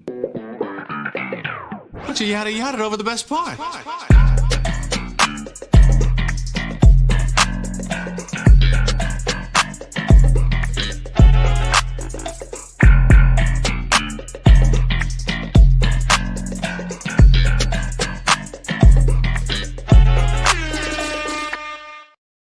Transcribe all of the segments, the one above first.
But you yada over the best part.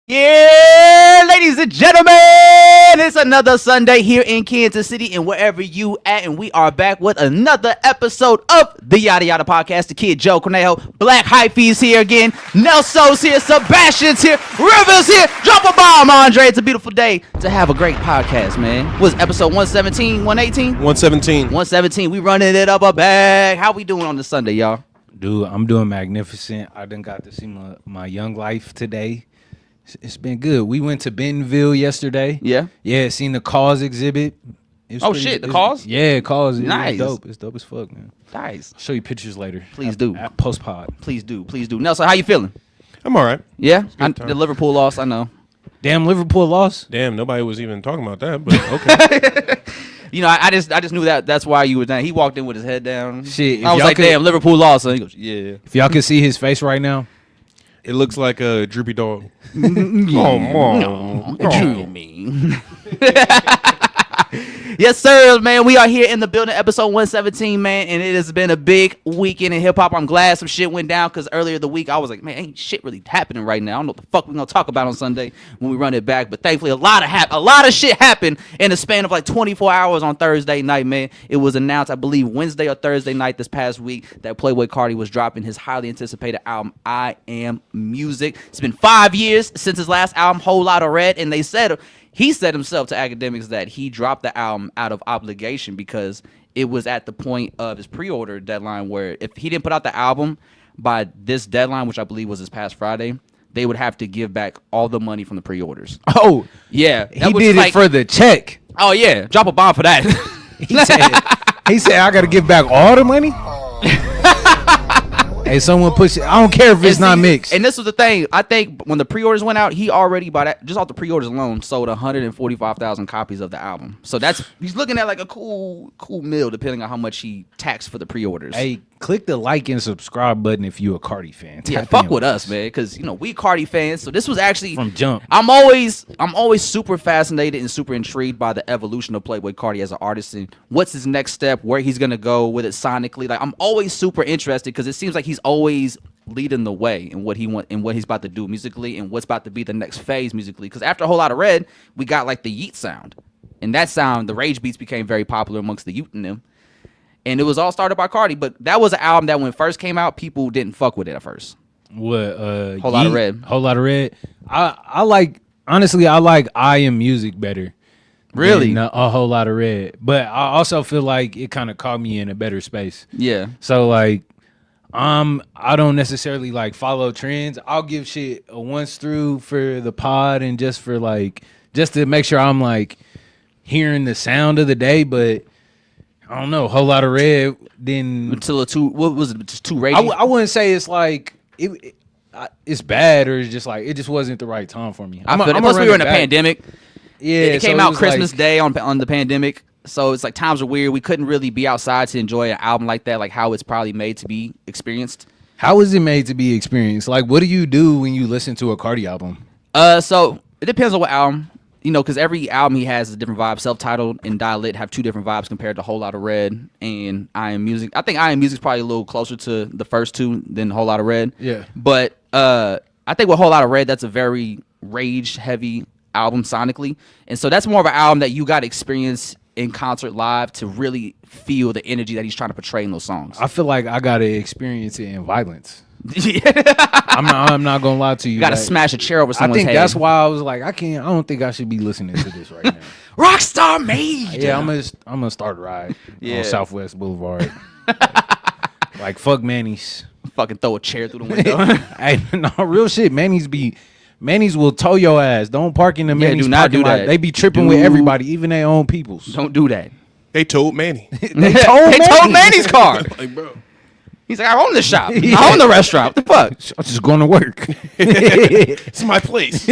Yeah, ladies and gentlemen, it's another Sunday here in Kansas City and wherever you at, and we are back with another episode of the Yada Yada Podcast. The kid Joe Cornejo, Black Hyphy's here again, Nelson's here, Sebastian's here, Rivers here. Drop a bomb, Andre. It's a beautiful day to have a great podcast, man. What was episode 117, 118? 117. 117. We running it up a bag. How we doing on this Sunday, y'all? Dude, I'm doing magnificent. I done got to see my young life today. It's been good. We went to Bentonville yesterday. Yeah? Yeah, seen the Cause exhibit. The Cause? Yeah, Cause. Nice. It's dope. It's dope as fuck, man. Nice. I'll show you pictures later. Please do. At post-pod. Please do. Nelson, how you feeling? I'm all right. Yeah? Good The Liverpool loss, I know. Damn, Liverpool lost. Damn, nobody was even talking about that, but okay. You know, I just knew that's why you were down. He walked in with his head down. Shit, I was like, damn, Liverpool lost. And he goes, yeah. If y'all can see his face right now. It looks like a droopy dog. Yes, sir, man. We are here in the building, episode 117, man, and it has been a big weekend in hip hop. I'm glad some shit went down because earlier the week I was like, man, ain't shit really happening right now. I don't know what the fuck we're gonna talk about on Sunday when we run it back. But thankfully, a lot of shit happened in the span of like 24 hours on Thursday night, man. It was announced, I believe, Wednesday or Thursday night this past week that Playboi Carti was dropping his highly anticipated album, I Am Music. It's been 5 years since his last album, Whole Lotta Red, and he said himself to academics that he dropped the album out of obligation because it was at the point of his pre-order deadline where if he didn't put out the album by this deadline, which I believe was this past Friday, they would have to give back all the money from the pre-orders. Oh, yeah. He did it for the check. Oh, yeah. Drop a bomb for that. He said, I got to give back all the money? Hey, someone push it. I don't care if it's not mixed. And this was the thing. I think when the pre-orders went out, he already just off the pre-orders alone sold 145,000 copies of the album. So he's looking at like a cool meal depending on how much he taxed for the pre-orders. Hey, click the like and subscribe button if you a Carti fan. Yeah, fuck with us, man, because we Carti fans. So this was actually from jump. I'm always super fascinated and super intrigued by the evolution of Playboi Carti as an artist and what's his next step, where he's gonna go with it sonically. Like I'm always super interested because it seems like he's always leading the way in what he want and what he's about to do musically and what's about to be the next phase musically. Because after a Whole Lotta Red, we got like the Yeet sound, and that sound, the Rage beats, became very popular amongst the youth in them. And it was all started by Carti, but that was an album that when it first came out, people didn't fuck with it at first. What? Whole Lotta Red. Whole Lotta Red. I like I Am Music better. Really? A Whole Lotta Red. But I also feel like it kind of caught me in a better space. Yeah. So like, I don't necessarily like follow trends. I'll give shit a once through for the pod and just to make sure I'm like hearing the sound of the day, but I don't know, Whole Lotta Red then until what was it? Just too raging. I wouldn't say it's like it's bad or it's just like it just wasn't the right time for me. Plus we were in a pandemic. Yeah, it came out Christmas Day on the pandemic, so it's like times are weird. We couldn't really be outside to enjoy an album like that, like how it's probably made to be experienced. How is it made to be experienced? Like, what do you do when you listen to a Carti album? So it depends on what album. Because every album he has is a different vibe. Self-Titled and Die-Lit have two different vibes compared to Whole Lotta Red and I Am Music. I think I Am Music's probably a little closer to the first two than Whole Lotta Red. Yeah. But I think with Whole Lotta Red, that's a very rage-heavy album sonically. And so that's more of an album that you got to experience in concert live to really feel the energy that he's trying to portray in those songs. I feel like I got to experience it in violence. I'm not gonna lie to you. You gotta smash a chair over someone's head. I think that's why I was like, I don't think I should be listening to this right now. Rockstar made. Yeah, I'm gonna start a ride on Southwest Boulevard. Like fuck Manny's. Fucking throw a chair through the window. Hey, no, real shit. Manny's will tow your ass. Don't park in the Manny's do not do lot. that. They be tripping with everybody, even their own peoples. Don't do that. They told Manny. they told Manny's car. Like, bro. He's like, I own the shop. I own the restaurant. What the fuck? I'm just going to work. It's my place.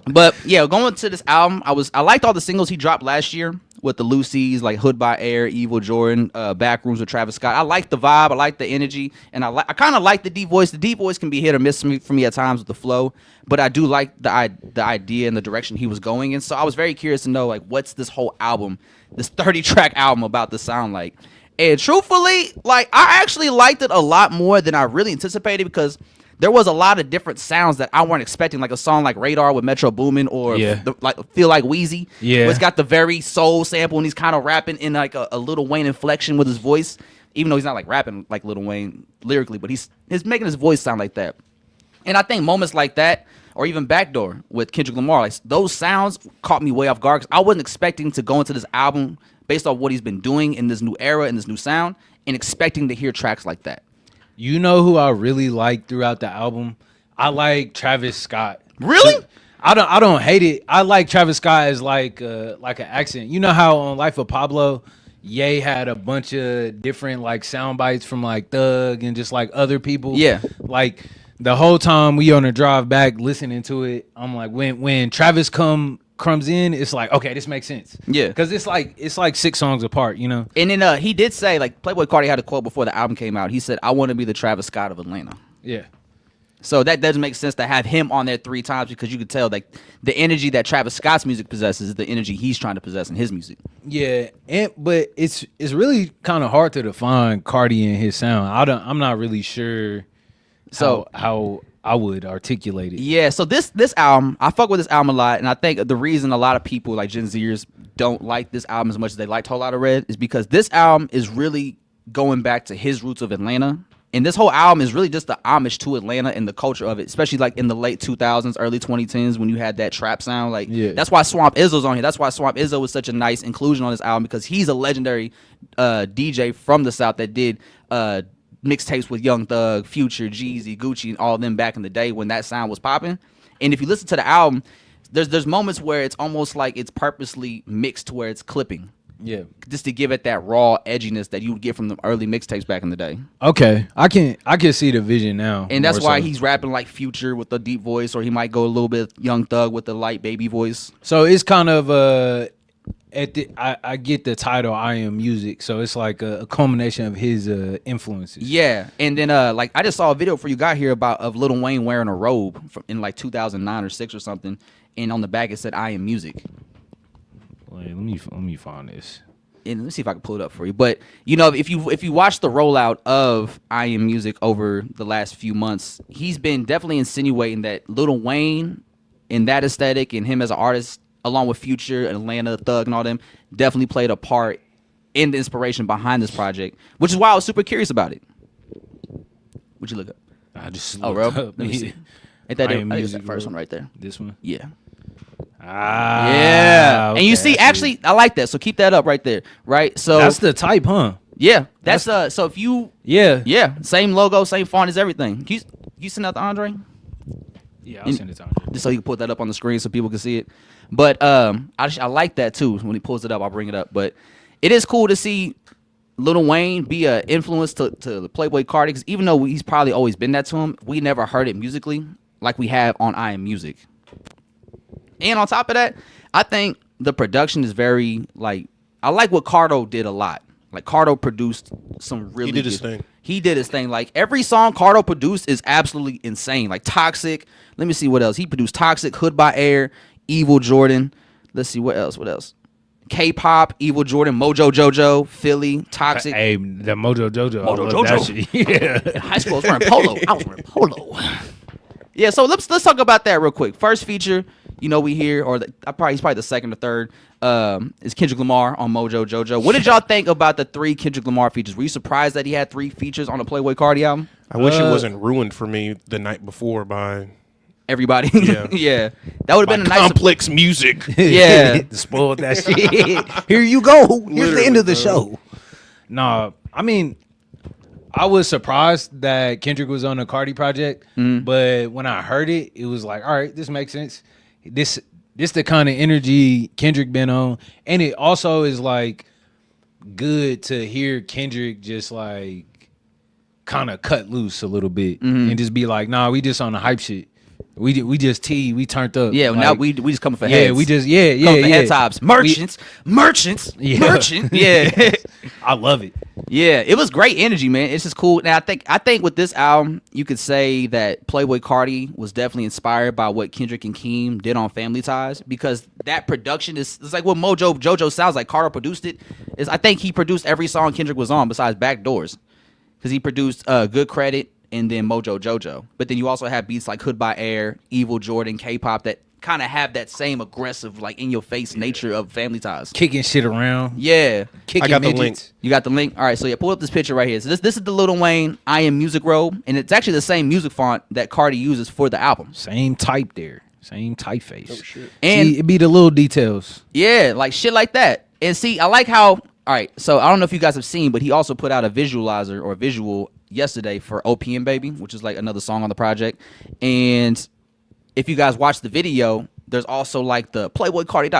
But yeah, going to this album, I liked all the singles he dropped last year. with the Lucy's, like Hood by Air, Evil Jordan, Backrooms with Travis Scott. I like the vibe, I like the energy, and I kind of like the deep voice. The deep voice can be hit or miss for me at times with the flow, but I do like the idea and the direction he was going in. So I was very curious to know, like, what's this whole album, this 30-track album about to sound like? And truthfully, like, I actually liked it a lot more than I really anticipated, because there was a lot of different sounds that I weren't expecting, like a song like Radar with Metro Boomin, or Feel Like Wheezy. Yeah. Where it's got the very soul sample and he's kind of rapping in like a Lil Wayne inflection with his voice, even though he's not like rapping like Lil Wayne lyrically, but he's making his voice sound like that. And I think moments like that, or even Backdoor with Kendrick Lamar, like, those sounds caught me way off guard, because I wasn't expecting to go into this album based on what he's been doing in this new era and this new sound, and expecting to hear tracks like that. You know who I really like throughout the album? I like Travis Scott. Really? I don't hate it. I like Travis Scott as like an accent. You know how on Life of Pablo, Ye had a bunch of different like sound bites from like Thug and just like other people. Yeah. Like the whole time we on the drive back listening to it, I'm like, when Travis comes in, it's like, okay, this makes sense. Yeah, because it's like 6 songs apart, you know. And then he did say, like, Playboi Carti had a quote before the album came out. He said, "I want to be the Travis Scott of Atlanta." Yeah. So that doesn't make sense to have him on there 3 times, because you could tell, like, the energy that Travis Scott's music possesses is the energy he's trying to possess in his music. Yeah, but it's really kind of hard to define Carti and his sound. I'm not really sure. How I would articulate it. Yeah, so this album, I fuck with this album a lot, and I think the reason a lot of people, like Gen Zers, don't like this album as much as they liked Whole Lotta Red is because this album is really going back to his roots of Atlanta. And this whole album is really just the homage to Atlanta and the culture of it, especially like in the late 2000s, early 2010s, when you had that trap sound. Like, yeah. That's why Swamp Izzo's on here. That's why Swamp Izzo was such a nice inclusion on this album, because he's a legendary DJ from the South that did mixtapes with Young Thug, Future, Jeezy, Gucci, and all of them back in the day when that sound was popping. And if you listen to the album, there's moments where it's almost like it's purposely mixed to where it's clipping. Yeah, just to give it that raw edginess that you would get from the early mixtapes back in the day. Okay, I can see the vision now, and that's why he's rapping like Future with the deep voice, or he might go a little bit Young Thug with the light baby voice. So it's kind of I get the title I Am Music, so it's like a culmination of his influences. Yeah, and then like I just saw a video before you got here of Lil Wayne wearing a robe in like 2009 or 6 or something, and on the back it said I Am Music. Wait, let me find this. And let me see if I can pull it up for you. But you know, if you watch the rollout of I Am Music over the last few months, he's been definitely insinuating that Lil Wayne in that aesthetic and him as an artist, along with Future, Atlanta, Thug, and all them, definitely played a part in the inspiration behind this project, which is why I was super curious about it. What'd you look up? I just bro. Let me see. Ain't that it? It's that first one right there. This one? Yeah. Yeah. Okay, and you see, actually, I like that. So keep that up right there. Right. So that's the type, huh? Yeah. That's so if you same logo, same font as everything. You send that to Andre? Yeah, I'll send it to Andre. Just so you can put that up on the screen so people can see it. But I like that too. When he pulls it up, I'll bring it up. But it is cool to see Lil Wayne be an influence to the Playboi Carti, because even though he's probably always been that to him, we never heard it musically like we have on I Am Music. And on top of that, I think the production is very, like, I like what Cardo did a lot. Like, Cardo produced some really He did his thing. He did his thing. Like, every song Cardo produced is absolutely insane. Like, Toxic. Let me see what else. He produced Toxic, Hood by Air, Evil Jordan. Let's see, what else? K-pop, Evil Jordan, Mojo Jojo, Philly, Toxic. Hey, the Mojo Jojo. Mojo Jojo. Yeah. In high school, I was wearing polo. Yeah, so let's talk about that real quick. First feature, you know, we hear, or he's probably the second or third, is Kendrick Lamar on Mojo Jojo. What did y'all think about the 3 Kendrick Lamar features? Were you surprised that he had 3 features on the Playboi Carti album? I wish it wasn't ruined for me the night before by everybody. Yeah. Yeah. That would have been a nice complex music. Yeah. Spoiled that shit. Here you go. Here's the end of the show. No, I mean, I was surprised that Kendrick was on the Carti project, but when I heard it, it was like, all right, this makes sense. This the kind of energy Kendrick been on, and it also is like good to hear Kendrick just like kind of cut loose a little bit and just be like, nah, we just on the hype shit. We just we turned up. Yeah, like, now we just coming for heads. Yeah, we just coming for head tops. Merchant. Yeah. I love it. Yeah, it was great energy, man. It's just cool. Now I think with this album, you could say that Playboi Carti was definitely inspired by what Kendrick and Keem did on Family Ties, because that production it's like what JoJo sounds like. Carter produced it. I think he produced every song Kendrick was on besides Backdoors, because he produced Good Credit and then Mojo Jojo. But then you also have beats like Hood by Air, Evil Jordan, K-pop that kind of have that same aggressive, like in your face nature of Family Ties. Kicking shit around. Yeah. Kicking I got the midgets. link. You got the link? All right, so yeah, pull up this picture right here. So this is the Lil Wayne I Am Music Row, and it's actually the same music font that Carti uses for the album. Same type there. Same typeface. Oh, shit. And see, it be the little details. yeah, like shit like that. And see, I like how, all right, so I don't know if you guys have seen, but he also put out a visualizer or visual yesterday for OPM Baby, which is like another song on the project. And if you guys watch the video, there's also like the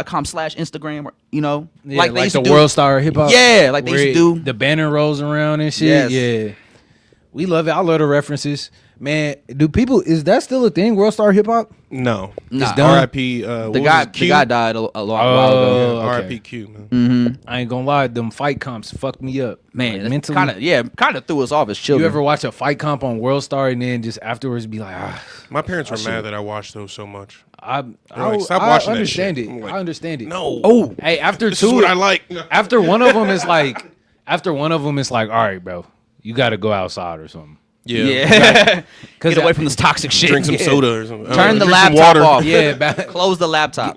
playboycarti.com/Instagram, or, you know, Yeah, like they like used the to do. World Star Hip Hop. Yeah, like they where used to do. the banner rolls around and shit. Yes. Yeah, we love it. I love the references, man. Do people, is that still a thing? World Star Hip Hop? Nah. No. It's done. R.I.P. The guy died a long while ago. Oh, okay. R.I.P. Q, man. I ain't gonna lie, them fight comps fucked me up. Man, like, mentally. kind of threw us off as children. You ever watch a fight comp on World Star and then just afterwards be like, My parents were mad that I watched those so much. I like, stop watching that understand shit. it. I'm like, I understand it. No. Oh, hey, after This two, is what I like. after one of them is like, all right, bro, you got to go outside or something. Yeah. Cause Get away from this toxic shit. Drink some soda or something. Turn the Drink some laptop water. off. Yeah, Close the laptop.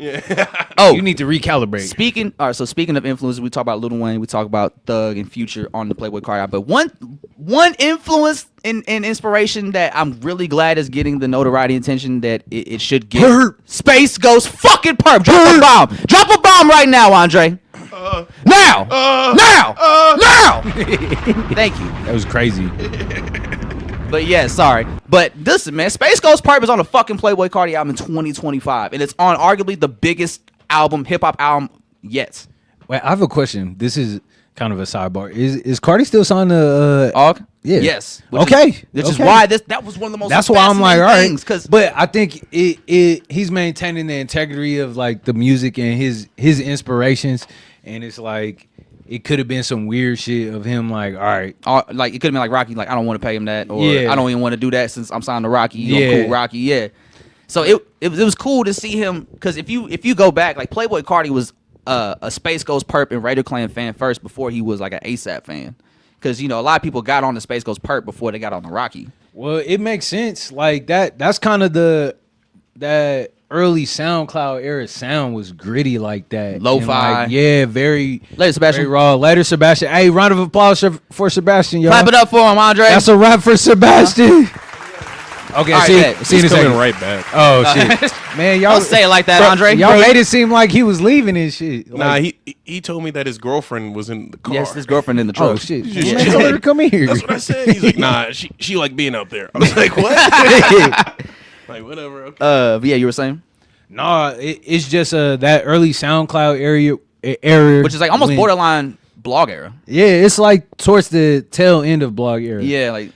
oh, you need to recalibrate. Speaking of influences, we talk about Lil Wayne, we talk about Thug and Future on the Playboi Carti, but one influence and inspiration that I'm really glad is getting the notoriety and attention that it should get. Perp. Space Ghost fucking perp. Drop a bomb. Drop a bomb right now, Andre. Now. Thank you. That was crazy. But yeah, sorry. But listen, man, Space Ghost Perp is on a fucking Playboi Carti album in 2025, and it's on arguably the biggest hip hop album yet. Wait, I have a question. This is kind of a sidebar. Is Carti still signed to Og? Yeah. Yes. Which is why that was one of the most. That's why I'm like, all right. Because But I think he's maintaining the integrity of like the music and his inspirations, and it's like it could have been some weird shit of him like, all right, like it could have been like Rocky, like I don't want to pay him that, or Yeah. I don't even want to do that since I'm signed to Rocky. Yeah. I'm cool, Rocky. Yeah. So it was cool to see him, because if you go back, like Playboi Carti was a Space Ghost Perp and Raider Clan fan first before he was like an ASAP fan, because a lot of people got on the Space Ghost Perp before they got on the Rocky. Well, it makes sense. Like that's kind of that early SoundCloud era sound was gritty like that. Lo-fi. And, like, yeah, very Later, Sebastian. very raw. Later, Sebastian. Hey, round of applause for Sebastian, y'all. Clap it up for him, Andre. That's a wrap for Sebastian. Okay, All right, see bet. you in a He's coming second. right back. Oh shit, man, y'all Don't say it like that, Andre. Y'all made it seem like he was leaving his shit. Nah, Like, he told me that his girlfriend was in the car. Yes, his girlfriend in the truck. oh shit, Yeah. man, tell her to come here. That's what I said. He's like, nah, she like being out there. I was like, what? Like, whatever. Okay. But yeah, you were saying, Nah, it's just that early SoundCloud area, which is like almost when- borderline blog era. Yeah, it's like towards the tail end of blog era. Yeah, like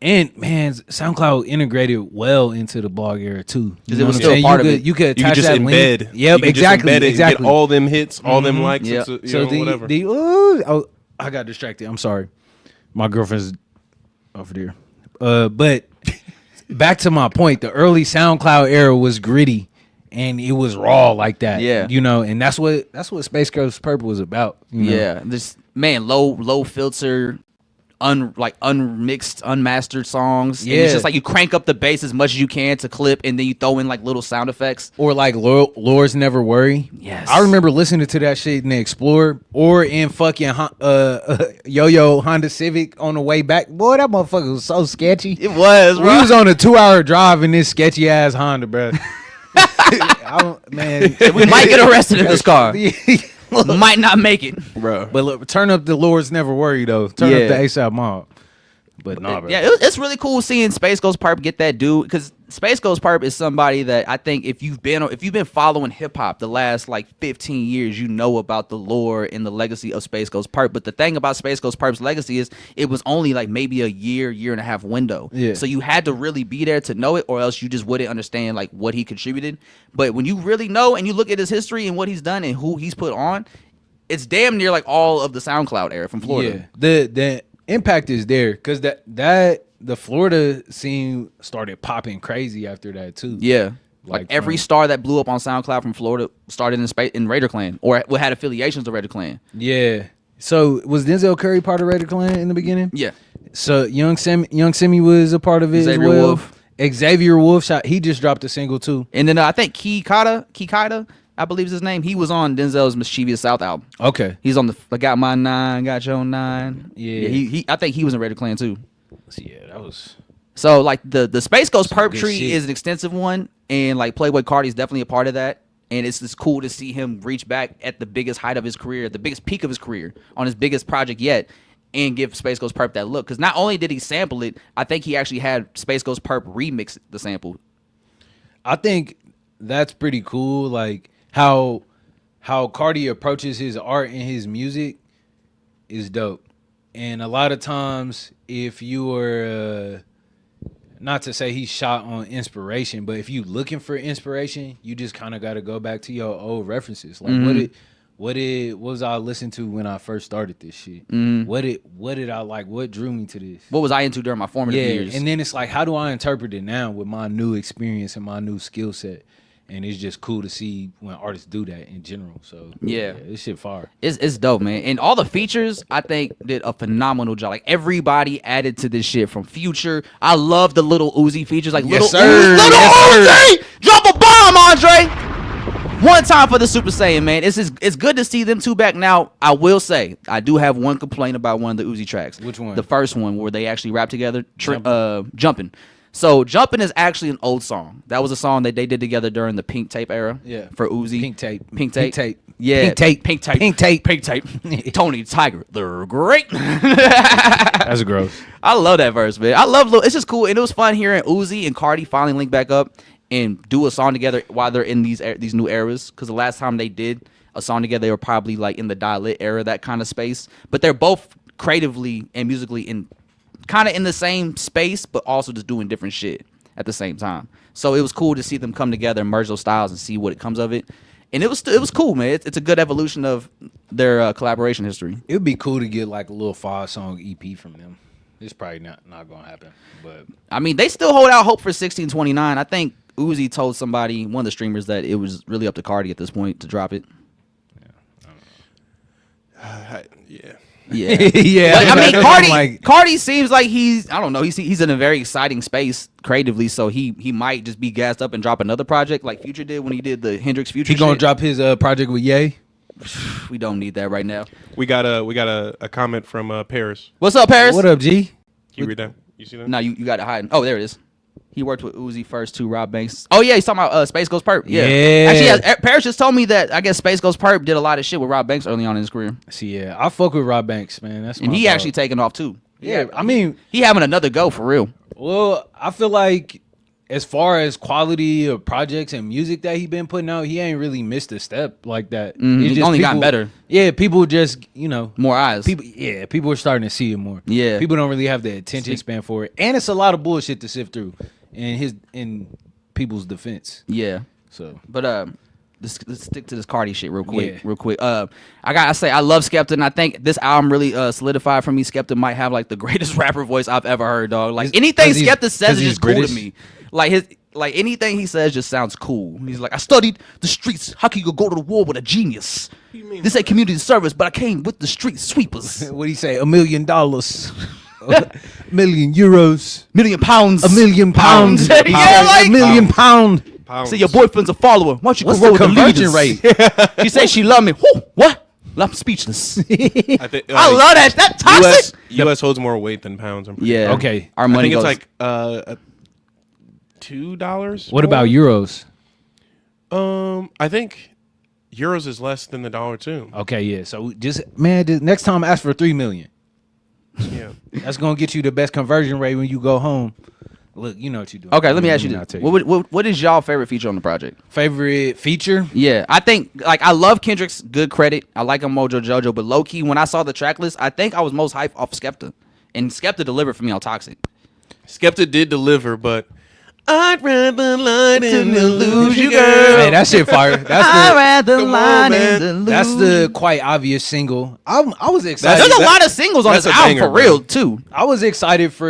And man, SoundCloud integrated well into the blog era too. Because You it know was what I'm still saying? part of you it. could, you could You attach can just that embed. link. Yep, You can just exactly, embed it and exactly. Get all them hits, all them likes. Yep. You So know, whatever. oh, I got distracted. I'm sorry. My girlfriend's over there. But back to my point, the early SoundCloud era was gritty and it was raw like that. Yeah. And that's what Space Ghost Purple was about. you know? yeah, this man low filter, unmixed, unmastered songs. And it's Yeah. just like you crank up the bass as much as you can to clip, and then you throw in like little sound effects. Or like Lores Never Worry. Yes. I remember listening to that shit in the Explorer or in fucking Yo-Yo Honda Civic on the way back. Boy, that motherfucker was so sketchy. It was, We was on a 2-hour drive in this sketchy ass Honda, bro. Man, We might get arrested in this car. but Might not make it. Bro. look, turn up the Lords Never Worry though. Turn Yeah. up the ASAP Mob. But nah, bro. Yeah, it's really cool seeing Space Ghost Perp get that dude, because Space Ghost Perp is somebody that I think if you've been following hip hop the last like 15 years, you know about the lore and the legacy of Space Ghost Perp. But the thing about Space Ghost Perp's legacy is it was only like maybe a year and a half window. Yeah. So you had to really be there to know it, or else you just wouldn't understand like what he contributed. But when you really know and you look at his history and what he's done and who he's put on, it's damn near like all of the SoundCloud era from Florida. Yeah, the impact is there because that the Florida scene started popping crazy after that too. Yeah. Like every from- star that blew up on SoundCloud from Florida started in Raider Clan or had affiliations to Raider Clan. Yeah. So was Denzel Curry part of Raider Clan in the beginning? Yeah. So Young Simi was a part of it Xavier as well. Wolf. Xavier Wolf he just dropped a single too. And then I think Kikata, I believe is his name. He was on Denzel's Mischievous South album. Okay. He's on the I Got My Nine, Got Your Nine. Yeah. He I think he was in Raider Clan too. Yeah, that was. So like the Space Ghost Perp good tree shit. is an extensive one, and like Playboi Carti is definitely a part of that. And it's just cool to see him reach back at the biggest height of his career, at the biggest peak of his career, on his biggest project yet, and give Space Ghost Perp that look. Because not only did he sample it, I think he actually had Space Ghost Perp remix the sample. I think that's pretty cool. Like how Carti approaches his art and his music is dope. And a lot of times, if you are not to say he's shot on inspiration, but if you looking for inspiration, you just kind of got to go back to your old references. Like what was I listening to when I first started this shit? What did I like? What drew me to this? What was I into during my formative years? And then it's like, how do I interpret it now with my new experience and my new skill set? And it's just cool to see when artists do that in general. So Yeah. this shit fire. It's dope, man. And all the features, I think, did a phenomenal job. Like, everybody added to this shit from Future. I love the little Uzi features. Like, Yes, little sir. Uzi! Drop a bomb, Andre! One time for the Super Saiyan, man. It's good to see them two back. Now, I will say, I do have one complaint about one of the Uzi tracks. Which one? The first one, where they actually rap together. Jumping. So, Jumping is actually an old song. That was a song that they did together during the Pink Tape era. Yeah. For Uzi. Pink Tape. Pink Tape. Pink Tape. Yeah. Pink Tape. Pink Tape. Pink Tape. Pink Tape. Tony Tiger. They're great. That's gross. I love that verse, man. I love it's just cool. And it was fun hearing Uzi and Carti finally link back up and do a song together while they're in these new eras. Because the last time they did a song together, they were probably like in the Die-Lit era, that kind of space. But they're both creatively and musically in kind of in the same space, but also just doing different shit at the same time. So it was cool to see them come together and merge those styles and see what comes of it. And it was cool, man. It's a good evolution of their collaboration history. It would be cool to get like a little 5-song EP from them. It's probably not gonna happen, but I mean, they still hold out hope for 1629. I think Uzi told somebody, one of the streamers, that it was really up to Carti at this point to drop it. Yeah. Yeah, yeah. But, I mean, I'm like- Carti seems like he's in a very exciting space creatively, so he might just be gassed up and drop another project like Future did when he did the Hendrix Future. He gonna shit. drop his project with Ye. We don't need that right now. We got a comment from Paris. What's up, Paris? What up, G? Can you read that? You see that? No, you got it hiding. Oh, there it is. He worked with Uzi first to Rob Banks. Oh yeah, he's talking about Space Ghost Perp. Yeah. Yeah. Actually, Paris just told me that I guess Space Ghost Perp did a lot of shit with Rob Banks early on in his career, See, yeah, I fuck with Rob Banks, man. That's and my he dog. actually taking off too. Yeah, I mean, He having another go for real. well, I feel like as far as quality of projects and music that he been putting out, he ain't really missed a step like that. It's He's just only gotten better. Yeah, people just More eyes. people are starting to see it more. Yeah. people don't really have the attention span for it, and it's a lot of bullshit to sift through. In people's defense, Yeah. so But let's stick to this Carti shit real quick. Yeah. Real quick. I gotta say I love Skepta, and I think this album really solidified for me. Skepta might have like the greatest rapper voice I've ever heard, dog. Like anything 'cause he's- Skepta says 'cause is he's just cool British? to me. Like anything he says just sounds cool. He's like, I studied the streets. How can you go to the war with a genius? This ain't community service, but I came with the street sweepers. what do you say? $1 million, €1 million, £1 million. £1 million pounds, Yeah, like- £1 million pound. Pounds. Say your boyfriend's a follower. Why don't you What's go roll the with conversion leaders? rate? She said she loved me. Whew, what? I'm speechless. I think I love that. That toxic. US holds more weight than pounds. I'm pretty Yeah. sure. Okay. Our I money think goes. it's like $2. What about euros? I think euros is less than the dollar too. Okay, yeah. So just next time ask for $3 million. Yeah. That's gonna get you the best conversion rate when you go home. Look, you know what you're doing. Okay, let me ask you I'll this: tell you. what is y'all favorite feature on the project? Favorite feature? Yeah, I think like I love Kendrick's good credit. I like him Mojo Jojo, but low key when I saw the track list, I think I was most hyped off Skepta, and Skepta delivered for me on Toxic. Skepta did deliver, but I'd rather lie than to lose you, girl. Hey, that shit fire. I'd rather Come on, lie man. than to lose. That's the quite obvious single. I was excited. There's a lot of singles on that's this a album banger, for real bro. too. I was excited for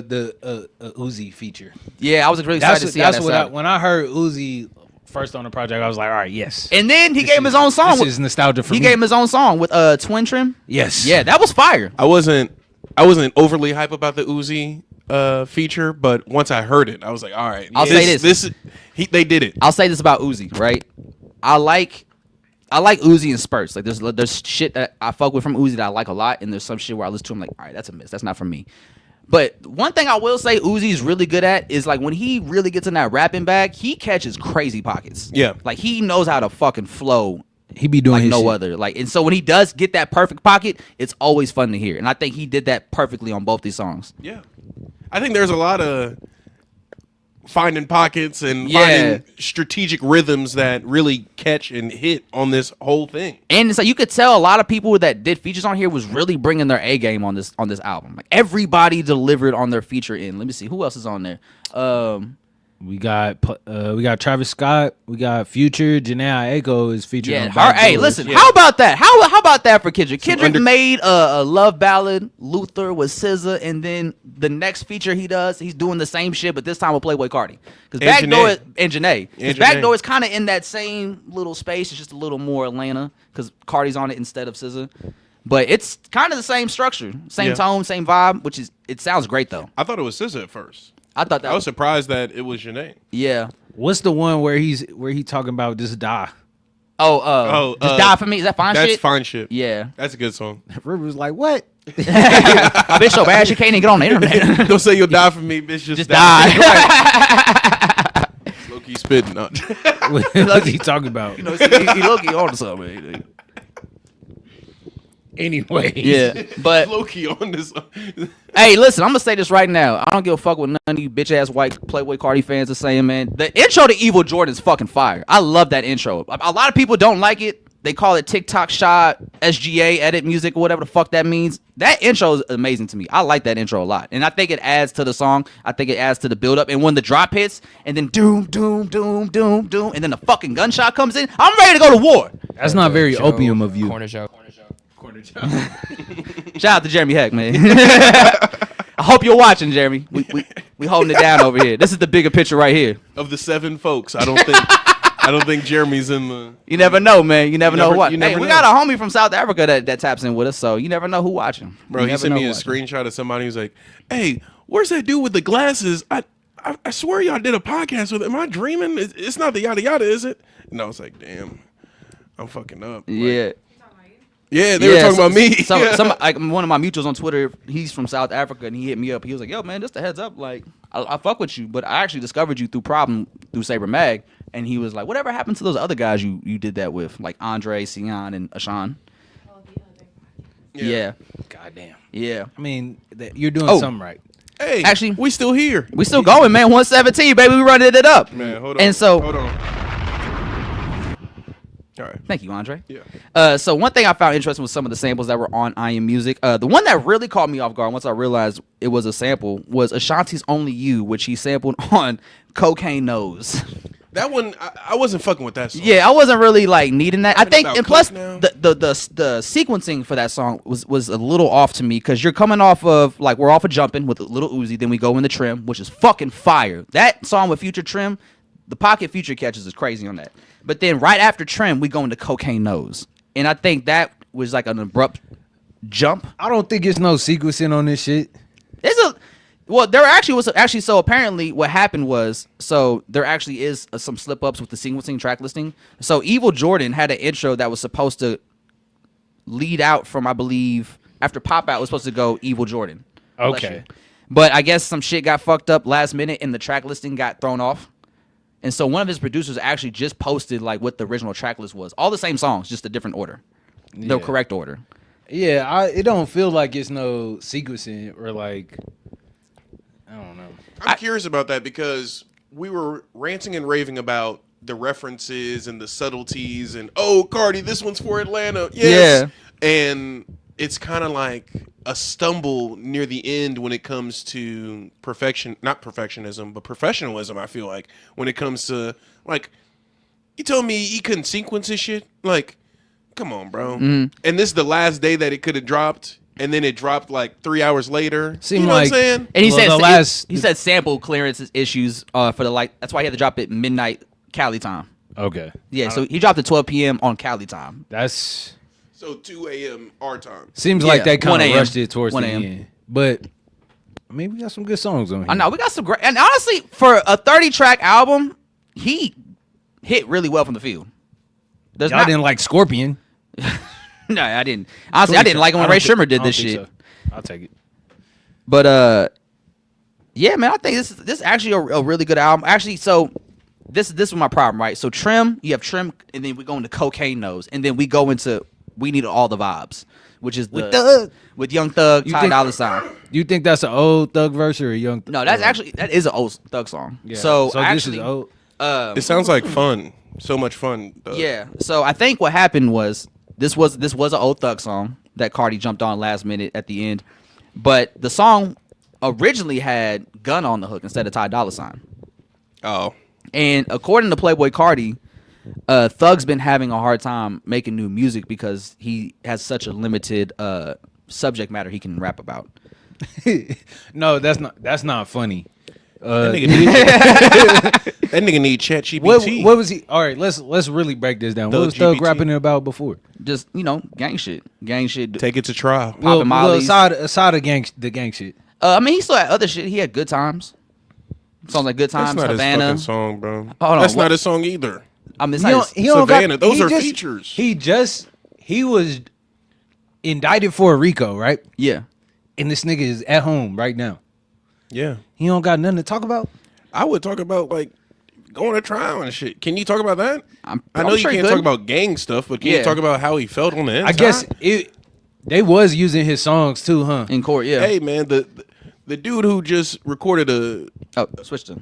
the Uzi feature. Yeah, I was really excited to see how That's that what sounded. when I heard Uzi first on the project, I was like, all right, yes. And then he gave him his own song. This is nostalgia for He me. gave him his own song with Twin Trim. Yes. Yeah, that was fire. I wasn't overly hype about the Uzi feature, but once I heard it, I was like, all right. I'll say this. They did it. I'll say this about Uzi, right? I like Uzi in spurts. Like there's shit that I fuck with from Uzi that I like a lot, and there's some shit where I listen to him like, all right, that's a miss. That's not for me. But one thing I will say Uzi's really good at is like when he really gets in that rapping bag, he catches crazy pockets. Yeah. Like he knows how to fucking flow He be doing like his no shit. other. Like, and so when he does get that perfect pocket, it's always fun to hear. And I think he did that perfectly on both these songs. Yeah. I think there's a lot of finding pockets and Yeah. finding strategic rhythms that really catch and hit on this whole thing. And it's like you could tell a lot of people that did features on here was really bringing their A game on this album. Like everybody delivered on their feature end. Let me see who else is on there. We got Travis Scott. We got Future. Janae Aiko is featured Yeah, on Back hey, Doors. listen. Yeah. How about that? How about that for Kendrick? Kendrick under- made a love ballad, Luther with SZA, and then the next feature he does, he's doing the same shit, but this time with Playboi Carti. Because Backdoor Janae. and Janae, because And Janae. Backdoor is kind of in that same little space. It's just a little more Atlanta because Carti's on it instead of SZA. But it's kind of the same structure, same Yeah. tone, same vibe. Which is it sounds great though. I thought it was SZA at first. I thought that I was surprised that it was Janae. yeah. What's the one where he talking about just die? Just die for me. Is that fine That's shit? fine shit. Yeah. That's a good song. River was like, what? My bitch so bad she can't even get on the internet. Don't say you'll die for me, bitch. Just die. Low key spitting. No. What's he talking about? You know, he low-key on to something. Anyway. Yeah, but Low key on this. hey, listen, I'm gonna say this right now. I don't give a fuck what none of you bitch ass white Playboi Carti fans are saying, man. The intro to Evil Jordan is fucking fire. I love that intro. A lot of people don't like it. They call it TikTok shot, SGA edit music, or whatever the fuck that means. That intro is amazing to me. I like that intro a lot, and I think it adds to the song. I think it adds to the build up. And when the drop hits, and then doom, doom, doom, doom, doom, and then the fucking gunshot comes in, I'm ready to go to war. That's not very opium of you. Corner Joe. Shout out to Jeremy Heck, man. I hope you're watching, Jeremy. We holding it down over here. This is the bigger picture right here. Of the 7 folks, I don't think Jeremy's in the. You never know, man. You never know never- what. you Hey, never we know. got a homie from South Africa that taps in with us, so you never know who watching. Bro, You he never sent know me a who watching. screenshot of somebody who's like, "Hey, where's that dude with the glasses? I swear y'all did a podcast with him. Am I dreaming? It's not the yada yada, is it?" And I was like, "Damn, I'm fucking up." Like, Yeah. yeah, they were talking about me. Some like one of my mutuals on Twitter, he's from South Africa, and he hit me up. He was like, "Yo, man, just a heads up, like I fuck with you, but I actually discovered you through Saber Mag." And he was like, "Whatever happened to those other guys you did that with, like Andre, Sion, and Ashan?" Yeah, Goddamn. yeah. I mean, you're doing Oh. something right. Hey, Actually- we still here. We still going, man. 117, baby. We running it up. Man, hold on. And so, hold on. All right. thank you, Andre. Yeah. So one thing I found interesting was some of the samples that were on I Am Music. The one that really caught me off guard once I realized it was a sample was Ashanti's Only You, which he sampled on Cocaine Nose. That one, I wasn't fucking with that song. Yeah, I wasn't really like needing that. I think, about and plus coke now. the sequencing for that song was a little off to me because you're coming off of like we're off of Jumping with Little Uzi, then we go in the Trim, which is fucking fire. That song with Future Trim, the pocket Future catches is crazy on that. But then right after Trim, we go into Cocaine Nose, and I think that was like an abrupt jump. I don't think it's no sequencing on this shit. There actually was so apparently what happened was there actually is some slip ups with the sequencing track listing. So Evil Jordan had an intro that was supposed to lead out from, I believe, after Pop Out was supposed to go Evil Jordan. Bless Okay. you. But I guess some shit got fucked up last minute and the track listing got thrown off. And so one of his producers actually just posted like what the original track list was. All the same songs, just a different order. The Yeah. correct order. Yeah, it don't feel like it's no sequencing or like. I don't know. I'm curious about that because we were ranting and raving about the references and the subtleties and Carti, this one's for Atlanta. Yes. Yeah. And it's kind of like a stumble near the end when it comes to not perfectionism, but professionalism, I feel like, when it comes to, like, you told me he couldn't sequence his shit? Like, come on, bro. And this is the last day that it could have dropped, and then it dropped like 3 hours later. Seemed you know like, what I'm saying? And he well, said sample clearance issues for the that's why he had to drop it midnight Cali time. Okay. Yeah, so he dropped at 12 p.m. on Cali time. That's So 2 a.m. our time. seems like they 1 kind of a.m. rushed it towards 1 the a.m. end. But I mean, we got some good songs on here. I know we got some great, and honestly, for a 30-track album, he hit really well from the field. There's I didn't like Scorpion. No, I didn't. Honestly, I didn't like it when Ray Shrimmer did this shit. So. I'll take it. But yeah, man, I think this is actually a really good album. Actually, so this was my problem, right? So Trim, you have Trim, and then we go into Cocaine Nose, and then we go into We Need All the Vibes, which is with Young Thug, Ty Dolla $ign. You think that's an old Thug verse or a young? No, that is an old Thug song. Yeah. So actually, this is old. It sounds like fun. So much fun. Yeah. So I think what happened was this was an old Thug song that Carti jumped on last minute at the end, but the song originally had Gun on the hook instead of Ty Dolla $ign. Oh. And according to Playboi Carti, Thug's been having a hard time making new music because he has such a limited subject matter he can rap about. No, that's not funny. That nigga need ChatGPT. What was he? All right, let's really break this down. What was Thug rapping about before? Just gang shit. Take it to trial. Popping mollies. aside of the gang shit. I mean, he still had other shit. He had Good Times. Songs like Good Times, That's not Havana. his fucking song, bro. Hold on, That's what? not his song either. I mean, it's He not his- don't- he don't got- Savannah, those he are just- features. He was indicted for a RICO, right? yeah. And this nigga is at home right now. Yeah. He don't got nothing to talk about. I would talk about, like, going to trial and shit. Can you talk about that? I know I'm you sure he can't could. talk about gang stuff, but can you talk about how he felt on the inside? I guess they was using his songs too, huh? In court, yeah. Hey, man, the dude who just recorded Oh, switch to.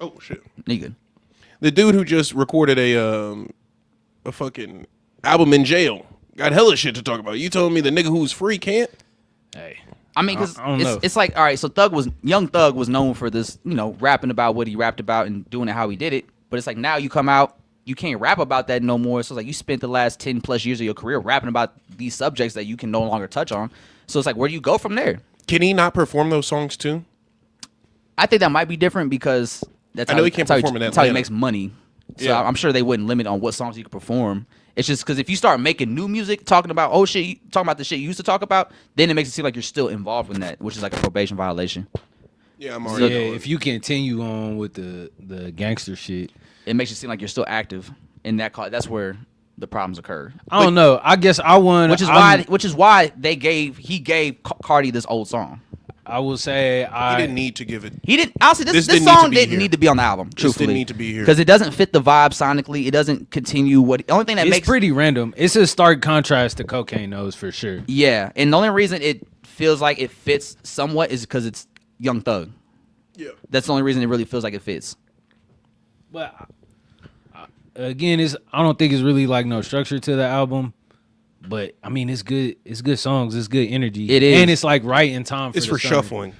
Oh, shit. You good. The dude who just recorded a fucking album in jail got hella shit to talk about. You told me the nigga who's free can't? Hey. I mean, because I don't know. it's like, all right, so Young Thug was known for this, rapping about what he rapped about and doing it how he did it. But it's like now you come out, you can't rap about that no more. So it's like you spent the last 10 plus years of your career rapping about these subjects that you can no longer touch on. So it's like, where do you go from there? Can he not perform those songs too? I think that might be different because I know he can't perform in that's how he Atlanta. makes money. So Yeah. I'm sure they wouldn't limit on what songs he could perform. It's just because if you start making new music, talking about talking about the shit you used to talk about, then it makes it seem like you're still involved in that, which is like a probation violation. Yeah, I'm Yeah, already knowing. if you continue on with the gangster shit. It makes it seem like you're still active, and that's where the problems occur. I don't know. I guess I won. Which is why he gave Carti this old song. I will say He didn't need to give it. He didn't. Honestly, this didn't need song to be didn't here. need to be on the album. This Truthfully, didn't need to be here. because it doesn't fit the vibe sonically. It doesn't continue what. The only thing that it's makes pretty random. It's a stark contrast to Cocaine Nose for sure. yeah, and the only reason it feels like it fits somewhat is because it's Young Thug. Yeah. That's the only reason it really feels like it fits. But again, I don't think it's really like no structure to the album. But I mean, it's good. It's good songs. It's good energy. It is. and it's like right in time. It's the for summer. shuffling.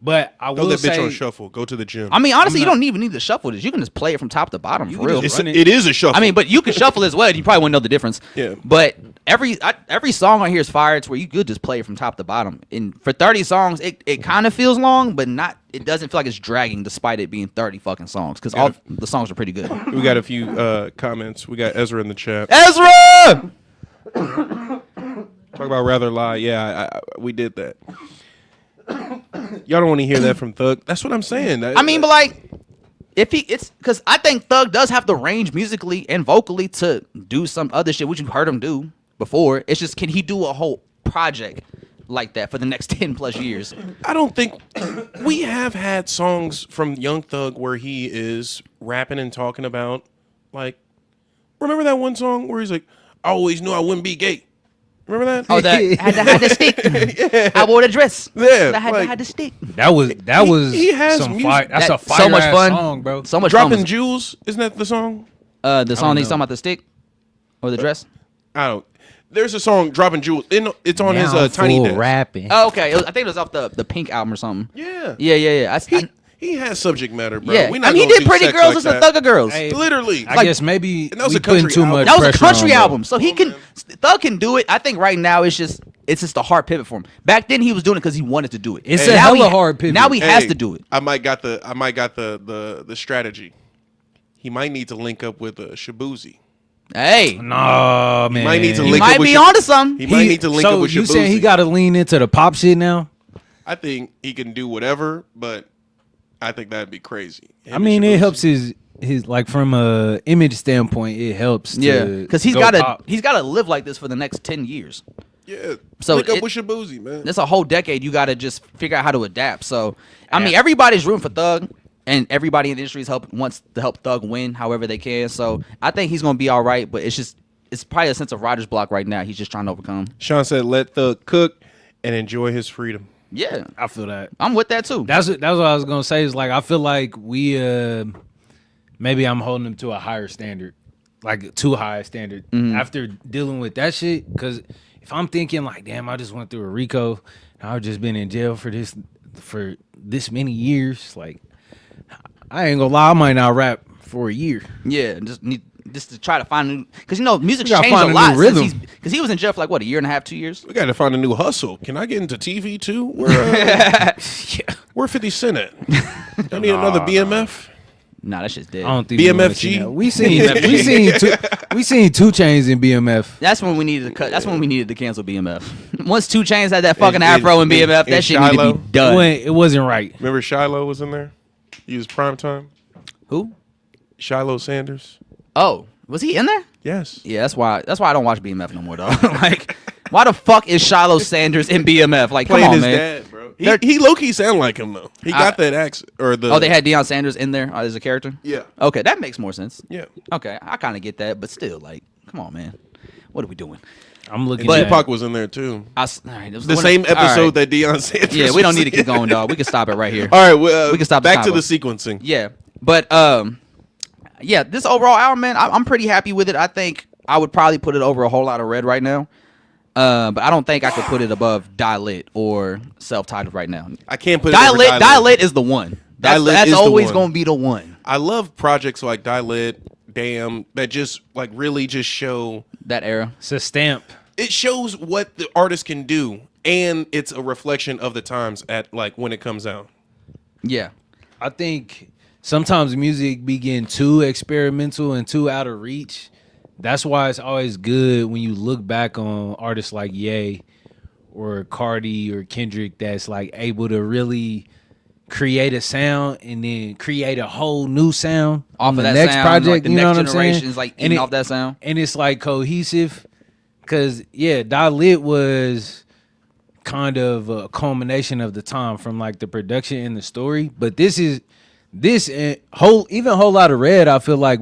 But I Throw will that bitch say, on shuffle. Go to the gym. I mean, honestly, you not- don't even need to shuffle this. You can just play it from top to bottom for real. it is a shuffle. I mean, but you can shuffle as well. You probably wouldn't know the difference. Yeah. But every song on here is fire. It's where you could just play it from top to bottom. And for 30 songs, it kind of feels long, but not. It doesn't feel like it's dragging, despite it being 30 fucking songs. Because all the songs are pretty good. we got a few comments. We got Ezra in the chat. Ezra. Talk about Rather Lie. Yeah, we did that. Y'all don't want to hear that from Thug. That's what I'm saying. I mean, but like, it's because I think Thug does have the range musically and vocally to do some other shit, which you've heard him do before. It's just, can he do a whole project like that for the next 10 plus years? I don't think we have had songs from Young Thug where he is rapping and talking about, like, remember that one song where he's like, I always knew I wouldn't be gay. Remember that? Oh, that had the stick. Yeah. I wore the dress. Yeah, That like- had the stick. That was he has some music. fire. That's a That's fire so much fun. song, bro. So much fun. Dropping was- Jewels, isn't that the song? The song he's know. talking about, the stick or the dress. I don't. There's a song Dropping Jewels. It's on his Now Tiny full Desk. rapping. Oh, okay. I think it was off the Pink album or something. Yeah. Yeah. He has subject matter, bro. Yeah. We I not mean, he gonna did do Pretty sex Girls like and that. Thugger Girls. Hey, Literally. I Like- guess maybe And that was we a country putting too album. much That was a pressure country on, bro. album, so he can. man. Thug can do it. I think right now it's just a hard pivot for him. Back then he was doing it because he wanted to do it. It's a Now hella he- hard pivot. Now he has Hey, to do it. I might got the strategy. He might need to link up with Shabuzi. Hey, No, man. might need to he link might up with be Shab- onto something. He might need to link so up with you Shabuzi. saying he got to lean into the pop shit now? I think he can do whatever, but I think that'd be crazy. I mean, it helps his like from a image standpoint. It helps. Yeah, because he's got pop. to live like this for the next 10 years. Yeah. So link up it- with Shabuzi, man. That's a whole decade. You got to just figure out how to adapt. So I mean, everybody's rooting for Thug, and everybody in the industry wants to help Thug win however they can. So I think he's gonna be all right. But it's probably a sense of writer's block right now. He's just trying to overcome. Sean said, "Let Thug cook and enjoy his freedom." Yeah, I feel that. I'm with that too. That's what I was gonna say. Is like I feel like we maybe I'm holding him to a higher standard, like too high a standard after dealing with that shit. Because if I'm thinking like, damn, I just went through a RICO, and I've just been in jail for this many years. Like, I ain't gonna lie, I might not rap for a year. Yeah, just to try to find a new, because music's We gotta changed find a a lot new rhythm. since because he was in jail for like what, a year and a half, 2 years. We got to find a new hustle. Can I get into TV too? Where 50 Cent at? I need another BMF. Nah, that shit's dead. I don't think we wanna BMFG? see that. We seen 2 Chainz in BMF. That's when we needed to cut. That's when we needed to cancel BMF. Once 2 Chainz had that fucking In- afro in in- BMF, in that shit needed to Shiloh? be done. It wasn't right. Remember Shiloh was in there? He was prime time. Who? Shiloh Sanders. Oh, was he in there? Yes. Yeah, that's why I don't watch BMF no more, dog. Like, why the fuck is Shiloh Sanders in BMF? Like, come Playing on, his man. dad, bro. He low key sound like him though. He got that accent or the. Oh, they had Deion Sanders in there as a character. Yeah. Okay, that makes more sense. Yeah. Okay, I kind of get that, but still, like, come on, man. What are we doing? I'm looking But at Tupac was in there too. All right, it was The one- same all episode right. that Deion Sanders. Yeah, we don't was need to keep in. going, dog. We can stop it right here. All right, well, We can stop the back to combo. the sequencing. Yeah, but yeah, this overall album, man, I'm pretty happy with it. I think I would probably put it over A Whole Lot of Red right now. But I don't think I could put it above Die Lit or Self-Titled right now. I can't put it Die over Lit, Die Die Lit. Lit is the one. Die Lit That's is the always one. going to be the one. I love projects like Die Lit, Damn, that just like really just show. That era. it's a stamp. It shows what the artist can do, and it's a reflection of the times at like when it comes out. Yeah. I think sometimes music be getting too experimental and too out of reach. That's why it's always good when you look back on artists like Ye or Carti or Kendrick that's like able to really create a sound and then create a whole new sound Off on of the that next sound, project. like the You know next what I'm saying? generation's like eating off that sound. And it's like cohesive. Cause yeah, Die Lit was kind of a culmination of the time from like the production and the story. But this and whole Lot of Red, I feel like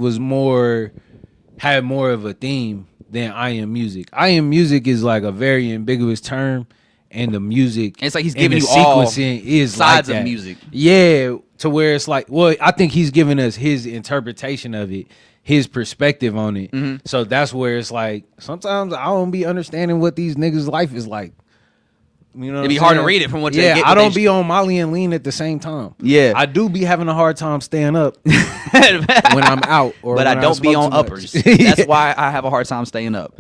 had more of a theme than I Am Music. I Am Music is like a very ambiguous term, and the music And it's like he's and giving the you all sequencing is sides like of that. music. Yeah, to where it's like, well, I think he's giving us his interpretation of it, his perspective on it. Mm-hmm. So that's where it's like sometimes I don't be understanding what these niggas' life is like. You know, It'd be hard to read it from what they yeah, get, I what don't they- be on Molly and Lean at the same time. Yeah. I do be having a hard time staying up when I'm out, or But I when don't be smoke on too much. uppers. That's why I have a hard time staying up.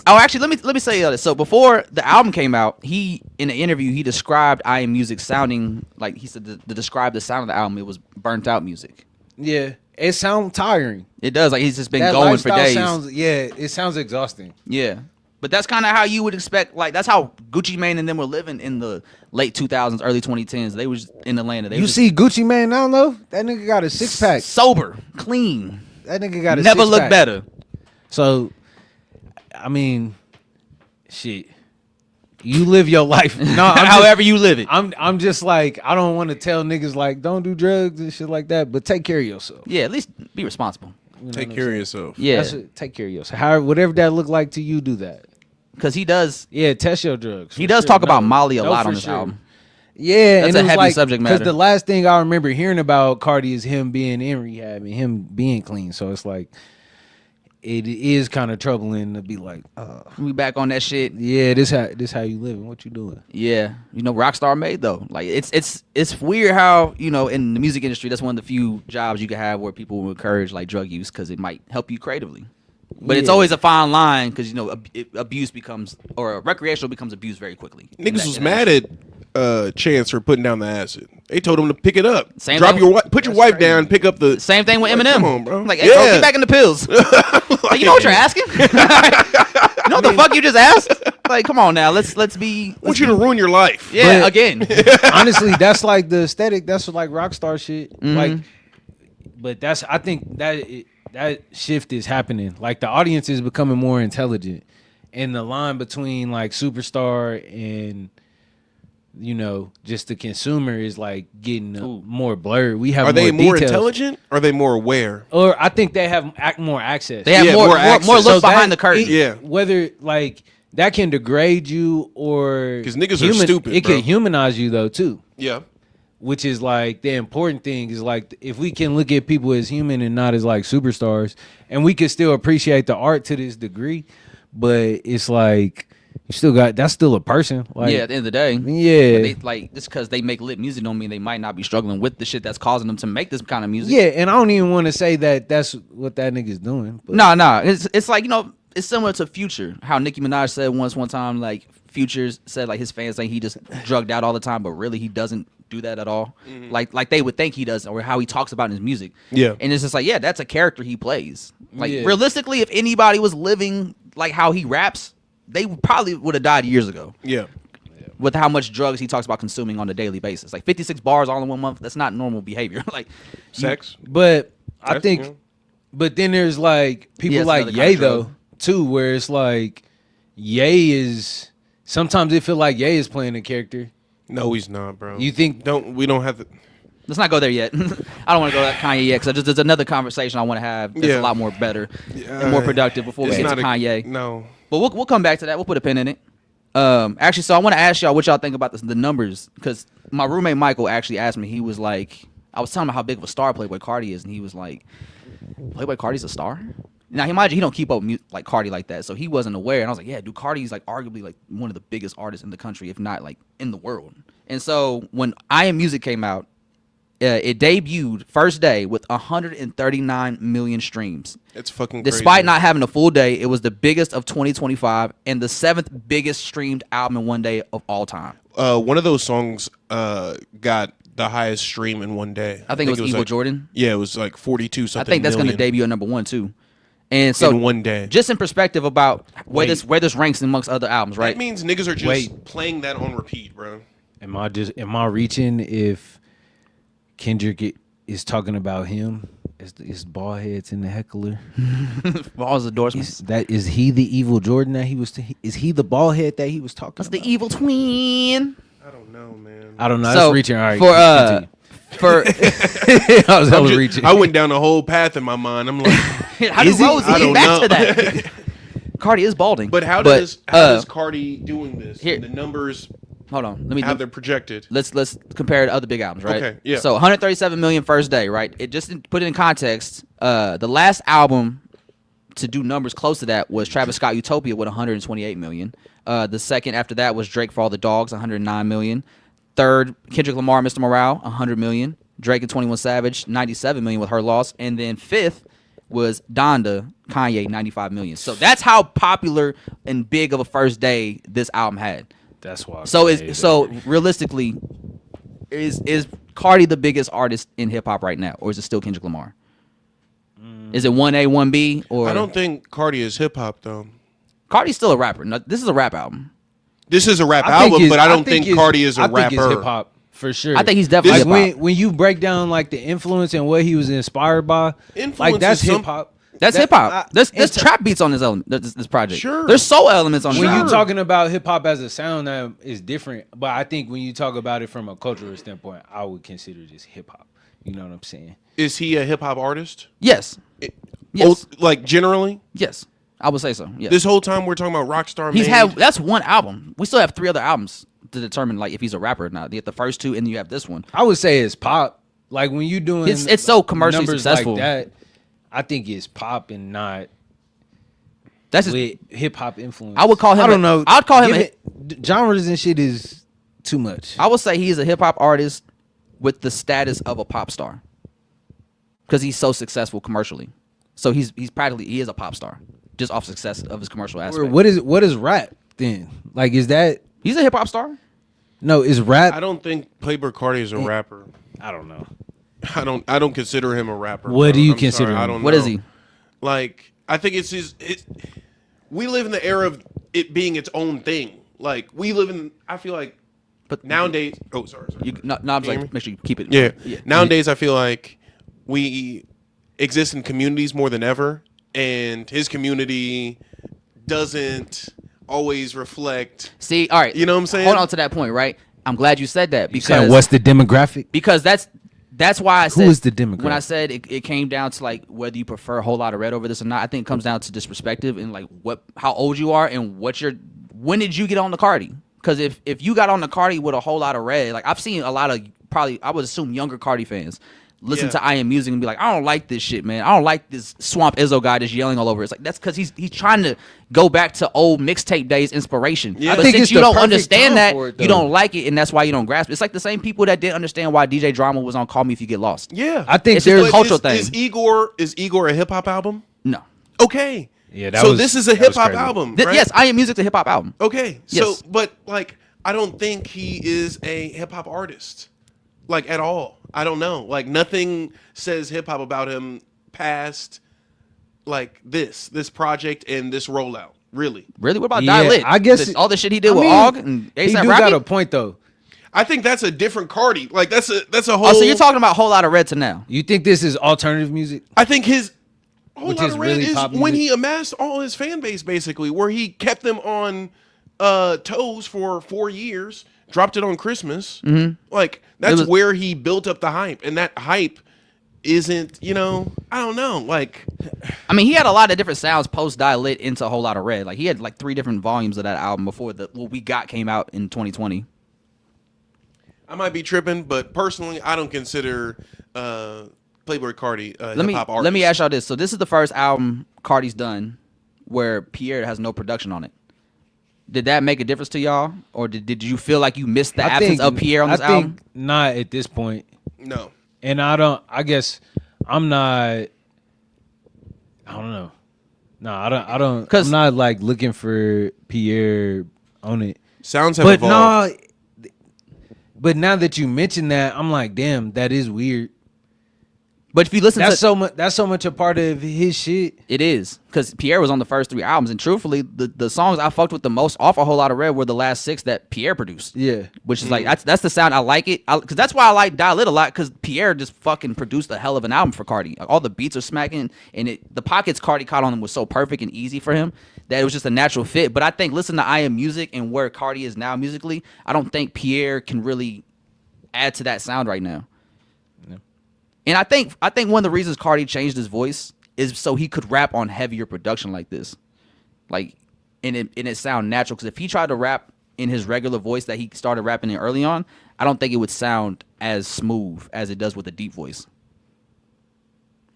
Oh, actually, let me say this. So before the album came out, he in an interview he described I Am Music sounding like he said to describe the sound of the album, it was burnt out music. Yeah, it sounds tiring. It does, like he's just been That going for lifestyle days. it sounds exhausting. Yeah. But that's kind of how you would expect. Like, that's how Gucci Mane and them were living in the late 2000s, early 2010s. They was in Atlanta. They You was see Gucci Mane now, though? That nigga got a 6-pack. sober, clean, That nigga got a never 6-pack. looked better. So, I mean, shit. You live your life. No, However you live it. I'm just like, I don't want to tell niggas like, don't do drugs and shit like that, but take care of yourself. Yeah, at least be responsible. You know Take what I'm care of saying? yourself. Yeah. Take care of yourself. However, whatever that look like to you, do that. because he does. Yeah, test your drugs. He does talk about Molly a lot on this album. Yeah, that's and a heavy subject matter. Because the last thing I remember hearing about Carti is him being in rehab and him being clean. So it's like, it is kind of troubling to be like, we back on that shit. Yeah, this how you living. What you doing? Yeah, Rockstar made though. Like it's weird how in the music industry that's one of the few jobs you can have where people will encourage like drug use because it might help you creatively. But it's always a fine line because abuse becomes or recreational becomes abuse very quickly. Niggas was mad at Chance for putting down the acid. They told him to pick it up. Put your wife down, pick up the. Same thing with Eminem. Come on, bro. Like, hey, bro, get back in the pills. Like, you know what you're asking? You know what the fuck you just asked? Like, come on now, let's be. I want you to ruin your life. Yeah, again. Honestly, that's like the aesthetic. That's like Rockstar shit. Mm-hmm. Like, but I think that shift is happening. Like the audience is becoming more intelligent, and the line between like superstar and just the consumer is like getting more blurred. We have. Are they more details. intelligent? Or are they more aware? Or I think they have more access. They have more access. More look behind the curtain. Whether like that can degrade you or because niggas are stupid. It can humanize you though too. Yeah. Which is like the important thing is like if we can look at people as human and not as like superstars, and we can still appreciate the art to this degree, but it's like. You still that's still a person. Like, yeah, at the end of the day. Yeah. But they just because they make lit music don't mean they might not be struggling with the shit that's causing them to make this kind of music. Yeah, and I don't even want to say that that's what that nigga's doing. But. No. It's like, it's similar to Future. How Nicki Minaj said one time, like, Future said, like, his fans think he just drugged out all the time, but really he doesn't do that at all. Mm-hmm. Like they would think he does, or how he talks about in his music. Yeah. And it's just like, yeah, that's a character he plays. Like, realistically, if anybody was living like how he raps, they probably would have died years ago. Yeah. With how much drugs he talks about consuming on a daily basis. Like 56 bars all in 1 month, that's not normal behavior. Like sex. But I think but then there's like people like Ye though, too, where it's like Ye is sometimes it feel like Ye is playing a character. No, he's not, bro. You think we don't have to Let's not go there yet. I don't want to go to Kanye yet because there's another conversation I want to have that's a lot more better and more productive before we get to Kanye. No. But we'll come back to that. We'll put a pin in it. Actually, so I want to ask y'all what y'all think about the numbers, because my roommate Michael actually asked me. He was like, I was telling him how big of a star Playboi Carti is, and he was like, Playboi Carti's a star? Now, imagine he don't keep up like Carti like that, so he wasn't aware. And I was like, yeah, dude, Carti's like arguably like one of the biggest artists in the country, if not like in the world. And so when I Am Music came out, it debuted first day with 139 million streams. It's fucking crazy. Despite not having a full day, it was the biggest of 2025 and the 7th biggest streamed album in one day of all time. One of those songs got the highest stream in one day. I think it was Evil like, Jordan. Yeah, it was like 42 something. I think that's going to debut at number 1 too. And so in one day, just in perspective about where this ranks amongst other albums, right? That means niggas are just playing that on repeat, bro. Am I reaching if Kendrick is talking about him as bald heads in the heckler? Balls endorsements. Is he the evil Jordan that he was? Is he the bald head that he was talking That's about? the evil twin. I don't know, man. I don't know. So that's reaching. All right. I was hella reaching. I went down a whole path in my mind. I'm like, how do Rose get back to that? Carti is balding. But how does Carti doing this? Here, the numbers. Hold on. Let me how they're projected. Let's compare to other big albums, right? Okay, yeah. So 137 million first day, right? It just put it in context. The last album to do numbers close to that was Travis Scott Utopia with 128 million. The second after that was Drake For All the Dogs, 109 million. Third, Kendrick Lamar, Mr. Morale, 100 million. Drake and 21 Savage, 97 million with Her Loss. And then fifth was Donda, Kanye, 95 million. So that's how popular and big of a first day this album had. That's why. So realistically, is Carti the biggest artist in hip hop right now, or is it still Kendrick Lamar? Is it 1A, 1B, or? I don't think Carti is hip hop though. Carti's still a rapper. No, this is a rap album. This is a rap album, but I don't think Carti is a rapper. I think it's hip hop for sure. I think he's definitely hip hop. When you break down like the influence and what he was inspired by, like that's hip hop. That's hip hop. There's trap beats on this project. Sure. There's soul elements on this. When you're talking about hip hop as a sound, that is different. But I think when you talk about it from a cultural standpoint, I would consider this hip hop. You know what I'm saying? Is he a hip hop artist? Yes. Yes. Like generally? Yes. I would say so. Yeah. This whole time we're talking about Rockstar. He's had that's one album. We still have 3 other albums to determine like if he's a rapper or not. You get the first 2, and then you have this one. I would say it's pop. Like when you doing It's so commercially numbers successful. like that. I think it's pop and not That's just, with hip hop influence. I would call him. I don't know. I'd call him. Genres and shit is too much. I would say he's a hip hop artist with the status of a pop star because he's so successful commercially. So he is a pop star just off success of his commercial aspect. What is rap then? Like, is that He's a hip hop star. no? Is rap? I don't think Playboi Carti is a rapper. I don't know. I don't consider him a rapper. What bro. do you I'm consider sorry, him? I don't What know. is he? Like, I think it's his. We live in the era of it being its own thing. Like, we live in. I feel like, But nowadays. Oh, sorry. You, no, I'm Can you hear like, me? make sure you keep it. Yeah. Nowadays, I feel like we exist in communities more than ever, and his community doesn't always reflect. See, all right. You know what I'm saying? Hold on to that point, right? I'm glad you said that You saying because what's the demographic? because that's why I said is the demographic? when I said it came down to like whether you prefer a whole lot of red over this or not. I think it comes down to just perspective and like how old you are and when did you get on the Carti? Because if you got on the Carti with a whole lot of red, like I've seen a lot of probably I would assume younger Carti fans listen Yeah. to I Am Music and be like, I don't like this shit, man. I don't like this Swamp Izzo guy just yelling all over. It's like that's because he's trying to go back to old mixtape days inspiration. Yeah. I But think since it's you the don't perfect understand time that, for it, you though. don't like it, and that's why you don't grasp it. It's like the same people that didn't understand why DJ Drama was on Call Me If You Get Lost. Yeah. I think It's just there's a cultural But thing. Is Igor a hip hop album? No. Okay. Yeah, that so was- this is a that was hip hop crazy. album, right? Yes, I Am Music's a hip hop album. Okay. Yes. So, but like, I don't think he is a hip hop artist, like at all. I don't know. Like, nothing says hip hop about him past like this project and this rollout. Really, Really? What about Yeah, Die Lit? I guess all the shit he did I with mean, Og and he ASAP do Rocky? got a point though. I think that's a different Carti. Like, that's a whole. Oh, so you're talking about a whole lot of red to now? You think this is alternative music? I think his whole Which lot is of red really is pop when music? he amassed all his fan base, basically, where he kept them on toes for 4 years, dropped it on Christmas. Mm-hmm. Like, that's where he built up the hype, and that hype isn't, I don't know. Like, I mean, he had a lot of different sounds post Die Lit into a whole lot of red. Like he had like 3 different volumes of that album before what we got came out in 2020. I might be tripping, but personally, I don't consider Playboi Carti a Let hip hop artist. me ask y'all this. So this is the first album Carti's done where Pierre has no production on it. Did that make a difference to y'all, or did you feel like you missed the absence of Pierre on this I think album? not at this point. No. And I guess I'm not. I don't know. No, I don't. 'Cause- I'm not like looking for Pierre on it. Sounds have But evolved. no. But now that you mention that, I'm like, damn, that is weird. But if you listen That's to so much. That's so much a part of his shit. it is because Pierre was on the first 3 albums, and truthfully, the songs I fucked with the most off a whole lot of red were the last 6 that Pierre produced. Yeah. Which is like that's the sound I like it because that's why I like Die Lit a lot because Pierre just fucking produced a hell of an album for Carti. Like, all the beats are smacking and the pockets Carti caught on him was so perfect and easy for him that it was just a natural fit. But I think listen to I Am Music and where Carti is now musically, I don't think Pierre can really add to that sound right now. And I think one of the reasons Carti changed his voice is so he could rap on heavier production like this, like and it sound natural. Because if he tried to rap in his regular voice that he started rapping in early on, I don't think it would sound as smooth as it does with a deep voice.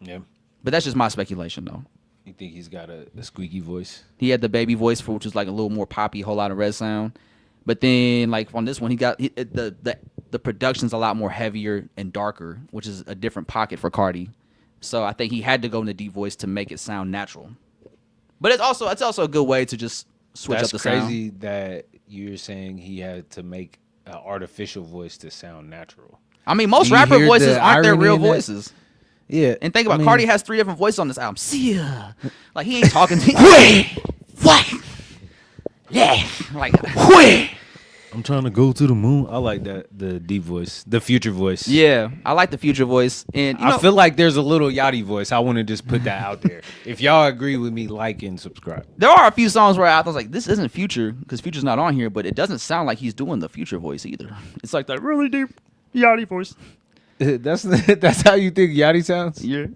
Yeah. But that's just my speculation, though. You think he's got a squeaky voice? He had the baby voice, which was like a little more poppy, whole lot of red sound. But then, like on this one, the production's a lot more heavier and darker, which is a different pocket for Carti. So I think he had to go in the deep voice to make it sound natural. But it's also a good way to just switch That's up the sound. crazy that you're saying he had to make an artificial voice to sound natural. I mean, most Do you rapper hear voices the aren't their irony real in that? voices. Yeah. And think about I mean, Carti has 3 different voices on this album. See ya. Like he ain't talking to what? Yeah. Like I'm trying to go to the moon. I like that, the deep voice, the future voice. yeah, I like the future voice. And I feel like there's a little Yachty voice. I want to just put that out there. If y'all agree with me, like and subscribe. there are a few songs where I was like, this isn't Future because Future's not on here, but it doesn't sound like he's doing the Future voice either. It's like that really deep Yachty voice. That's how you think Yachty sounds. Yeah.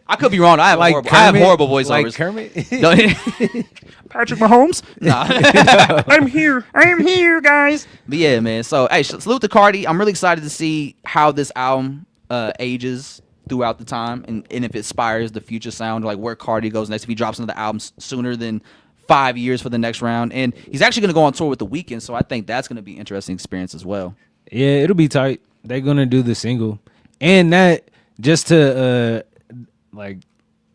I could be wrong. I have horrible voiceovers. Like Kermit. Patrick Mahomes. Nah. I'm here, guys. But yeah, man. So hey, salute to Carti. I'm really excited to see how this album ages throughout the time, and if it inspires the future sound, like where Carti goes next. If he drops another album sooner than 5 years for the next round, and he's actually going to go on tour with The Weeknd, so I think that's going to be an interesting experience as well. Yeah, it'll be tight. They're gonna do the single, and that just to like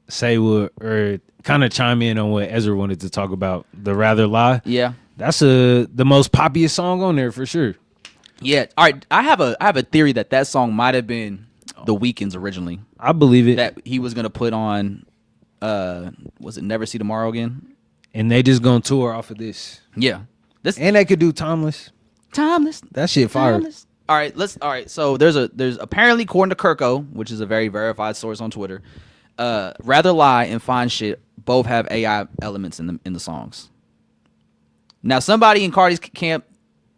say what or kind of chime in on what Ezra wanted to talk about, the Rather Lie. Yeah, that's the most poppiest song on there for sure. Yeah. All right, I have a theory that song might have been The Weeknd's originally. I believe it. That he was gonna put on, was it Never See Tomorrow Again? And they just gonna tour off of this. Yeah. And they could do Timeless. That shit fire. Timeless. All right. So there's apparently, according to Kirko, which is a very verified source on Twitter, Rather Lie and Fine Shit both have AI elements in the songs. Now, somebody in Carti's camp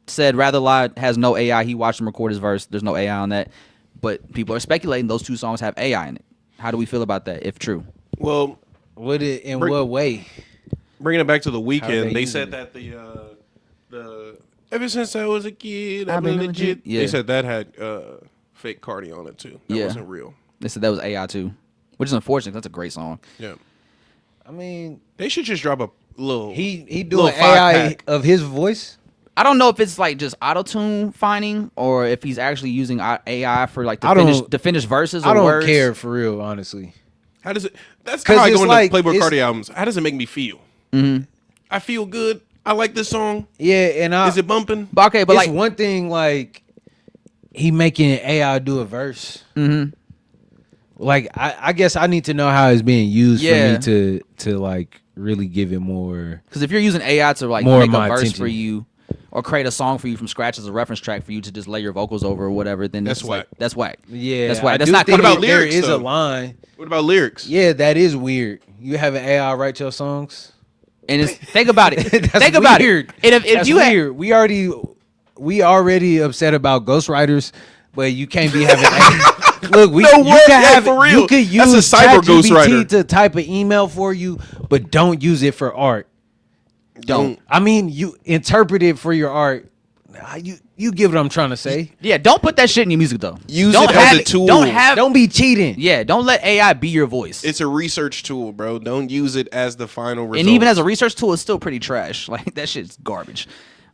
said Rather Lie has no AI. He watched him record his verse. There's no AI on that. But people are speculating those two songs have AI in it. How do we feel about that, if true? Well, what way? Bringing it back to The They Weeknd, they use said it? that the ever since I was a kid, I've I've been been legit. legit. Yeah. They said that had fake Carti on it too. That Yeah. wasn't real. They said that was AI too, which is unfortunate. That's a great song. Yeah, I mean, they should just drop a little. he little doing AI 5-pack. of his voice. I don't know if it's like just auto-tune finding or if he's actually using AI for like to finish verses or I don't words. care for real, honestly. How does it? That's 'Cause how I it's go like- into Playboi it's- Carti albums. How does it make me feel? Mm-hmm. I feel good. I like this song. Yeah, and Is it bumping? But okay, but it's like one thing like he making AI do a verse. mm-hmm. Like I guess I need to know how it's being used Yeah. for me to like really give it more. Because if you're using AI to like More make of a my verse attention. for you or create a song for you from scratch as a reference track for you to just lay your vocals over or whatever, then That's it's like, whack. that's whack. Yeah, That's whack. I That's do not think What about there lyrics, is though? a line. What about lyrics? Yeah, that is weird. You have an AI write your songs. And it's think about it. That's think about weird. it. And if That's you had, weird. We already upset about ghostwriters, but you can't be having. Look, you what? can Yeah, have for real. You could That's use a cyber ChatGPT ghostwriter. to type an email for you, but don't use it for art. Don't. I mean, you interpret it for your art. You get what I'm trying to say. yeah, don't put that shit in your music though. Use don't it as have a tool. Don't be cheating. Yeah, don't let AI be your voice. It's a research tool, bro. Don't use it as the final result. And even as a research tool, it's still pretty trash. Like that shit's garbage.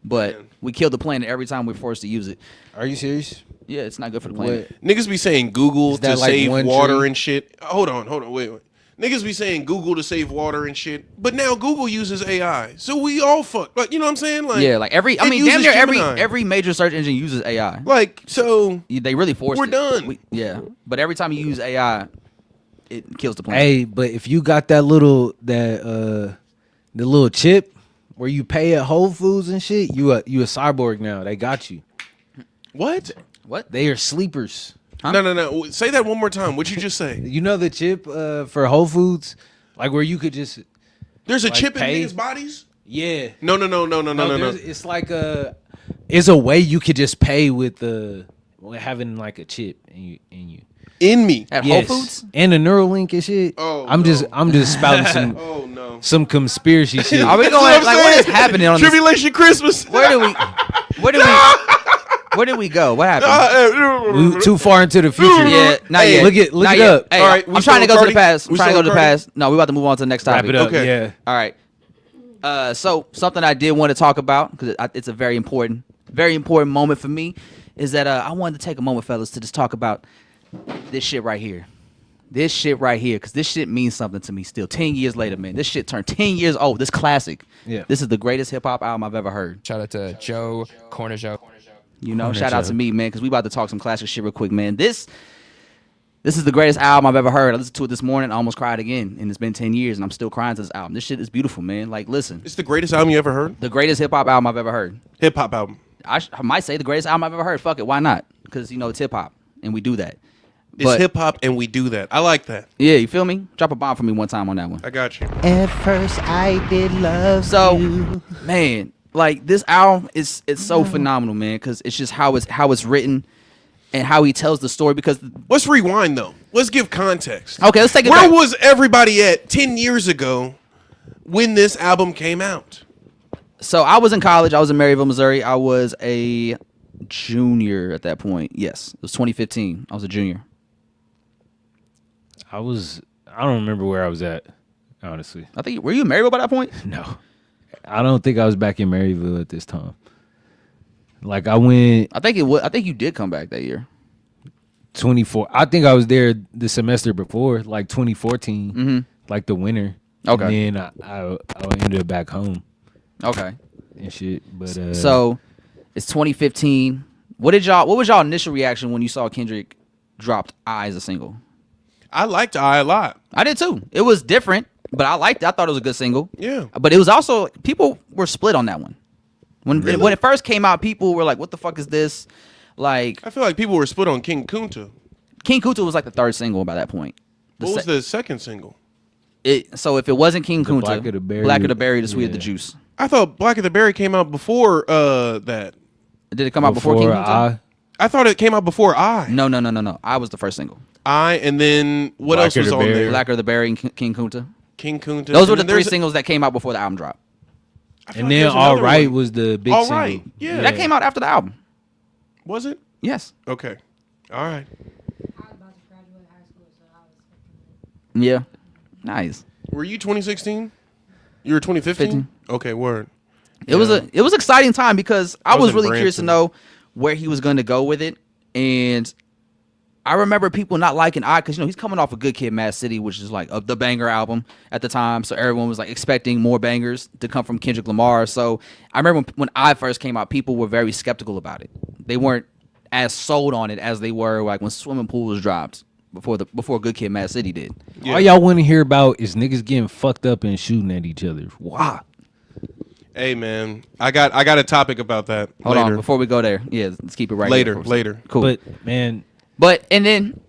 But Man. we kill the planet every time we're forced to use it. Are you serious? Yeah, it's not good for the planet. Niggas be saying Google Is that to like save one water tree? and shit. Hold on, wait. Niggas be saying Google to save water and shit, but now Google uses AI, so we all fuck. Like, you know what I'm saying? Like, Yeah, like it damn uses near Gemini. every major search engine uses AI. Like, so They really forced We're it. done. Yeah, but every time you use AI, it kills the planet. Hey, but if you got the little chip where you pay at Whole Foods and shit, you a cyborg now. They got you. what? What? They are sleepers. Huh? No. Say that one more time. What'd you just say? You know the chip for Whole Foods, like where you could just There's a Like chip pay? in niggas' bodies? yeah. No. It's like it's a way you could just pay with having like a chip and you. In me. At Yes. Whole Foods? And the Neuralink and shit. Oh, I'm just spouting some Oh no. some conspiracy shit. Are we That's going? what I'm Like, what is saying. happening on this? Tribulation Christmas. Where did we? Where did we go? What happened? We too far into the future. Yeah, not Hey, yet. look it Not it yet. up. Hey, All right, we I'm trying to still go to the Carti? past. I'm We trying to still go to the Carti? past. No, we about to move on to the next Wrap topic. it up. Okay. Yeah. All right. So something I did want to talk about because it's a very important moment for me is that I wanted to take a moment, fellas, to just talk about this shit right here. This shit right here, because this shit means something to me still. 10 years later, man. This shit turned 10 years old. This classic. Yeah. This is the greatest hip hop album I've ever heard. Shout out to Joe Cornijo. You know, Corner shout out Joe. to me, man, because we about to talk some classic shit real quick, man. This is the greatest album I've ever heard. I listened to it this morning. I almost cried again, and it's been 10 years, and I'm still crying to this album. This shit is beautiful, man. Like, listen, It's the greatest album you ever heard? the greatest hip hop album I've ever heard. Hip hop album. I might say the greatest album I've ever heard. Fuck it, why not? Because, you know, it's hip hop, and we do that. It's But- hip hop and we do that. I like that. Yeah, you feel me? Drop a bomb for me one time on that one. I got you. At first I did love So, man, like this album it's so phenomenal, man, because it's just how it's written. and how he tells the story. Because Let's rewind though. Let's give context. okay, let's take it Where back. was everybody at 10 years ago when this album came out? So I was in college. I was in Maryville, Missouri. I was a junior at that point. Yes, it was 2015. I was a junior. I don't remember where I was at, honestly. I think were you in Maryville by that point? No. I don't think I was back in Maryville at this time. Like I went I think it was. I think you did come back that year. 24. I think I was there the semester before, like 2014, Mm-hmm. like the winter. Okay. And then I ended up back home Okay. and shit. But So it's 2015. What was y'all initial reaction when you saw Kendrick dropped "I" as a single? I liked I a lot. I did too. It was different, but I liked it. I thought it was a good single. Yeah. But it was also people were split on that one. When it first came out, people were like, "What the fuck is this?" Like I feel like people were split on King Kunta. King Kunta was like the third single by that point. What was the second single? So if it wasn't King Kunta, Blacker the Berry. Blacker the Berry, the Sweeter Yeah. the Juice. I thought Black of the Berry came out before that. Did it come out before King Kunta? I thought it came out before I. No. I was the first single. I, and then what Black else of was the on Berry. there? Blacker the Berry and King Kunta. King Kunta. Those were And the then three there's- singles that came out before the album dropped. I feel and like then there's All another Right one. was the big All single. Right. Yeah. That came out after the album. Was it? Yes. Okay. All right. I was about to graduate high school, so I was expecting it. Yeah. Nice. Were you 2016? You were 2015? 15. Okay, word. It was an exciting time because I was was in really curious to Branson. know where he was going to go with it, and I remember people not liking I because he's coming off a Good Kid, Mad City, which is like the banger album at the time, so everyone was like expecting more bangers to come from Kendrick Lamar. So I remember when I first came out, people were very skeptical about it. They weren't as sold on it as they were like when Swimming Pool was dropped before Good Kid, Mad City did. Yeah. All y'all want to hear about is niggas getting fucked up and shooting at each other. Why? Hey man, I got a topic about that. Hold later. on, before we go there, yeah, let's keep it right Later, here. later. Cool. But man, And then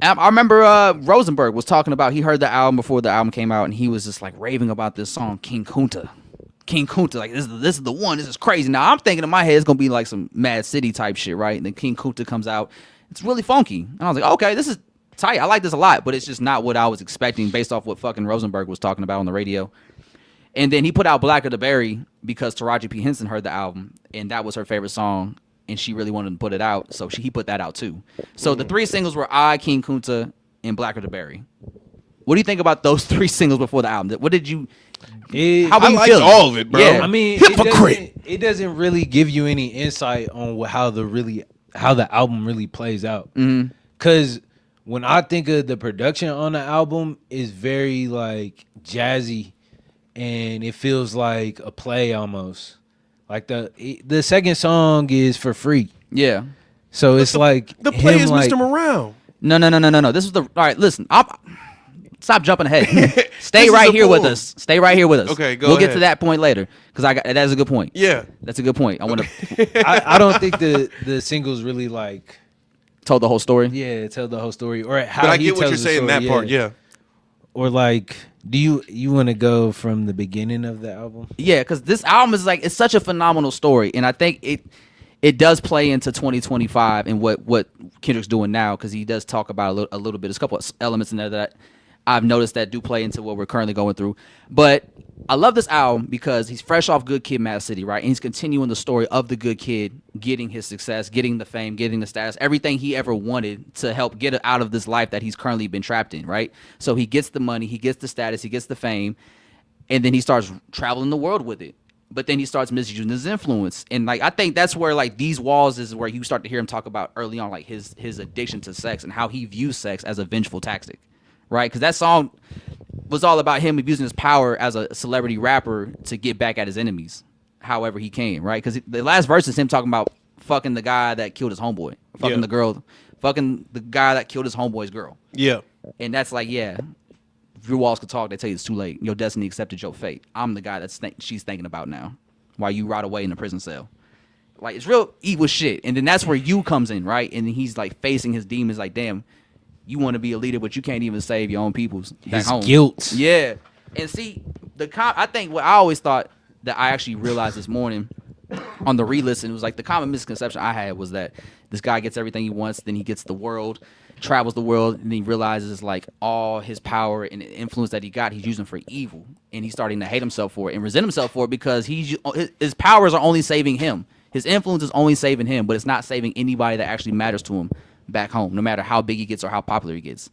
I remember Rosenberg was talking about he heard the album before the album came out, and he was just like raving about this song King Kunta. King Kunta, like this is the one. This is crazy. Now I'm thinking in my head it's gonna be like some Mad City type shit, right? And then King Kunta comes out, it's really funky, and I was like, okay, this is tight. I like this a lot, but it's just not what I was expecting based off what fucking Rosenberg was talking about on the radio. And then he put out Blacker the Berry because Taraji P. Henson heard the album, and that was her favorite song, and she really wanted to put it out, so he put that out too. So the three singles were I, King Kunta, and Blacker the Berry. What do you think about those three singles before the album? What did you... How were I you liked feeling? all of it, bro. Yeah. I mean, Hypocrite. it doesn't really give you any insight on how the album really plays out. Because when I think of the production on the album, is very like jazzy, and it feels like a play almost. Like the second song is for free, Yeah. so it's like The play him, is like, Mr. Morale. No. This is the... All right, listen. Stop jumping ahead. Stay This is right a here with poem. us. Stay right here with us. Okay, go We'll get ahead. to that point later because that's a good point. Yeah. That's a good point. I want to I don't think the singles really like tell the whole story. tell the whole story or how But I he get what tells you're the saying story, that part, yeah. Or like, do you want to go from the beginning of the album? Yeah, because this album is like it's such a phenomenal story, and I think it does play into 2025 and what Kendrick's doing now because he does talk about a little bit. There's a couple of elements in there that I've noticed that do play into what we're currently going through. But I love this album because he's fresh off Good Kid, Mad City, right? And he's continuing the story of the good kid getting his success, getting the fame, getting the status, everything he ever wanted to help get out of this life that he's currently been trapped in, right? So he gets the money, he gets the status, he gets the fame, and then he starts traveling the world with it. But then he starts misusing his influence. And like I think that's where like These Walls is where you start to hear him talk about early on like his addiction to sex and how he views sex as a vengeful tactic. Right? Because that song was all about him abusing his power as a celebrity rapper to get back at his enemies however he can, right? Because the last verse is him talking about fucking the guy that killed his homeboy, fucking the girl, fucking the guy that killed his homeboy's girl. Yeah. And that's like, yeah, if your walls could talk, they tell you it's too late. Your destiny accepted your fate. I'm the guy that's she's thinking about now while you rot away in a prison cell. Like, it's real evil shit. And then that's where you comes in, right? And he's like facing his demons like, damn, you want to be a leader, but you can't even save your own peoples back His home. guilt. Yeah. And see, I think what I always thought that I actually realized this morning on the re-listen, it was like the common misconception I had was that this guy gets everything he wants, then he gets the world, travels the world, and then he realizes like all his power and influence that he got, he's using for evil, and he's starting to hate himself for it and resent himself for it because his powers are only saving him. His influence is only saving him, but it's not saving anybody that actually matters to him back home, no matter how big he gets or how popular he gets.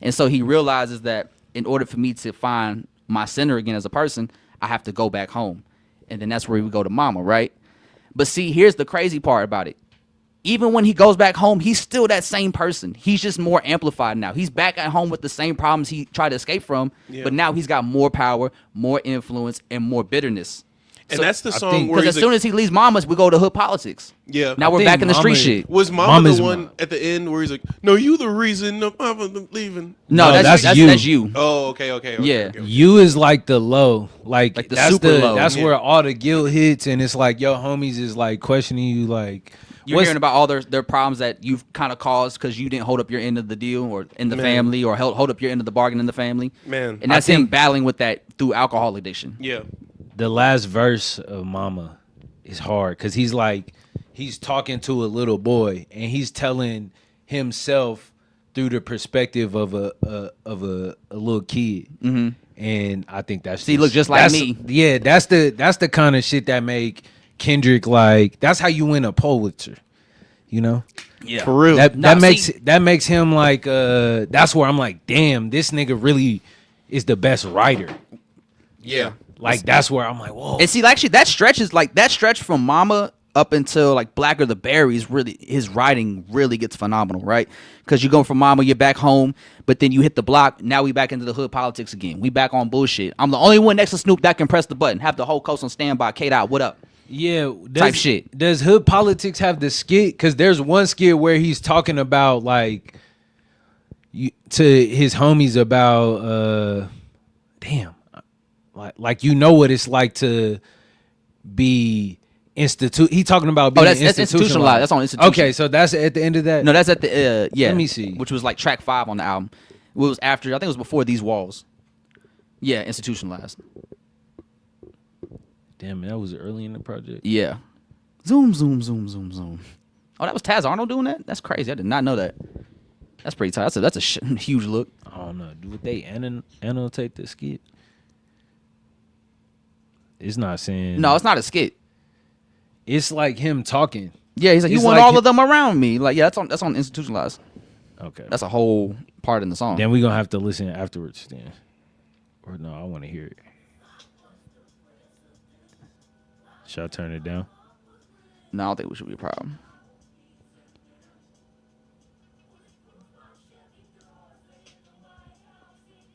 And so he realizes that in order for me to find my center again as a person, I have to go back home. And then that's where we go to mama, right? But see, here's the crazy part about it. Even when he goes back home, he's still that same person. He's just more amplified now. He's back at home with the same problems he tried to escape from, but now he's got more power, more influence, and more bitterness. And So- that's the song where Because as soon as he leaves Mama's, we go to hood politics. Yeah. Now I we're think back in the street Mama- shit. was Mama Mama's the one mom. at the end where he's like, "No, you the reason I'm leaving." No, No, that's that's you. That's you. Oh, okay. Yeah. okay. You is like the low, like Like the that's super low. That's Yeah. where all the guilt hits, and it's like your homies is like questioning you, like You're hearing about all their problems that you've kind of caused because you didn't hold up your end of the deal or in the Man. family or hold up your end of the bargain in the family. Man. And that's I him think- battling with that through alcohol addiction. Yeah. the last verse of Mama is hard because he's talking to a little boy and he's telling himself through the perspective of a little kid. Mm-hmm. And I think that's See, he look just like that's- me. Yeah, that's the kind of shit that make Kendrick like. That's how you win a Pulitzer, you know. Yeah. For real. That makes him like. That's where I'm like, damn, this nigga really is the best writer. Yeah. Like that's where I'm like, whoa. And see, actually, that stretch from Mama up until like Blacker the Berries, really, his writing really gets phenomenal, right? Because you go from Mama, you're back home, but then you hit the block. Now we back into the hood politics again. We back on bullshit. I'm the only one next to Snoop that can press the button. Have the whole coast on standby. K-Dot, what up? Yeah, Type shit. Does Hood Politics have the skit? Because there's one skit where he's talking about like to his homies about damn, like you know what it's like to be He talking about being that's institutionalized. That's on institution. Okay, so that's at the end of that. No, that's at the yeah. Let me see. Which was like track 5 on the album. It was after. I think it was before These Walls. Yeah, institutionalized. Damn, that was early in the project. Yeah. Zoom, zoom, zoom, zoom, zoom. Oh, that was Taz Arnold doing that? That's crazy. I did not know that. That's pretty tight. That's a huge look. I don't know. Do they annotate the skit? It's not saying. No, it's not a skit. It's like him talking. Yeah, he's like, you It's want like all of them around me. Like, yeah, that's on institutionalized. Okay. That's a whole part in the song. Then we're gonna have to listen afterwards then. Or no, I wanna hear it. Should I turn it down? No, I don't think we should be a problem.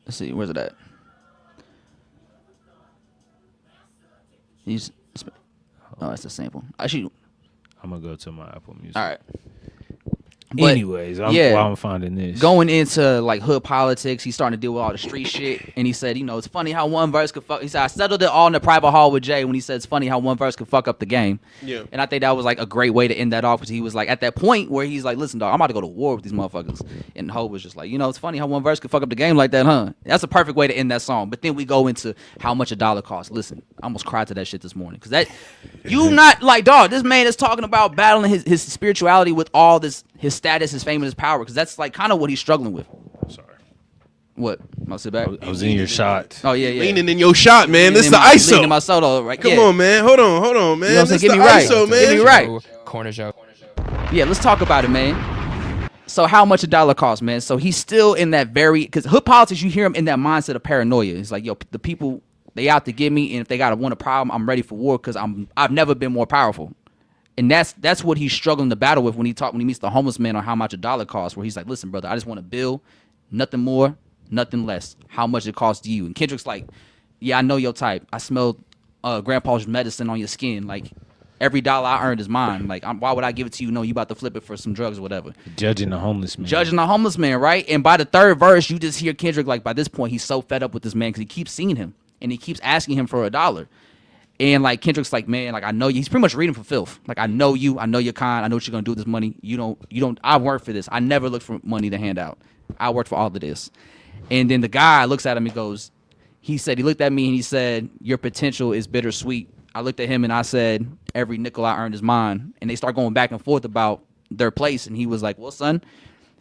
Let's see, where's it at? Oh, that's a sample. Actually, I'm gonna go to my Apple Music. all right. But, Anyways, while I'm finding this. going into like hood politics, he's starting to deal with all the street shit, and he said, you know, it's funny how one verse could fuck. He said, I settled it all in the private hall with Jay when he said it's funny how one verse could fuck up the game. Yeah. And I think that was like a great way to end that off because he was like at that point where he's like, listen, dog, I'm about to go to war with these motherfuckers. And Ho was just like, you know, it's funny how one verse could fuck up the game like that, huh? That's a perfect way to end that song. But then we go into how much a dollar costs. Listen, I almost cried to that shit this morning because that you not like, dog, this man is talking about battling his spirituality with all this, his status, his fame, and his power, because that's like kind of what he's struggling with. Sorry. What? I'll sit back. I was in your shot. Oh yeah, yeah. Leaning in your shot, man. This is Leaning the in ISO. leaning in my solo, right? Come Yeah. on, man. Hold on, man. You know what I'm This saying? Get the me right. ISO, man. Get me right. Corner Joe. Yeah, let's talk about it, man. So how much a dollar costs, man? So he's still in that because hood politics, you hear him in that mindset of paranoia. It's like, yo, the people, they out to get me, and if they gotta want a problem, I'm ready for war because I've never been more powerful. And that's what he's struggling to battle with when he meets the homeless man on how much a dollar costs, where he's like, listen, brother, I just want a bill, nothing more, nothing less. How much it costs you? And Kendrick's like, yeah, I know your type. I smell grandpa's medicine on your skin. Like, every dollar I earned is mine. Like, why would I give it to you? No, you about to flip it for some drugs or whatever. Judging the homeless man. Judging the homeless man, right? And by the third verse, you just hear Kendrick, like, by this point, he's so fed up with this man because he keeps seeing him and he keeps asking him for $1. And like Kendrick's like, man, like I know you. He's pretty much reading for filth. Like, I know you. I know you're kind. I know what you're gonna do with this money. You don't. I work for this. I never look for money to hand out. I worked for all of this. And then the guy looks at him and goes, he looked at me and he said, your potential is bittersweet. I looked at him and I said, every nickel I earned is mine. And they start going back and forth about their place. And he was like, well, son,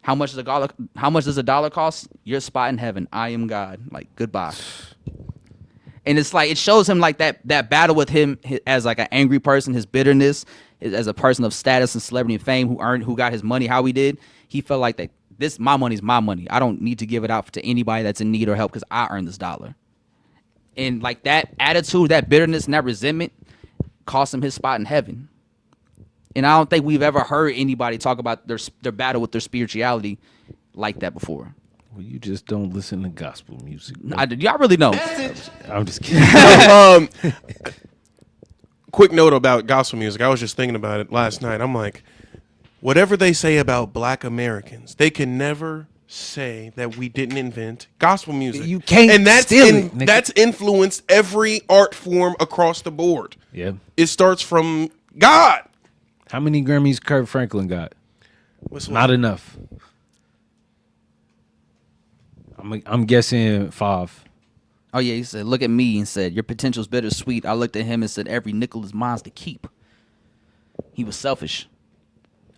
how much does a dollar cost? Your spot in heaven. I am God. Like, goodbye. And it's like, it shows him like that battle with him as like an angry person, his bitterness, as a person of status and celebrity and fame who got his money how he did. He felt like that my money's my money. I don't need to give it out to anybody that's in need or help because I earned this dollar. And like that attitude, that bitterness, and that resentment cost him his spot in heaven. And I don't think we've ever heard anybody talk about their battle with their spirituality like that before. Well, you just don't listen to gospel music. Y'all really know. I'm just kidding. Quick note about gospel music. I was just thinking about it last night. I'm like, whatever they say about black Americans, they can never say that we didn't invent gospel music. You can't and that's steal it, nigga. that's influenced every art form across the board. Yeah. It starts from God. How many Grammys Kurt Franklin got? Not enough. I'm guessing 5. Oh yeah, he said, look at me, and said, your potential's bittersweet. I looked at him and said, every nickel is mine to keep. He was selfish.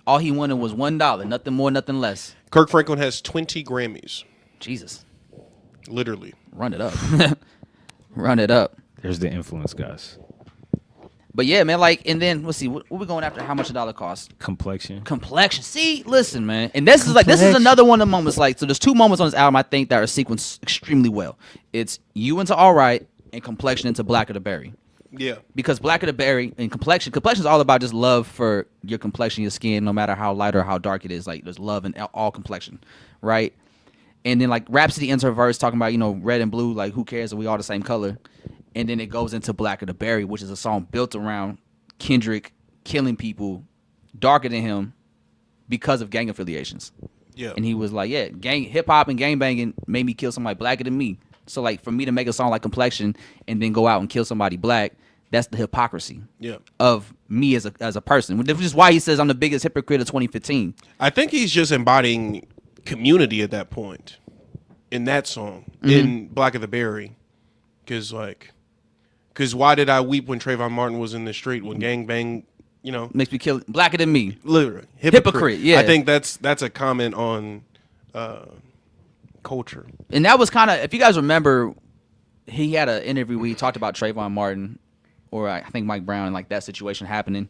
All he wanted was $1, nothing more, nothing less. Kirk Franklin has 20 Grammys. Jesus. Literally. Run it up. Run it up. There's the influence, guys. But yeah, man, like, and then let's see, what we going after? How much a dollar costs? Complexion. See, listen, man, and this is another one of the moments. Like, so there's 2 moments on this album I think that are sequenced extremely well. It's You into All Right and Complexion into Black of the Berry. Yeah. Because Black of the Berry and Complexion is all about just love for your complexion, your skin, no matter how light or how dark it is. Like, there's love in all complexion, right? And then like Rhapsody ends her verse talking about, you know, red and blue, like who cares if we all the same color. And then it goes into Black of the Berry, which is a song built around Kendrick killing people darker than him because of gang affiliations. Yeah. And he was like, yeah, hip hop and gang banging made me kill somebody blacker than me. So like for me to make a song like Complexion and then go out and kill somebody black, that's the hypocrisy of me as a person. Which is why he says I'm the biggest hypocrite of 2015. I think he's just embodying community at that point in that song, in Black of the Berry. Because why did I weep when Trayvon Martin was in the street when gangbang, you know, makes me kill blacker than me? Literally, hypocrite. Yeah, I think that's a comment on culture. And that was kind of, if you guys remember, he had an interview where he talked about Trayvon Martin, or I think Mike Brown, and like that situation happening,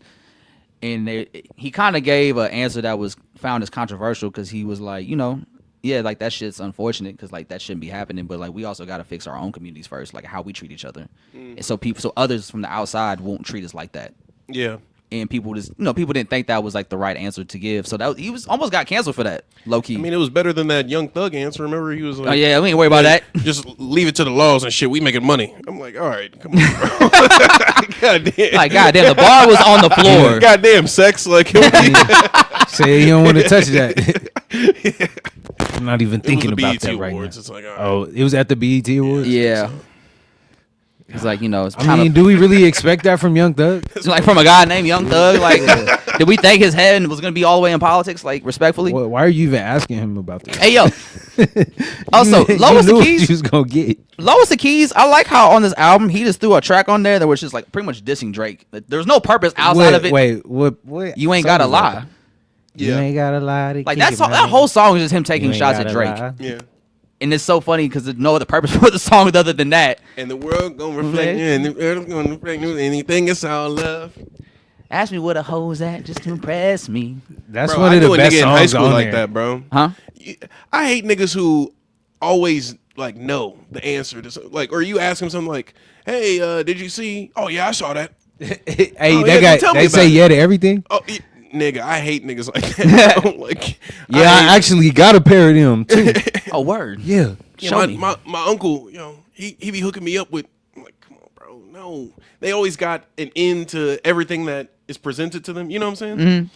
and he kind of gave an answer that was found as controversial because he was like, you know, yeah, like that shit's unfortunate because like that shouldn't be happening, but like we also got to fix our own communities first, like how we treat each other, and so others from the outside won't treat us like that. Yeah. And people people didn't think that was like the right answer to give, so that he was almost got canceled for that, low key. I mean, it was better than that Young Thug answer. Remember, he was like, "Oh yeah, we ain't worry about that. Just leave it to the laws and shit. We making money." I'm like, all right, come on, bro. Goddamn. Like, goddamn, the bar was on the floor. Goddamn, sex. Like, say you don't want to touch that. I'm not even thinking about that right now. It's like, all right. Oh, it was at the BET Awards? Yeah. It's like, you know, it's I mean, do we really expect that from Young Thug? It's like from a guy named Young Thug. Like, did we think his head was going to be all the way in politics? Like, respectfully? Why are you even asking him about this? Hey, yo. Also, Lois the Keys. You was gonna get Lois the Keys. I like how on this album he just threw a track on there that was just like pretty much dissing Drake. There's no purpose outside of it. Wait, what? You ain't gotta lie. You ain't gotta lie. Like that whole song is just him taking shots at Drake. Yeah. And it's so funny because there's no other purpose for the song other than that. And the world gonna reflect you, and the world gonna reflect you. Anything is all love. Ask me where the hoes at just to impress me. That's Bro, one of the best in high songs school on like there. that, bro. Huh? I hate niggas who always like know the answer to like, or you ask them something like, "Hey, did you see? Oh yeah, I saw that." Hey, Oh, that yeah, guy. tell me They about say it. yeah to everything. Oh, nigga, I hate niggas like that. Bro. Like, Yeah, I actually got a pair of them too. Oh, word. Yeah. Show me. my uncle, you know, he be hooking me up with. I'm like, come on, bro. No, they always got an end to everything that is presented to them. You know what I'm saying?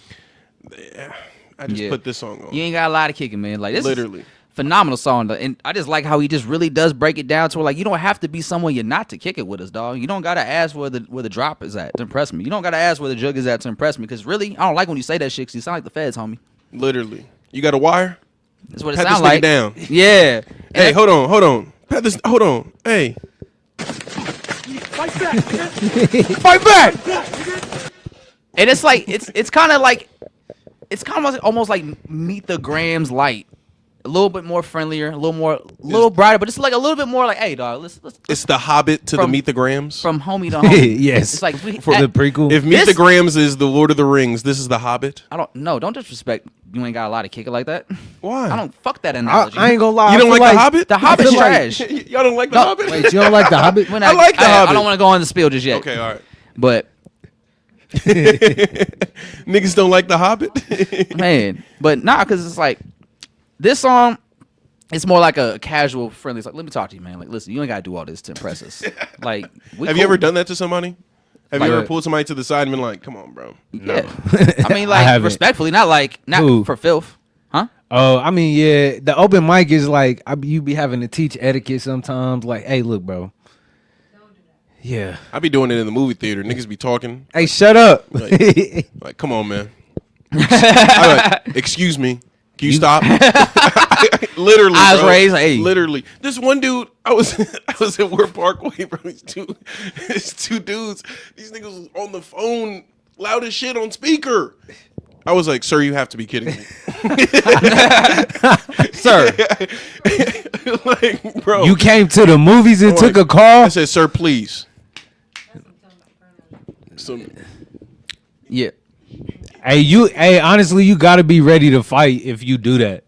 Yeah, I just put this song on. You ain't got a lot of kicking, man. Like this Literally. is a phenomenal song, and I just like how he just really does break it down to where, like, you don't have to be someone you're not to kick it with us, dog. You don't gotta ask where the drop is at to impress me. You don't gotta ask where the jug is at to impress me, because really, I don't like when you say that shit, because you sound like the feds, homie. Literally, you got a wire? That's what it Pat sounds this nigga like. down. Yeah. Hey, hold on. Pat this. Hold on. Hey. Fight Fight back. And it's like it's kind of almost like Meet the Grams light. A little bit more friendlier, a little brighter, but it's like a little bit more like, hey, dog, let's It's the Hobbit to the From- Meet the Grams. from homie to homie. Yes. It's like For the prequel. If Meet This- the Grams is the Lord of the Rings, this is the Hobbit. don't disrespect. You ain't got a lot of kick it like that. Why? I don't fuck that analogy. I ain't gonna lie. You I don't feel like the Hobbit? The Hobbit's feel like- trash. Y'all don't like the No, Hobbit? Wait, you don't like the Hobbit? When I like The I Hobbit. don't want to go on the spiel just yet. Okay, all right. But Niggas don't like the Hobbit. man, but nah, because it's like this song. It's more like a casual, friendly. It's like, let me talk to you, man. Like, listen, you ain't gotta do all this to impress us. Like, Have you ever done that to somebody? Have Like- you ever pulled somebody to the side and been like, "Come on, bro"? Yeah. I mean, I like haven't. respectfully, not Who? for filth, huh? Oh, I mean, yeah. The open mic is like you be having to teach etiquette sometimes. Like, hey, look, bro. Yeah. I be doing it in the movie theater. Niggas be talking. Hey, shut up. Like, come on, man. I like, excuse me. Can you stop? Literally, Eyes bro. raised, hey. Literally. This one dude, I was at Ward Parkway, bro. These two dudes. These niggas was on the phone, loud as shit on speaker. I was like, sir, you have to be kidding me. Sir, Like, bro. You came to the movies and took a call. I said, sir, please. So, yeah. Hey, honestly, you got to be ready to fight if you do that.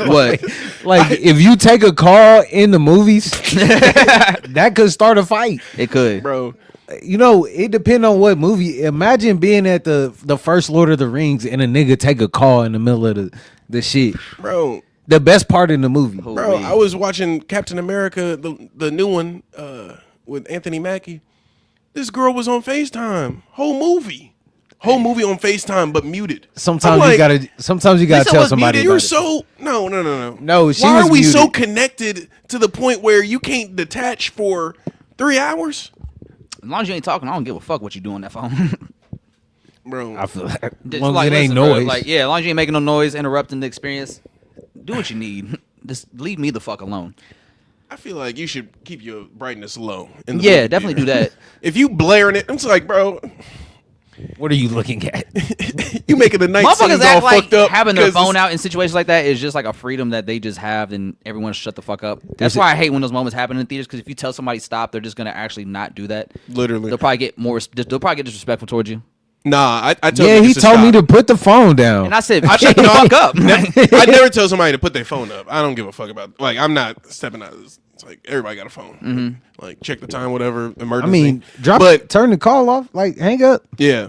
What? Like, if you take a call in the movies, that could start a fight. It could. bro. You know, it depends on what movie. Imagine being at the first Lord of the Rings and a nigga take a call in the middle of the shit. Bro. The best part in the movie. Bro, I was watching Captain America, the new one, with Anthony Mackie. This girl was on FaceTime. Whole movie on FaceTime, but muted. Sometimes I'm you like, gotta Lisa tell was somebody. muted. You're About it. so no. No, she Why was are we so muted. connected to the point where you can't detach for 3 hours, As long as you ain't talking, I don't give a fuck what you do on that phone. bro? I feel like, as Just long as like, it ain't listen, bro, noise. like, yeah, as long as you ain't making no noise, interrupting the experience, do what you need. Just leave me the fuck alone. I feel like you should keep your brightness low. In the Yeah, movie definitely do theater. that. If you blaring it, it's like, bro, What are you looking at? you making the night scenes Motherfuckers all act like fucked up. having their because phone it's- out in situations like that is just like a freedom that they just have, and everyone shut the fuck up. That's why I hate when those moments happen in theaters, because if you tell somebody stop, they're just gonna actually not do that. Literally. They'll probably get disrespectful towards you. Nah, I tell Yeah, niggas he to told me stop. to put the phone down. And I said, shut the fuck up. I never tell somebody to put their phone up. I don't give a fuck about. Like, I'm not stepping out of this. It's like everybody got a phone. Mm-hmm. Like, check the time, whatever. I Emergency. mean, turn the call off, like hang up. Yeah,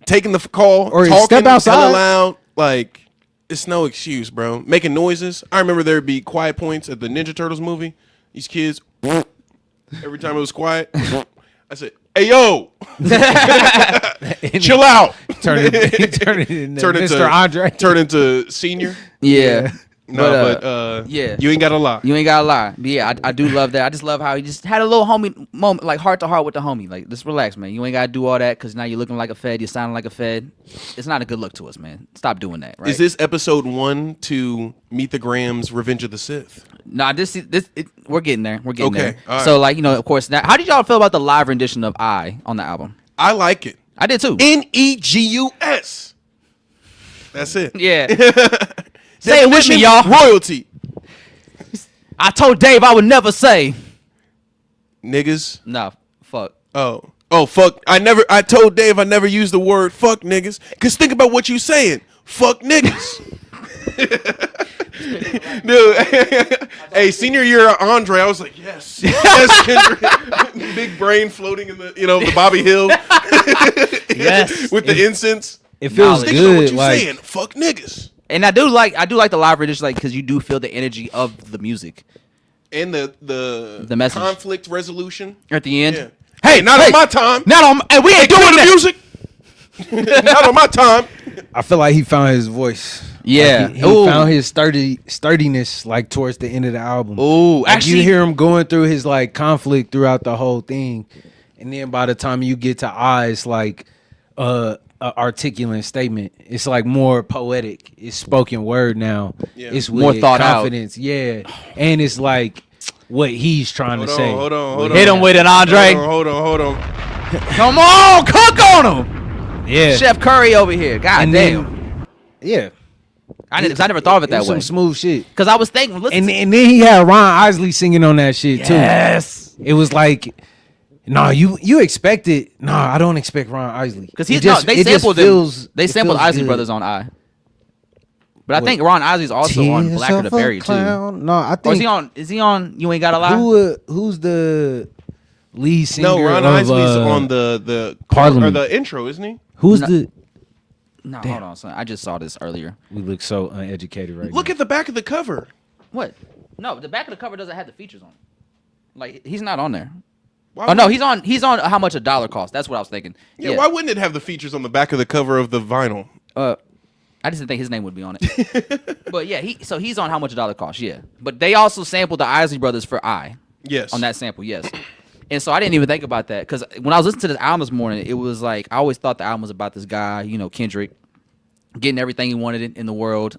taking the call Or talking, step outside. hella loud. Like, it's no excuse, bro. Making noises. I remember there'd be quiet points at the Ninja Turtles movie. These kids, every time it was quiet, I said, "Hey yo, chill out." Turn it into Mr. Andre. Turn into senior. Yeah. No, but yeah. you ain't gotta lie. You ain't gotta lie. But yeah, I do love that. I just love how he just had a little homie moment, like heart to heart with the homie. Like, just relax, man. You ain't gotta do all that, because now you're looking like a fed. You're sounding like a fed. It's not a good look to us, man. Stop doing that. Right? Is this episode 1 to Meet the Grams Revenge of the Sith? Nah, we're getting there. We're getting Okay, there. all right. So, like, of course, now, how did y'all feel about the live rendition of "I" on the album? I like it. I did too. Negus. That's it. Yeah. Say it with me, Definition, y'all. Royalty. I told Dave I would never say. Niggas. Nah, fuck. Oh, fuck. I told Dave I never used the word fuck niggas. Cause think about what you saying. Fuck niggas. Dude. Hey, senior year of Andre, I was like, yes. Yes, Kendrick. Big brain floating in the, the Bobby Hill. Yes. With the incense. It feels Think about what good. you Like saying. Fuck niggas. And I do like the live rendition, like, because you do feel the energy of the music And the message. conflict resolution. at the end. Yeah. Hey, not on my time. Not on. Hey, we ain't Doing doing the that. music. Not on my time. I feel like he found his voice. Yeah. Like he Ooh. found his sturdiness like towards the end of the album. Ooh, Like, actually, you hear him going through his like conflict throughout the whole thing, and then by the time you get to eyes, like a articulate statement, it's like more poetic. It's spoken word now. Yeah. It's with More thought out. confidence. Yeah, and it's like what he's trying to say. Hold on. Hit him with it, Andre. Hold on. Come on, cook on him. Yeah. Chef Curry over here. God And damn. then- yeah. I never thought of it that was way. Some smooth shit. Because I was thinking, listen. And then he had Ron Isley singing on that shit too. Yes. It was like, nah, you expect it. Nah, I don't expect Ron Isley. Because they sampled They sampled Isley Brothers on I. But I think Ron Isley's also on Blacker to Berry too. No, I think. Or is he on You Ain't Gotta Lie? Who's the lead singer? No, Ron of, Isley's on the Parliament. or the intro, isn't he? Who's No. the? No, hold on, son. I just saw this earlier. We look so uneducated right Look now. at the back of the cover. What? No, the back of the cover doesn't have the features on it. Like, he's not on there. Why Oh no, wouldn't- he's on How Much a Dollar Costs. That's what I was thinking. Yeah, why wouldn't it have the features on the back of the cover of the vinyl? I just didn't think his name would be on it. But yeah, he's on How Much a Dollar Costs. Yeah, but they also sampled the Isley Brothers for I Yes. on that sample. Yes. And so I didn't even think about that because when I was listening to this album this morning, it was like I always thought the album was about this guy, Kendrick, getting everything he wanted in the world,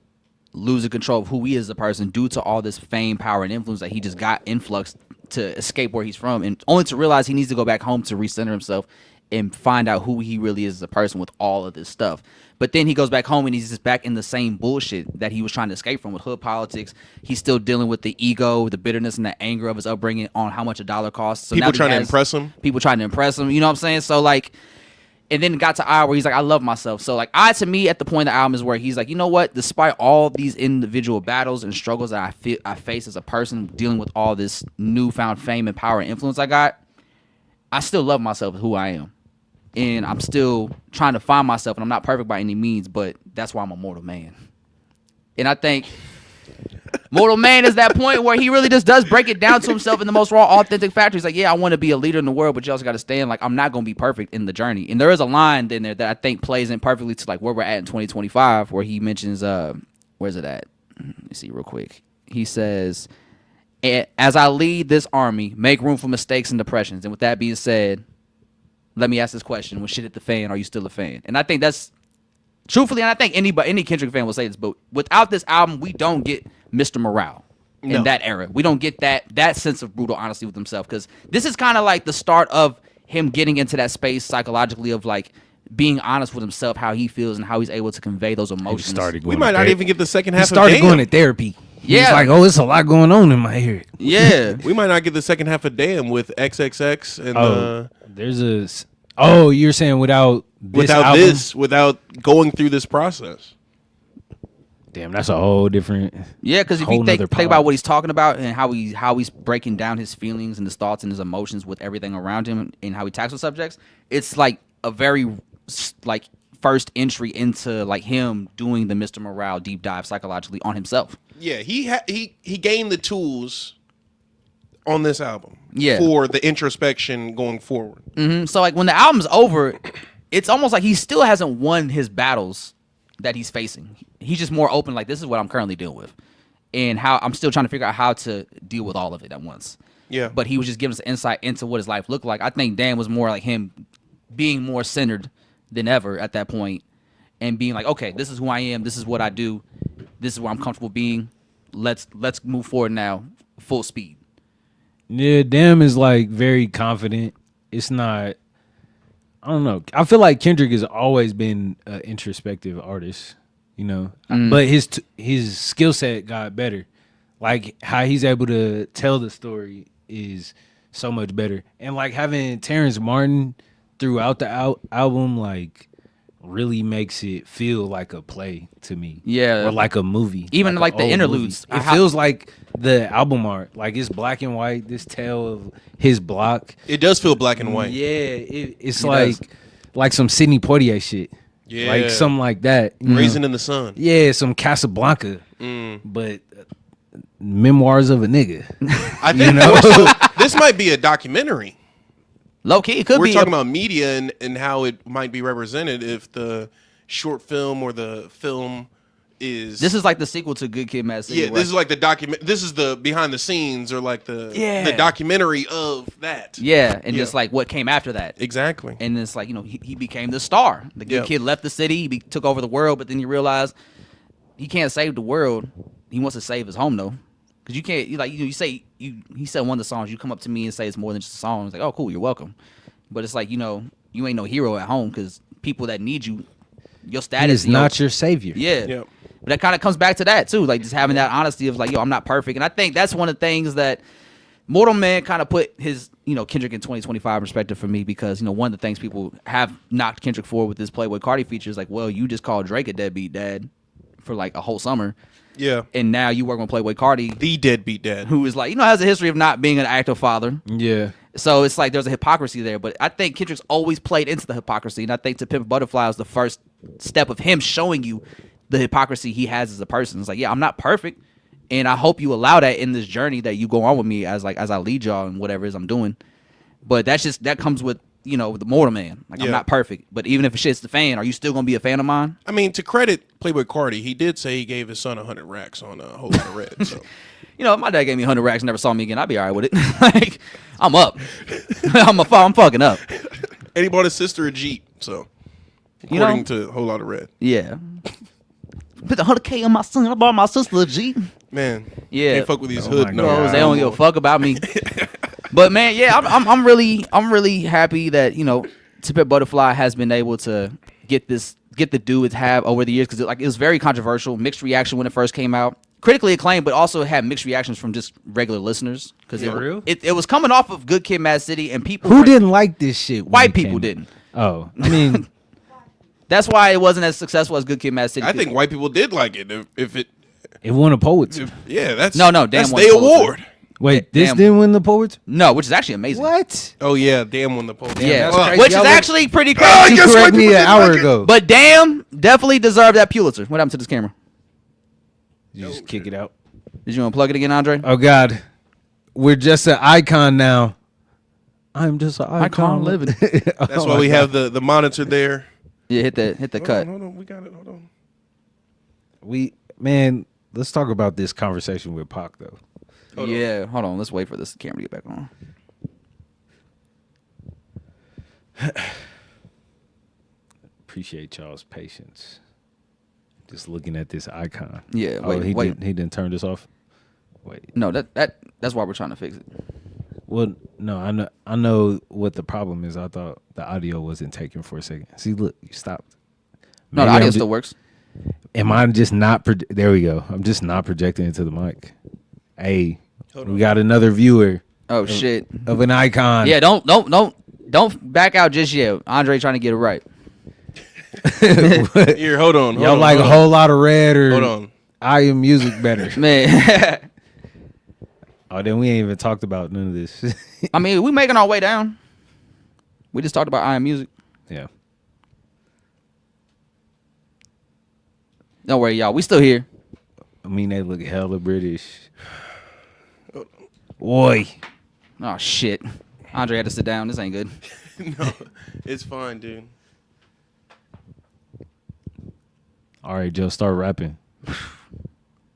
losing control of who he is as a person due to all this fame, power, and influence that he just got influxed to escape where he's from, and only to realize he needs to go back home to recenter himself and find out who he really is as a person with all of this stuff. But then he goes back home and he's just back in the same bullshit that he was trying to escape from with hood politics. He's still dealing with the ego, the bitterness, and the anger of his upbringing on how much a dollar costs. So People now he trying to has impress him. People trying to impress him. You know what I'm saying? So like, and then it got to I where he's like, I love myself. So like, I to me at the point of the album is where he's like, you know what? Despite all these individual battles and struggles that I face as a person dealing with all this newfound fame and power and influence I got, I still love myself as who I am. And I'm still trying to find myself, and I'm not perfect by any means, but that's why I'm a mortal man. And I think Mortal Man is that point where he really just does break it down to himself in the most raw, authentic factor. He's like, yeah, I want to be a leader in the world, but you also got to stand like I'm not going to be perfect in the journey. And there is a line in there that I think plays in perfectly to like where we're at in 2025, where he mentions, where's it at? Let me see real quick. He says, as I lead this army, make room for mistakes and depressions. And with that being said, let me ask this question: when shit hit the fan, are you still a fan? And I think that's truthfully, and I think any Kendrick fan will say this, but without this album, we don't get Mr. Morale in that era. We don't get that sense of brutal honesty with himself, because this is kind of like the start of him getting into that space psychologically of like being honest with himself, how he feels and how he's able to convey those emotions. We might not even get the second half. He started of going Damn. to therapy. Yeah. He's like, oh, it's a lot going on in my head. Yeah. We might not get the second half of Damn with XXX and There's a. Oh, you're saying without without going through this process. Damn, that's a whole different. Yeah, because if you whole think nother about pod. what he's talking about and how he's breaking down his feelings and his thoughts and his emotions with everything around him and how he tackles subjects, it's like a very like first entry into like him doing the Mr. Morale deep dive psychologically on himself. Yeah, he gained the tools on this album. Yeah. For the introspection going forward. Mm-hmm. So like when the album's over, it's almost like he still hasn't won his battles that he's facing. He's just more open, like this is what I'm currently dealing with, and how I'm still trying to figure out how to deal with all of it at once. Yeah. But he was just giving us insight into what his life looked like. I think Dan was more like him being more centered than ever at that point, and being like, okay, this is who I am. This is what I do. This is where I'm comfortable being. Let's move forward now, full speed. Yeah, Damn is like very confident. It's not. I don't know. I feel like Kendrick has always been an introspective artist, but his skill set got better. Like how he's able to tell the story is so much better, and like having Terrence Martin throughout the album, like really makes it feel like a play to me. Yeah. Or like a movie. Even like an the old interludes. movie. It feels like the album art. Like it's black and white, this tale of his block. It does feel black and white. Yeah, it's It like some Sidney Poitier shit. Yeah. Like something like that. you know? Raisin in the Sun. Yeah, some Casablanca. But memoirs of a nigga. I think more so, this might be a documentary. Low key, it could We're be. talking about media and how it might be represented if the short film or the film is. This is like the sequel to Good Kid, Mad City. Yeah, where- this is like the document. This is the behind the scenes or like the documentary of that. Yeah, and just like what came after that. Exactly. And it's like, he became the star. The good kid left the city, he took over the world, but then you realize he can't save the world. He wants to save his home, though. Because you can't, you say, he said one of the songs, you come up to me and say it's more than just a song. It's like, oh, cool, you're welcome. But it's like, you ain't no hero at home because people that need you, your status is not your savior. Yeah. Yep. But that kind of comes back to that, too. Like, just having that honesty of, like, yo, I'm not perfect. And I think that's one of the things that Mortal Man kind of put his, Kendrick in 2025 perspective for me because, one of the things people have knocked Kendrick for with this Playboi Carti feature is like, well, you just called Drake a deadbeat dad for, like, a whole summer. Yeah. And now you work on Playboi Carti. The deadbeat dad. Who is like, has a history of not being an active father. Yeah. So it's like there's a hypocrisy there. But I think Kendrick's always played into the hypocrisy. And I think To Pimp a Butterfly is the first step of him showing you the hypocrisy he has as a person. It's like, yeah, I'm not perfect. And I hope you allow that in this journey that you go on with me as I lead y'all in whatever it is I'm doing. But that comes with, the Mortal Man. Like, I'm not perfect. But even if shit's the fan, are you still going to be a fan of mine? I mean, to credit Playboi Carti, he did say he gave his son 100 racks on a whole lot of red. So. If my dad gave me 100 racks and never saw me again, I'd be all right with it. Like, I'm up. I'm fucking up. And he bought his sister a Jeep, so according to a whole lot of red. Yeah. Put the 100K on my son. I bought my sister a Jeep. Man, yeah. Can't fuck with these hood God. numbers. They don't give a fuck about me. But man, yeah, I'm really happy that To Pimp Butterfly has been able to get the due it's have over the years because it was very controversial, mixed reaction when it first came out, critically acclaimed, but also had mixed reactions from just regular listeners because it was coming off of Good Kid, Mad City, and people who didn't like this shit. White people didn't. Oh, I mean, that's why it wasn't as successful as Good Kid, Mad City. I think white people did like it if it. It won a Pulitzer. Yeah, that's damn that's won their Pulitzer. award. Wait, this Damn. didn't win the Pulitzer? No, which is actually amazing. What? Oh yeah, damn won the Pulitzer. Yeah, that's crazy. which is Y'all actually pretty I crazy. guess You white corrected me people an didn't hour like it. ago. But damn, definitely deserved that Pulitzer. What happened to this camera? You just kick it out. Did you unplug it again, Andre? Oh God, we're just an icon now. I'm just an icon living. That's why we have the monitor there. Yeah, hit the cut. Hold on, we got it. Hold on. Man, let's talk about this conversation with Pac though. Hold on. Let's wait for this camera to get back on. Appreciate y'all's patience. Just looking at this icon. Yeah, He wait. He didn't turn this off. Wait. No, that's why we're trying to fix it. Well, no, I know what the problem is. I thought the audio wasn't taken for a second. See, look, you stopped. No, the audio still works. Am I just not? There we go. I'm just not projecting into the mic. Hey, we got another viewer. Oh shit. Of an icon. Yeah, don't back out just yet. Andre trying to get it right. Here, hold on. Y'all like a whole lot of red or Hold on. I am music better. Man. Oh, then we ain't even talked about none of this. I mean, we making our way down. We just talked about I Am Music. Yeah. Don't worry, y'all. We still here. I mean, they look hella British. Oi. Oh shit. Andre had to sit down. This ain't good. No, it's fine, dude. All right, Joe, start rapping.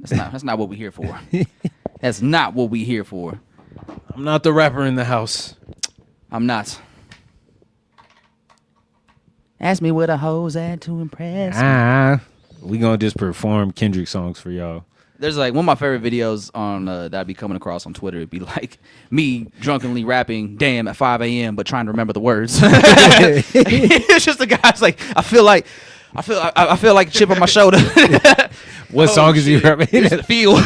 That's not what we here for. That's not what we here for. I'm not the rapper in the house. I'm not. Ask me where the hoes at to impress me. We gonna just perform Kendrick songs for y'all. There's like one of my favorite videos on that I'd be coming across on Twitter. It'd be like me drunkenly rapping "Damn" at 5 a.m. but trying to remember the words. It's just the guy's like, I feel like a chip on my shoulder. What song is he rapping? Feel.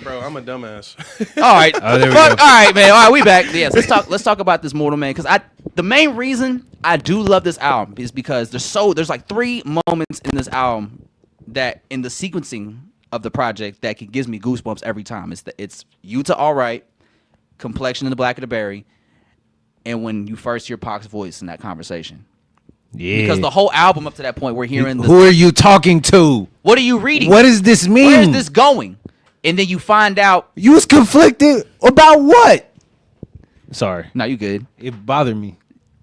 Bro, I'm a dumbass. All right. Oh, there we Fuck, go. all right, man. All right, we back. Yes, let's talk about this Mortal Man because the main reason I do love this album is because there's like 3 moments in this album that in the sequencing of the project that gives me goosebumps every time. It's You to All Right, Complexion in the Black of the Berry, and when you first hear Pac's voice in that conversation. Yeah. Because the whole album up to that point, we're hearing Who are you talking to? What are you reading? What does this mean? Where is this going? And then you find out. You was conflicted about what? Sorry. No, you good. It bothered me.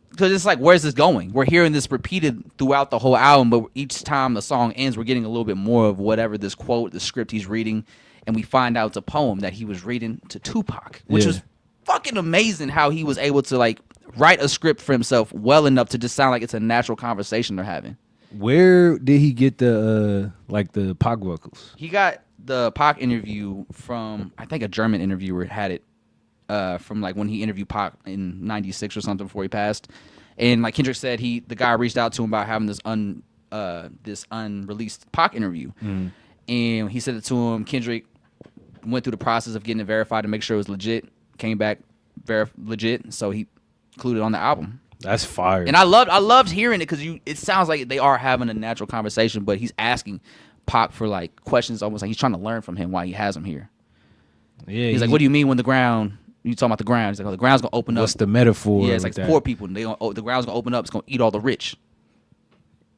Because it's like, where's this going? We're hearing this repeated throughout the whole album, but each time the song ends, we're getting a little bit more of whatever this quote, the script he's reading, and we find out it's a poem that he was reading to Tupac, which was fucking amazing how he was able to like write a script for himself well enough to just sound like it's a natural conversation they're having. Where did he get the Pac vocals? He got the Pac interview from I think a German interviewer had it from like when he interviewed Pac in '96 or something before he passed, and like Kendrick said the guy reached out to him about having this unreleased Pac interview, and he said it to him. Kendrick went through the process of getting it verified to make sure it was legit. Came back legit, so he included it on the album. That's fire. And I loved hearing it because it sounds like they are having a natural conversation, but he's asking Pac for like questions, almost like he's trying to learn from him why he has him here. Yeah, he's like, "What do you mean when the ground? You talking about the ground?" He's like, "Oh, the ground's gonna open up." What's the metaphor? Yeah, it's like that? poor people. The ground's gonna open up. It's gonna eat all the rich.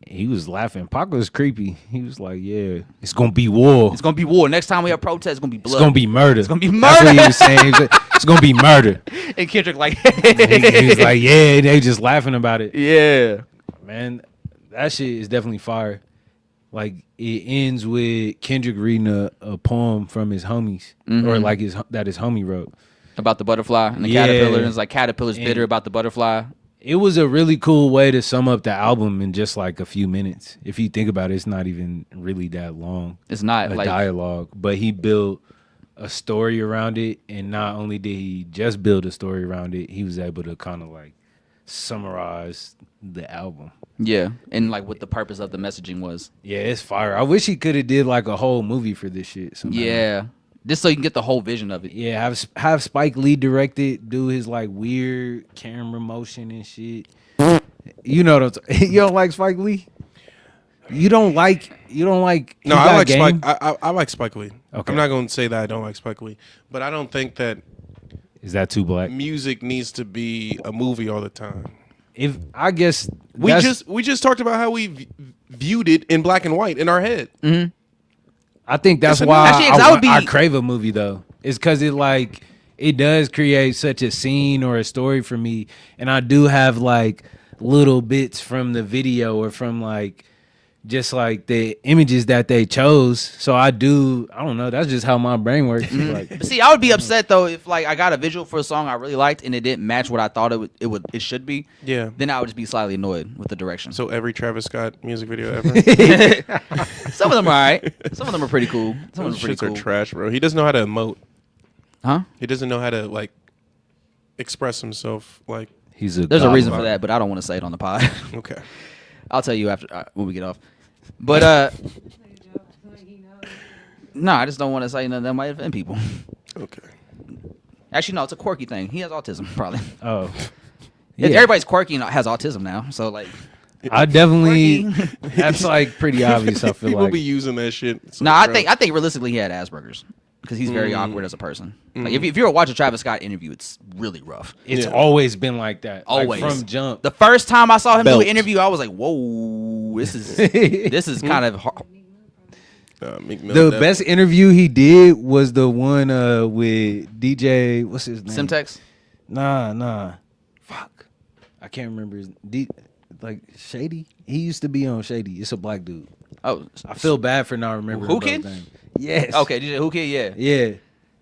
He was laughing. Pac was creepy. He was like, "Yeah, it's gonna be war. It's gonna be war. Next time we have protests, it's gonna be blood. It's gonna be murder. It's gonna be That's murder." what he was saying. He was like, it's gonna be murder." And Kendrick like, he was like, "Yeah," they just laughing about it. "Yeah, Man, that shit is definitely fire. Like it ends with Kendrick reading a poem from his homies, or like his homie wrote about the butterfly and the caterpillar. And it's like caterpillar's bitter about the butterfly." It was a really cool way to sum up the album in just like a few minutes. If you think about it, it's not even really that long. It's not a like dialogue, but he built a story around it, and not only did he just build a story around it, he was able to kind of like summarize the album. Yeah, and like what the purpose of the messaging was. Yeah, it's fire. I wish he could have did like a whole movie for this shit somehow. Yeah, just so you can get the whole vision of it. Yeah, have Spike Lee direct it, do his like weird camera motion and shit. You know what I'm you don't like Spike Lee? You don't like No, I like Game? Spike. I like Spike Lee. Okay. I'm not going to say that I don't like Spike Lee, but I don't think that Is that too black? music needs to be a movie all the time. If I guess We just talked about how we viewed it in black and white in our head. I think that's It's a why Actually, 'cause I would be- I crave a movie though. It's because it does create such a scene or a story for me, and I do have like little bits from the video or from like just like the images that they chose. So I don't know. That's just how my brain works. Like, But see, I would be upset though if like I got a visual for a song I really liked and it didn't match what I thought it should be. Yeah. Then I would just be slightly annoyed with the direction. So every Travis Scott music video ever. Some of them are alright. Some of them are pretty cool. Some of Those them are shits pretty are cool. trash, bro. He doesn't know how to emote. Huh? He doesn't know how to like express himself. Like, he's a There's a god reason for mother. that, but I don't want to say it on the pod. okay, I'll tell you after when we get off. But no, I just don't want to say nothing that might offend people. okay. Actually, no, it's a quirky thing. He has autism, probably. Oh, Yeah. yeah. Everybody's quirky and has autism now. So like, I definitely. Quirky. That's like pretty obvious. I feel People like be using that shit. So no, I bro. think realistically he had Asperger's because he's very awkward as a person. Like if you ever watch a Travis Scott interview, it's really rough. it's Yeah. always been like that. Like, Always. from jump. The first time I saw him Belt. do an interview, I was like, "Whoa, this is kind of hard." Meek Mill, The that- best interview he did was the one with DJ. What's his name? Simtex. Nah. Fuck. I can't remember his like Shady. He used to be on Shady. It's a black dude. Oh, I feel bad for not remembering. Who his Kid? name. Yes. okay. DJ Who Kid? Yeah. Yeah.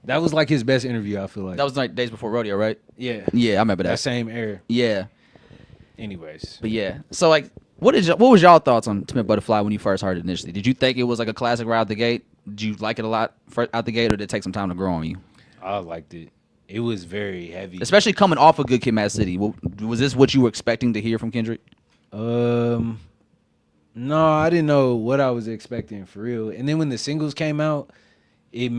That was like his best interview. I feel like. That was like days before rodeo, right? yeah. Yeah, I remember That that. same era. Yeah, Anyways. but yeah. So like, what was y'all thoughts on Timid Butterfly when you first heard it initially? Did you think it was like a classic right out the gate? Did you like it a lot out the gate, or did it take some time to grow on you? I liked it. It was very heavy. Especially coming off of Good Kid, Mad City. Was this what you were expecting to hear from Kendrick? No, I didn't know what I was expecting for real. And then when the singles came out, it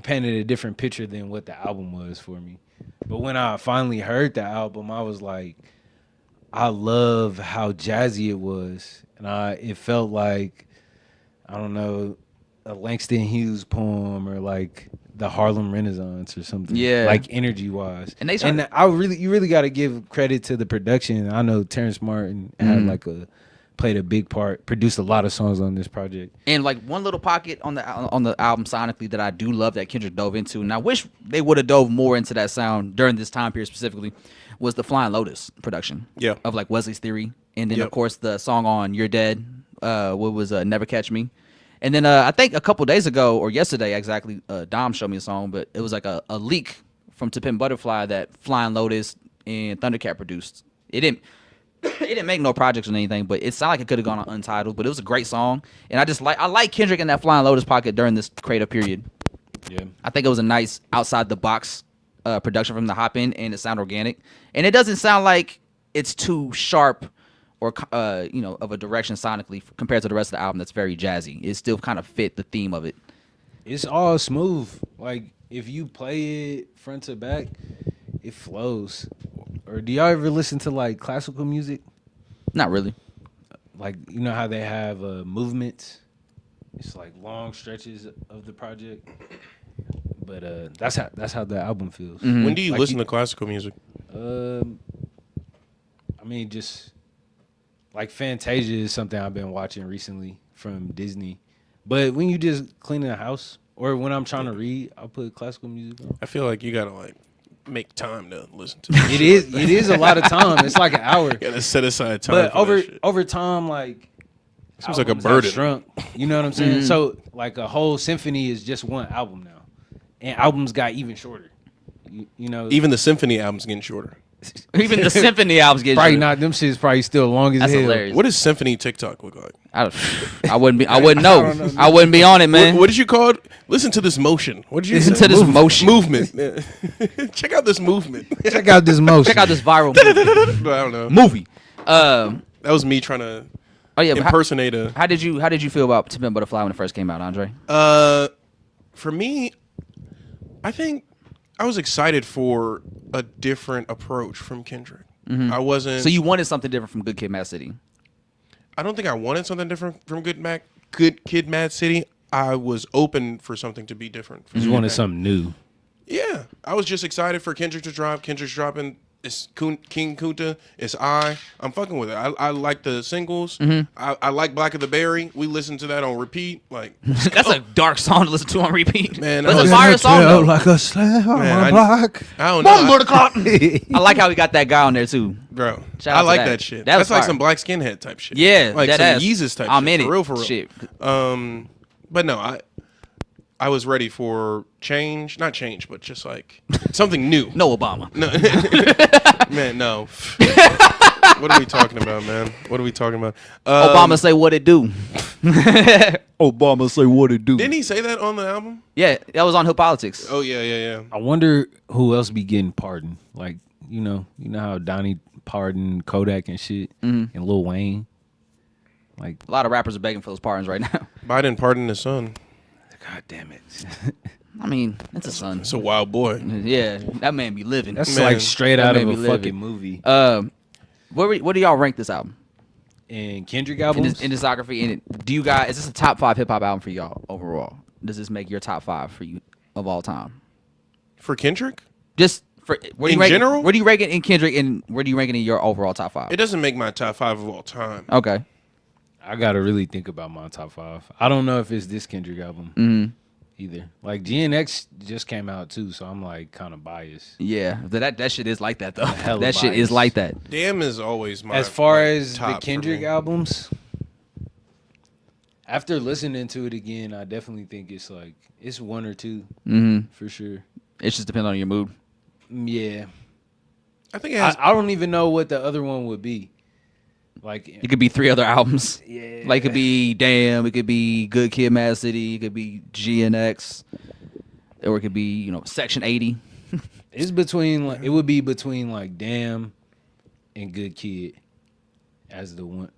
painted a different picture than what the album was for me. But when I finally heard the album, I was like, I love how jazzy it was. And it felt like, I don't know, a Langston Hughes poem or like the Harlem Renaissance or something. Yeah. Like energy wise. And they you really got to give credit to the production. I know Terrence Martin had played a big part, produced a lot of songs on this project. And like one little pocket on the album sonically that I do love that Kendrick dove into, and I wish they would have dove more into that sound during this time period specifically, was the Flying Lotus production. Yeah. Of like Wesley's Theory, and then Yep. of course the song on You're Dead, what was Never Catch Me, and then I think a couple days ago or yesterday exactly, Dom showed me a song, but it was like a leak from To Pimp Butterfly that Flying Lotus and Thundercat produced. It didn't. It didn't make no projects or anything, but it sounded like it could have gone on Untitled. But it was a great song, and I like Kendrick in that Flying Lotus pocket during this creative period. Yeah. I think it was a nice outside the box production from the hop in, and it sounded organic, and it doesn't sound like it's too sharp or of a direction sonically compared to the rest of the album. That's very jazzy. It still kind of fit the theme of it. It's all smooth. Like if you play it front to back, it flows. Or do y'all ever listen to like classical music? Not really. Like you know how they have movements. It's like long stretches of the project. But that's how the album feels. Mm-hmm. When do you Like listen to classical music? I mean, just like Fantasia is something I've been watching recently from Disney. But when you just cleaning the house or when I'm trying to read, I'll put classical music on. I feel like you gotta like make time to listen to. It is a lot of time. It's like an hour. You gotta set aside time. But for that shit. over time, like Seems like a albums have burden. Shrunk. You know what I'm saying? So like a whole symphony is just one album now, and albums got even shorter. You know, Even the symphony album's getting shorter. Even the symphony albums get probably shorter. not. Them shit's probably still long as That's hell. hilarious. What does symphony TikTok look like? I wouldn't know. I wouldn't be on it, man. What did you call it? Listen to this motion. What did you Listen say? to this motion. Movement. Check out this movement. Check out this motion. Check out this viral movie. I don't know. movie. That was me trying to Oh yeah, but impersonate a. how did you feel about To Pimp a Butterfly when it first came out, Andre? For me, I think I was excited for a different approach from Kendrick. I wasn't. So you wanted something different from Good Kid, Mad City. I don't think I wanted something different from Good Kid, Mad City. I was open for something to be different. You just wanted something new. Yeah, I was just excited for Kendrick to drop. Kendrick's dropping. It's King Kunta. It's I'm fucking with it. I like the singles. I like Black of the Berry. We listened to that on repeat. Like That's a dark song to listen to on repeat. Man, but I it's a was- fire song though. Like a slam on Man, my I- block. I don't know, I like how we got that guy on there too. bro. Shout I out to like that. that shit. That was That's like fire. some Black Skinhead type shit. Yeah, like that some ass. Yeezus type I'm shit. in it. For real. Shit. But no, I was ready for change. Not change, but just like something new. No Obama. No. Man, no. What are we talking about, man? What are we talking about? Obama say what it do. Obama say what it do. Didn't he say that on the album? Yeah, that was on Hood Politics. Oh yeah. I wonder who else be getting pardoned. Like, you know how Donnie pardoned Kodak and shit, and Lil Wayne. Like, A lot of rappers are begging for those pardons right now. Biden pardoned his son. God damn it. I mean, it's a son. It's a wild boy. Yeah, that man be living. That's Man, like straight that out of made a me live fucking it. movie. What do y'all rank this album And Kendrick in, albums? in discography? And do you guys? Is this a top 5 hip hop album for y'all overall? Does this make your top 5 for you of all time? For Kendrick? Just for where do In you rank, general? Where do you rank it in Kendrick, and where do you rank it in your overall top 5? It doesn't make my top 5 of all time. Okay. I gotta really think about my top 5. I don't know if it's this Kendrick album either. Like GNX just came out too, so I'm like kind of biased. Yeah, that shit is like that though. hella That shit is biased. like that. Damn is always my As far like, as the top for Kendrick me. albums, after listening to it again, I definitely think it's 1 or 2 for sure. It just depends on your mood. Yeah, I think it has. I don't even know what the other one would be. Like, It could be 3 other albums. yeah, Like it could be Damn, it could be Good Kid, Mad City, it could be GNX, or it could be Section 80. it's between like it would be between like Damn and Good Kid as the one.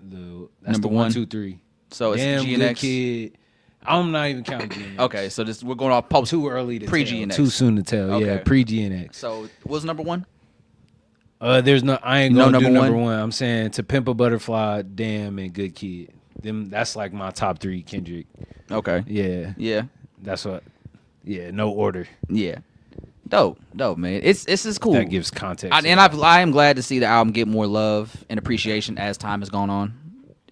That's Number the one. 1, 2, 3. So it's Damn, Good GNX. Kid. I'm not even counting GNX. Okay, so we're going off post. Too early to Pre-GNX. tell. Too soon to tell. Yeah, Okay. pre-GNX. So what's number 1? There's no. I ain't No gonna do number number one? one. I'm saying To Pimp a Butterfly, Damn, and Good Kid. Them. That's like my top 3 Kendrick. Okay. Yeah, Yeah. that's what. Yeah, no order. Yeah. Dope, man. It's just cool. That gives context. I am glad to see the album get more love and appreciation as time has gone on.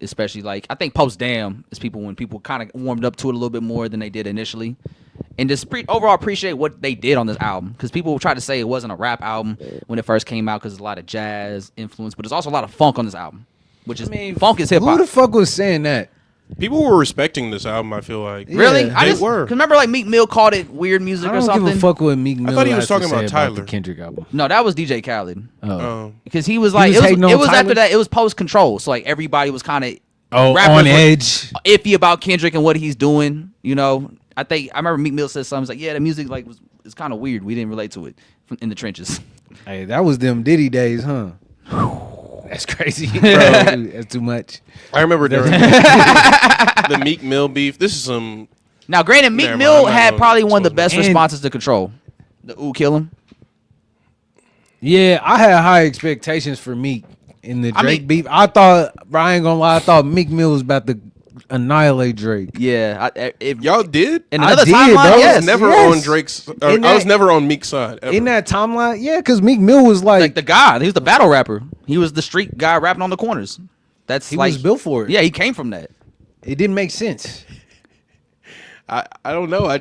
Especially like I think post Damn is when people kind of warmed up to it a little bit more than they did initially, and just overall appreciate what they did on this album, because people try to say it wasn't a rap album when it first came out because there's a lot of jazz influence, but there's also a lot of funk on this album, which is funk is hip Who the hop. fuck was saying that? People were respecting this album. I feel like Really? Yeah. I They just were. 'cause remember like Meek Mill called it weird music I or don't something. give a fuck what Meek Mill. thought he was has to talking about say Tyler. the Kendrick album. No, that was DJ Khaled. Oh, Because he was like, was hating on it was after Tyler? that. It was post Control, so like everybody was kind of on were edge. iffy about Kendrick and what he's doing. You know, I remember Meek Mill said something like, "Yeah, the music like it's kind of weird. We didn't relate to it in the trenches." Hey, that was them Diddy days, huh? That's crazy, bro. That's too much. I remember during the Meek Mill beef. This is some. Now, granted, Meek Never mind, Mill I'm not had gonna probably one of the expose best myself. responses to Control. The "Ooh, kill him." Yeah, I had high expectations for Meek in the I Drake mean- beef. I thought, bro, I ain't gonna lie, I thought Meek Mill was about to annihilate Drake. Yeah, Y'all did? in I another did, timeline, bro. I yes. was never yes. on Drake's. In I was that- never on Meek's side. Ever. In that timeline, yeah, because Meek Mill was Like the guy, he was the battle rapper. He was the street guy rapping on the corners. That's he like was built for it. Yeah, he came from that. It didn't make sense. I don't know. I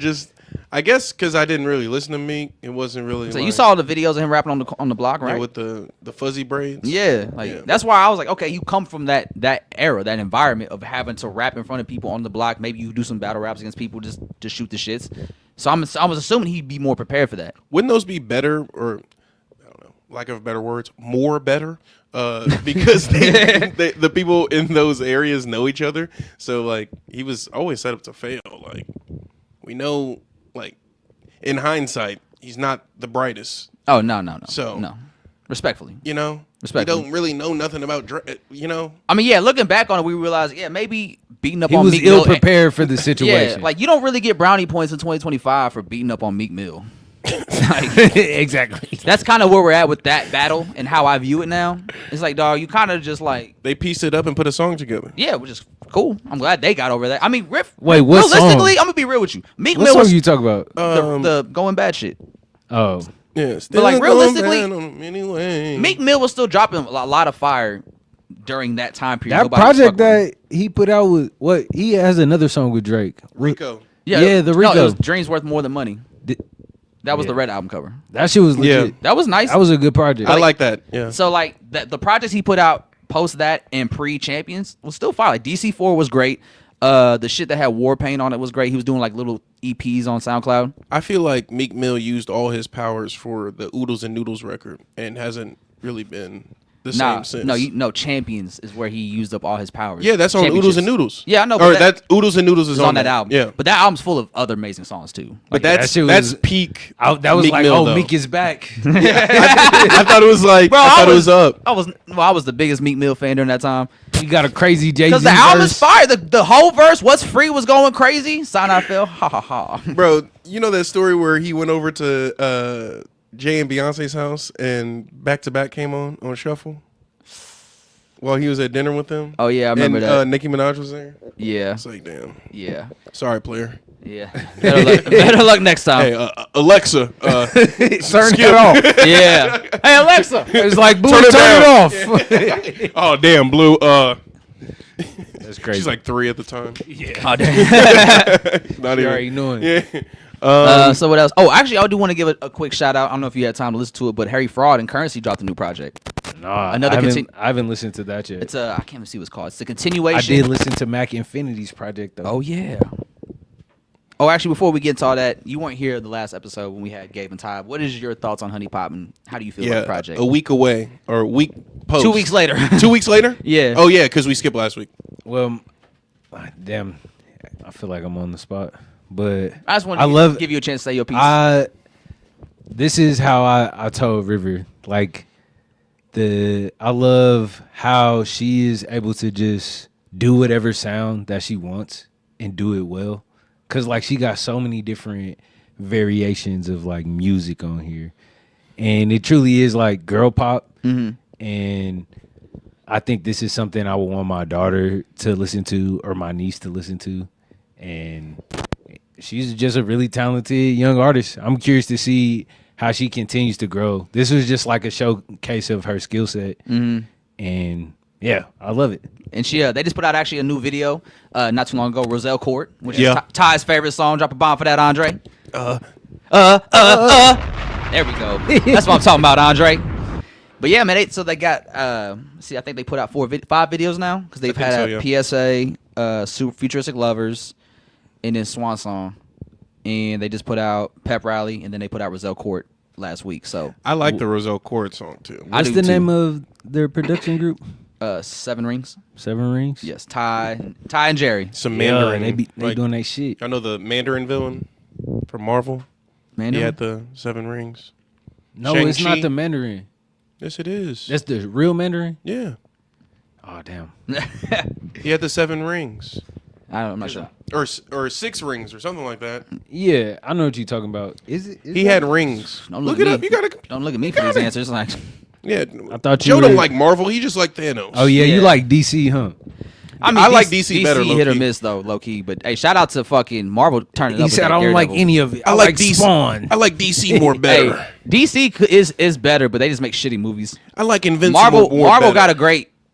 guess because I didn't really listen to Meek, it wasn't really. So like, you saw the videos of him rapping on the block, yeah, right? with the fuzzy braids. Yeah, like Yeah. that's why I was like, okay, you come from that era, that environment of having to rap in front of people on the block. Maybe you do some battle raps against people just to shoot the shits. So I was assuming he'd be more prepared for that. Wouldn't those be better, or I don't know, lack of better words, more better? Because the people in those areas know each other. So like he was always set up to fail. Like we know, like in hindsight, he's not the brightest. Oh no, So- no, respectfully. You know, we Respectfully. don't really know nothing about Drake. You know, I mean, yeah, looking back on it, we realized, yeah, maybe beating up He on was Meek Mill. ill prepared for the situation. Yeah, like you don't really get brownie points in 2025 for beating up on Meek Mill. exactly. That's kind of where we're at with that battle and how I view it now. It's like, dog, you kind of just like, they pieced it up and put a song together. yeah, which is cool. I'm glad they got over that. I mean, Wait, what realistically, song? I'm gonna be real with you. Meek What Mill song was you talk about? the going bad shit. Oh, Yeah, But like realistically, anyway, Meek Mill was still dropping a lot of fire during that time period. that Nobody was project fucking with him. that he put out with what? He has another song with Drake. Rico. yeah, the No, Rico. it was Dreams Worth More Than Money. That was Yeah. the Red album cover. That shit was legit. Yeah. That was nice. That was a good project. I like that. Yeah. So like the projects he put out post that and pre Champions was still fire. Like DC4 was great. The shit that had War Paint on it was great. He was doing like little EPs on SoundCloud. I feel like Meek Mill used all his powers for the Oodles and Noodles record and hasn't really been the same since. No, Champions is where he used up all his powers. Yeah, that's on Oodles and Championships. Noodles. Yeah, I know. Or But that Oodles and Noodles is is on that album. Yeah, But that album's full of other amazing songs too. but Like, that's shit that's was- peak. that was Meek like, Mill, oh, though. Meek is back. I thought it was like. bro, I thought it was up. I was the biggest Meek Mill fan during that time. You got a crazy Jay-Z Because the album is verse. fire. The whole verse, What's Free, was going crazy. Sign I Fell. Ha ha ha. Bro, you know that story where he went over to Jay and Beyonce's house and Back to Back came on Shuffle while he was at dinner with them? Oh yeah, I remember and, that. Nicki Minaj was there. Yeah. It's like, damn. Yeah. Sorry, player. Yeah. Better luck next time. Hey, Alexa, Turn skip. it off. Yeah. Hey Alexa. It's like, boo, Turn turn it it off. Oh, damn, Blue. That's crazy. She's like 3 at the time. Oh, damn. Not You even. already knowing. Yeah. So what else? Oh, actually, I do want to give a quick shout out. I don't know if you had time to listen to it, but Harry Fraud and Currency dropped a new project. Nah, Another I haven't listened to that yet. It's I can't even see what it's called. It's the I continuation. did listen to Mac Infinity's project though. Oh yeah. Oh, actually, before we get into all that, you weren't here the last episode when we had Gabe and Ty. What is your thoughts on Honey Pop and how do you feel about Yeah. the project? A week away or a week post. 2 weeks later. 2 weeks later? Yeah. Oh, yeah, because we skipped last week. Well, damn, I feel like I'm on the spot, but I just want to give you a chance to say your piece. This is how I told River, like, I love how she is able to just do whatever sound that she wants and do it well. Cause like she got so many different variations of like music on here. And it truly is like girl pop. Mm-hmm. And I think this is something I would want my daughter to listen to or my niece to listen to. And she's just a really talented young artist. I'm curious to see how she continues to grow. This was just like a showcase of her skill set. Mm-hmm. And yeah, I love it. And they just put out actually a new video not too long ago, Roselle Court, which Yeah. is Ty's favorite song. Drop a bomb for that, Andre. There we go. That's what I'm talking about, Andre. But yeah, man. So they got. I think they put out 5 videos now because they've think had so, a PSA, Super Futuristic Lovers, and then Swan Song. And they just put out Pep Rally, and then they put out Roselle Court last week. So I like the Roselle Court song too. I What's do the too. name of their production group? 7 Rings. 7 Rings. Yes, Ty and Jerry. Some Yeah, Mandarin. they like, doing that shit. I know the Mandarin villain from Marvel. Man, He had the 7 rings. No, it's Shang-Chi. not the Mandarin. Yes, it is. That's the real Mandarin. Yeah, Oh damn. he had the 7 rings, I'm not sure. or 6 rings, or something like that. Yeah, I know what you're talking about. Is it? He had rings. Don't Look at it me. up. You gotta. Don't look at me for these answers. Like, Yeah, I thought you Joe don't were- like Marvel. He just like Thanos. Oh yeah, you Yeah. like DC, huh? I mean, I like DC better, hit or low-key. miss though, low key. But hey, shout out to fucking Marvel turning He up. said with that I don't like Daredevil. any of it. I like DC. Spawn. I like DC more better. Hey, DC is better, but they just make shitty movies. I like Invincible Marvel more Marvel better.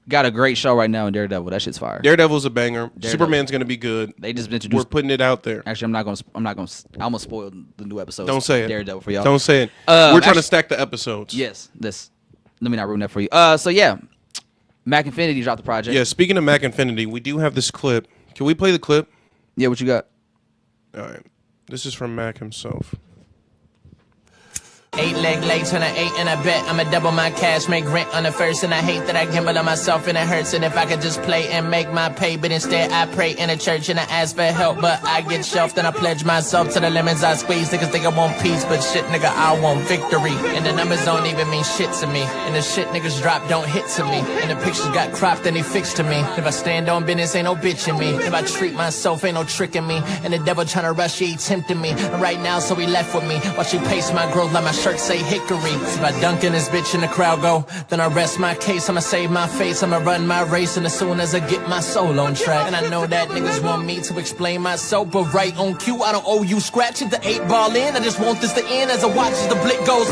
got a great show right now in Daredevil. That shit's fire. Daredevil's a banger. Superman's gonna be good. They just We're introduced. putting it out there. Actually, I'm gonna spoil the new episode. Don't say it. Daredevil for y'all. Don't say it. Uh, We're trying to actually- stack the episodes. Yes, this. Let me not ruin that for you. So yeah, Mac Infinity dropped the project. Yeah. Speaking of Mac Infinity, we do have this clip. Can we play the clip? Yeah, what you got? All right. This is from Mac himself. 8-leg legs when I ate and I bet I'ma double my cash, make rent on the first. And I hate that I gamble on myself and it hurts. And if I could just play and make my pay, but instead I pray in a church and I ask for help, but I get shelved and I pledge myself to the lemons I squeeze. Niggas think I want peace, but shit nigga I want victory. And the numbers don't even mean shit to me. And the shit niggas drop don't hit to me. And the pictures got cropped and they fixed to me. If I stand on business, ain't no bitch in me. If I treat myself, ain't no tricking me. And the devil tryna rush, he tempting me. And right now, so he left with me. Watch you pace my growth like my shirt say hickory. If I dunk in this bitch and the crowd go, then I rest my case. I'ma save my face, I'ma run my race. And as soon as I get my soul on track, and I know that niggas want me to explain myself, but right on cue, I don't owe you scratch. Hit the 8-ball in, I just want this to end as I watch as the blick goes.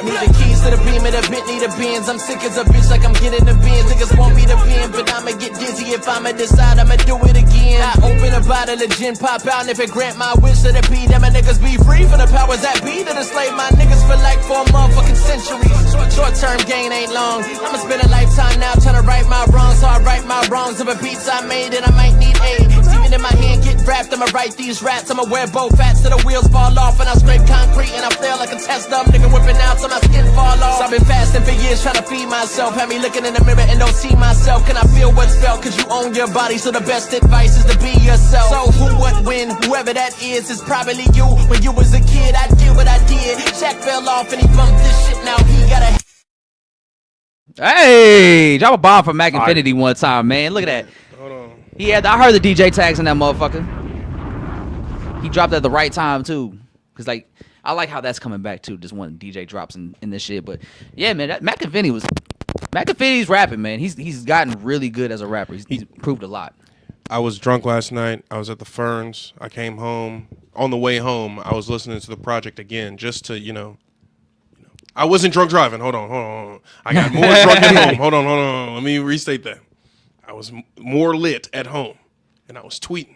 Need the keys to the beam of the bit, need the bins. I'm sick as a bitch like I'm getting the bins. Niggas want me to bend, but I'ma get dizzy if I'ma decide I'ma do it again. I open a bottle of gin, pop out, and if it grant my wish, let it be. Then my niggas be free for the powers that be that enslave my niggas for like 4 motherfucking century. Short-term gain ain't long. I'ma spend a lifetime now trying to right my wrongs. So I right my wrongs of a beats I made, and I might need aid. Even in my hand get wrapped, I'ma write these raps. I'ma wear both hats till the wheels fall off, and I scrape concrete and I flail like a test dumb nigga whipping out till my skin fall off. So I've been fasting for years trying to feed myself. Had me looking in the mirror and don't see myself. Can I feel what's felt? Cause you own your body, so the best advice is to be yourself. So who, what, when, whoever that is probably you. When you was a kid, I did what I did. Shaq fell off and he bumped this shit. Now he got a Hey, drop a bomb for Mac Infinity one time, man. Look at that. Hold on. I heard the DJ tags in that motherfucker. He dropped at the right time too, cause like I like how that's coming back too. Just one DJ drops in this shit, but yeah, man, Mac Infinity's rapping, man. He's gotten really good as a rapper. He's improved a lot. I was drunk last night. I was at the Ferns. I came home. On the way home, I was listening to the project again, just to, you know. I wasn't drunk driving. Hold on. I got more drunk at home. Hold on. Let me restate that. I was more lit at home, and I was tweeting.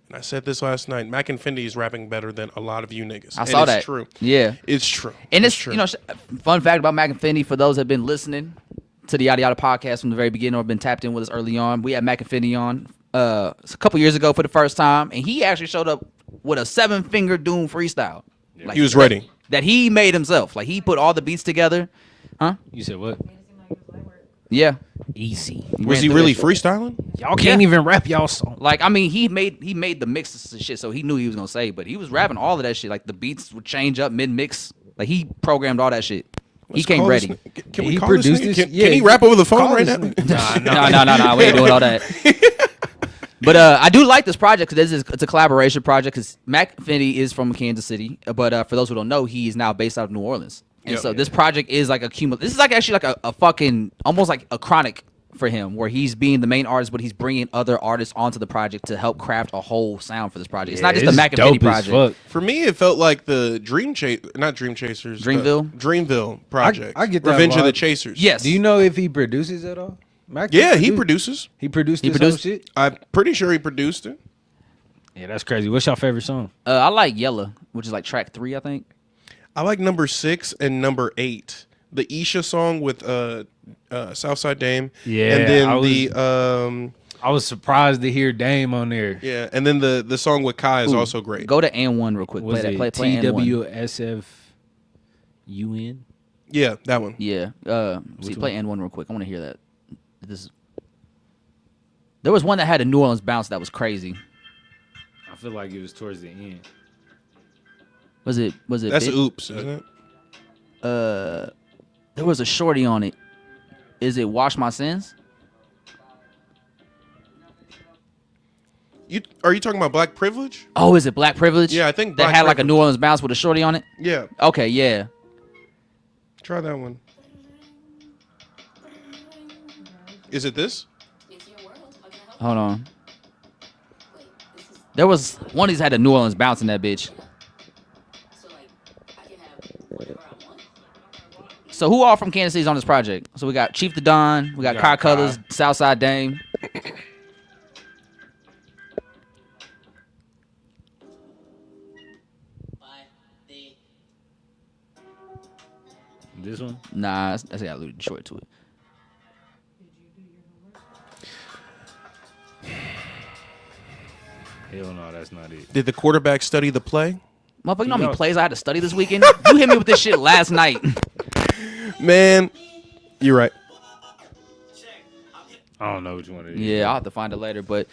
And I said this last night. Mac Infinity is rapping better than a lot of you niggas. I saw that. It's true. Yeah. It's true. And it's true. you know, fun fact about Mac Infinity for those that have been listening to the Yada Yada podcast from the very beginning or been tapped in with us early on. We had Mac Infinity on a couple years ago for the first time, and he actually showed up with a 7-finger Doom freestyle. Like, He was ready. That he made himself. Like he put all the beats together. Huh? You said what? Made it seem like it was light work. Yeah. Easy. Was ran he through really that shit. freestyling? Y'all can't even rap y'all song. Like, I mean, he made the mixes and shit, so he knew he was gonna say, but he was rapping all of that shit. Like the beats would change up mid mix. Like he programmed all that shit. He Let's came call ready. this Can we He call this produced nigga? this? Can Yeah, he rap over the phone call right this now? nigga. No, we ain't doing all that. But I do like this project because it's a collaboration project. Because Mac Infinity is from Kansas City, but for those who don't know, he is now based out of New Orleans. And Yep. so this project is like a cumulative. This is like actually like a fucking almost like a chronic for him, where he's being the main artist, but he's bringing other artists onto the project to help craft a whole sound for this project. It's not just the Mac Infinity project. For me, it felt like the not Dream Chasers. Dreamville project. I get that Revenge of the vibe. Chasers. Yes. Do you know if he produces at all? Mac Yeah, he produces. He produced He his produced- own shit? I'm pretty sure he produced it. Yeah, that's crazy. What's your favorite song? I like Yella, which is like track 3, I think. I like number 6 and number 8. The Isha song with Southside Dame. Yeah, And then I was- the I was surprised to hear Dame on there. Yeah, and then the song with Kai is also great. Go to N1 real quick. Was Play it that. Play N1. TWSFUN? Yeah, that one. Yeah. See, Which play N1 real quick. I want to hear that. There was one that had a New Orleans bounce that was crazy. I feel like it was towards the end. Was it? That's Big? Oops, isn't it? There was a shorty on it. Is it Wash My Sins? Are you talking about Black Privilege? Oh, is it Black Privilege? Yeah, I think that Black had like a Privilege. New Orleans bounce with a shorty on it. Yeah. Okay, yeah. Try that one. Is it this? Hold on. There was one of these had a New Orleans bounce in that bitch. So who all from Kansas City's on this project? So we got Chief the Don, we got Car Colors, Southside Dame. This one? Nah, that's got a little short to it. Hell no, that's not it. Did the quarterback study the play? Motherfucker, you know how many plays I had to study this weekend? You hit me with this shit last night. Man, you're right. I don't know which one it is. Yeah, I'll have to find it later, but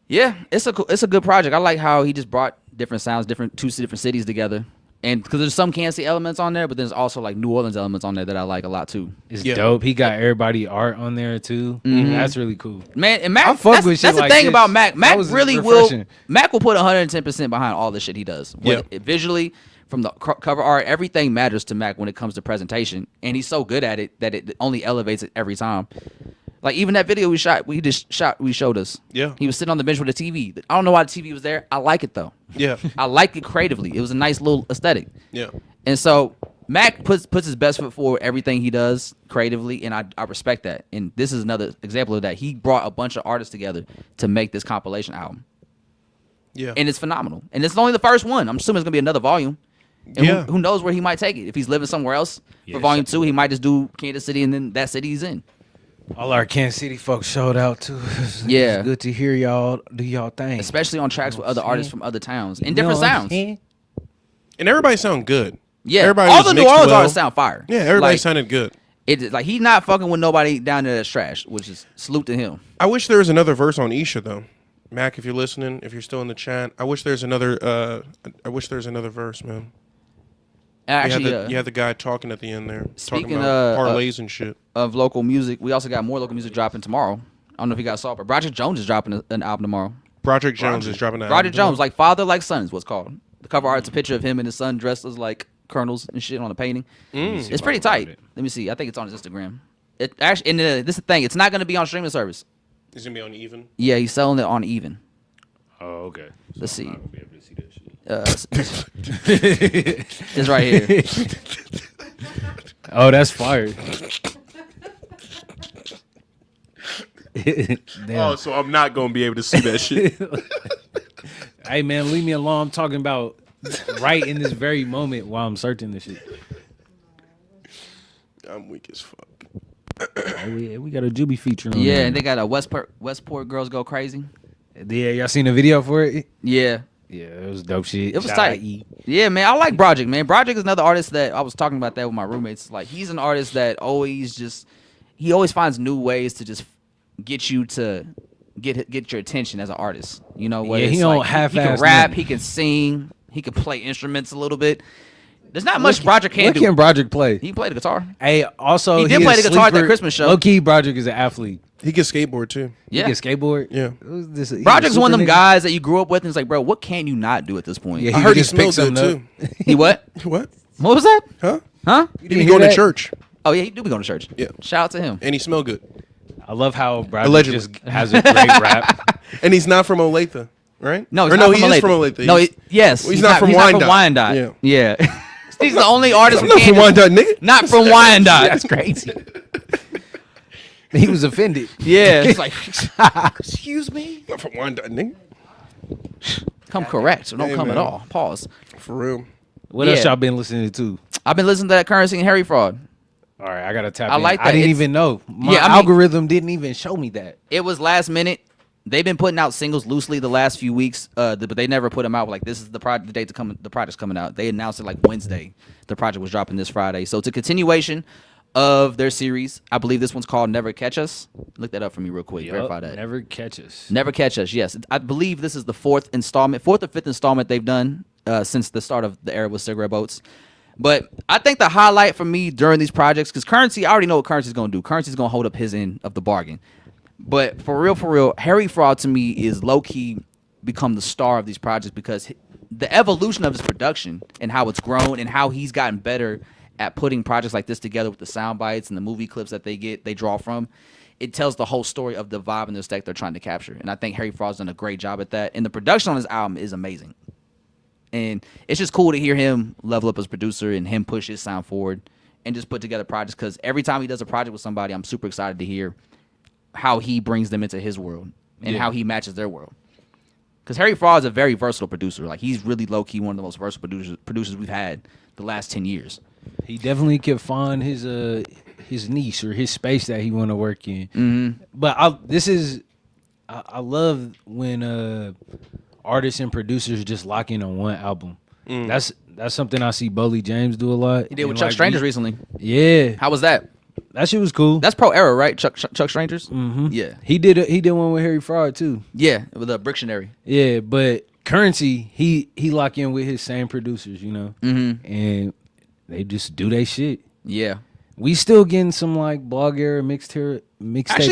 yeah, it's a good project. I like how he just brought different sounds, two different cities together, and because there's some Kansas City elements on there, but there's also like New Orleans elements on there that I like a lot too. It's dope. He got everybody art on there too. That's really cool. Man, and Mac, I fuck that's, with shit that's the like thing this. about Mac. Mac That was really refreshing. Mac will put 110% behind all the shit he does. Visually, from the cover art, everything matters to Mac when it comes to presentation, and he's so good at it that it only elevates it every time. Like even that video we showed us. Yeah. He was sitting on the bench with a TV. I don't know why the TV was there. I like it though. Yeah. I like it creatively. It was a nice little aesthetic. Yeah. And so Mac puts his best foot forward everything he does creatively, and I respect that. And this is another example of that. He brought a bunch of artists together to make this compilation album. Yeah. And it's phenomenal. And it's only the first one. I'm assuming it's gonna be another volume. And Yeah. who knows where he might take it. If he's living somewhere else for volume 2, he might just do Kansas City and then that city he's in. All our Kansas City folks showed out too. Yeah. It's good to hear y'all do y'all thing. Especially on tracks with other artists from other towns and You know different what I'm sounds. saying? And everybody sound good. Yeah, Everybody all was the New mixed Orleans well. artists sound fire. Yeah, everybody Like, sounded good. Like he's not fucking with nobody down there that's trash, which is salute to him. I wish there was another verse on Isha though. Mac, if you're listening, if you're still in the chat, I wish there's another verse, man. Actually, you had the guy talking at the end there, speaking talking about parlays and shit. of local music, we also got more local music dropping tomorrow. I don't know if you guys saw it, but Project Jones is dropping an album tomorrow. Project Jones is dropping that. Project Jones, like Father Like Son is what's called. The cover art's a picture of him and his son dressed as like colonels and shit on a painting. It's pretty tight. Let me see. I think it's on his Instagram. It actually, and this is the thing. It's not going to be on streaming service. It's gonna be on Even. Yeah, he's selling it on Even. Oh, okay. Let's see. I'm not gonna be able to see that shit. It's right here. Oh, that's fire. Damn. Oh, so I'm not gonna be able to see that shit. Hey man, leave me alone. I'm talking about right in this very moment while I'm searching this shit. I'm weak as fuck. We got a Juby feature on Yeah, there. and they got a Westport Girls Go Crazy. Yeah, y'all seen the video for it? Yeah. Yeah, it was dope shit. It was Shout tight. out E. Yeah, man, I like Broderick, man. Broderick is another artist that I was talking about that with my roommates. Like, he's an artist that he always finds new ways to just get you to get your attention as an artist. You know what? Yeah, he it's don't like, he half-ass can rap, nothing. he can sing, he can play instruments a little bit. There's not much Broderick can't What do. can Broderick play? He can play the guitar. Hey, also He did play is the guitar at that sleeper. Christmas show. Low key, Broderick is an athlete. He can skateboard too. Yeah. He can skateboard. Yeah. Who's this? He a Broderick's one of them super nigga? guys that you grew up with, and it's like, bro, what can you not do at this point? Yeah, I heard he just pick smelled good something too. up. He what? What? What was that? Huh? Huh? He didn't be hear going to that? church. Oh yeah, he do be going to church. Yeah. Shout out to him. And he smell good. I love how Broderick Allegedly. just has a great rap. And he's not from Olathe, right? No, he's or not no, from he Olathe. is from Olathe. No, He's- yes, he's not from He's not from Wyandotte. Wyandotte. Yeah. He's the only artist I'm from not from Kansas. Wyandotte, nigga. Not from Wyandotte. That's crazy. He was offended. Yeah, it's like, Excuse me. Not from Wyandotte, nigga. come correct, so don't Hey, come man. at all. Pause. For real. What else Yeah. y'all been listening to? I've been listening to that Currency and Harry Fraud. All right, I gotta tap I in. like that. I didn't It's- even know. My Yeah, I mean- algorithm didn't even show me that. It was last minute. They've been putting out singles loosely the last few weeks, but they never put them out like this is the date to come. The project's coming out. They announced it like Wednesday. The project was dropping this Friday, so it's a continuation of their series. I believe this one's called Never Catch Us. Look that up for me real quick. Verify that. Never catch us. Never Catch Us. Yes, I believe this is the fourth or fifth installment they've done since the start of the era with Cigarette Boats. But I think the highlight for me during these projects, because Currency, I already know what Currency's going to do. Currency's going to hold up his end of the bargain. But for real, Harry Fraud to me is low-key become the star of these projects because the evolution of his production and how it's grown and how he's gotten better at putting projects like this together with the sound bites and the movie clips that they draw from, it tells the whole story of the vibe and the aesthetic they're trying to capture. And I think Harry Fraud's done a great job at that. And the production on his album is amazing. And it's just cool to hear him level up as producer and him push his sound forward and just put together projects because every time he does a project with somebody, I'm super excited to hear how he brings them into his world and how he matches their world. Because Harry Fraud is a very versatile producer. Like, he's really low-key one of the most versatile producers we've had the last 10 years. He definitely can find his niche or his space that he want to work in. Mm-hmm. But I love when artists and producers just lock in on one album. That's something I see Boley James do a lot. He did with Chuck Strangers recently. Yeah. How was that? That shit was cool. That's Pro Era, right? Chuck Strangers? Mm-hmm. Yeah. He did one with Harry Fraud too. Yeah, with the Brictionary. Yeah, but Currency, he lock in with his same producers, you know? Mm-hmm. And they just do their shit. Yeah. We still getting some like blog era, mixtape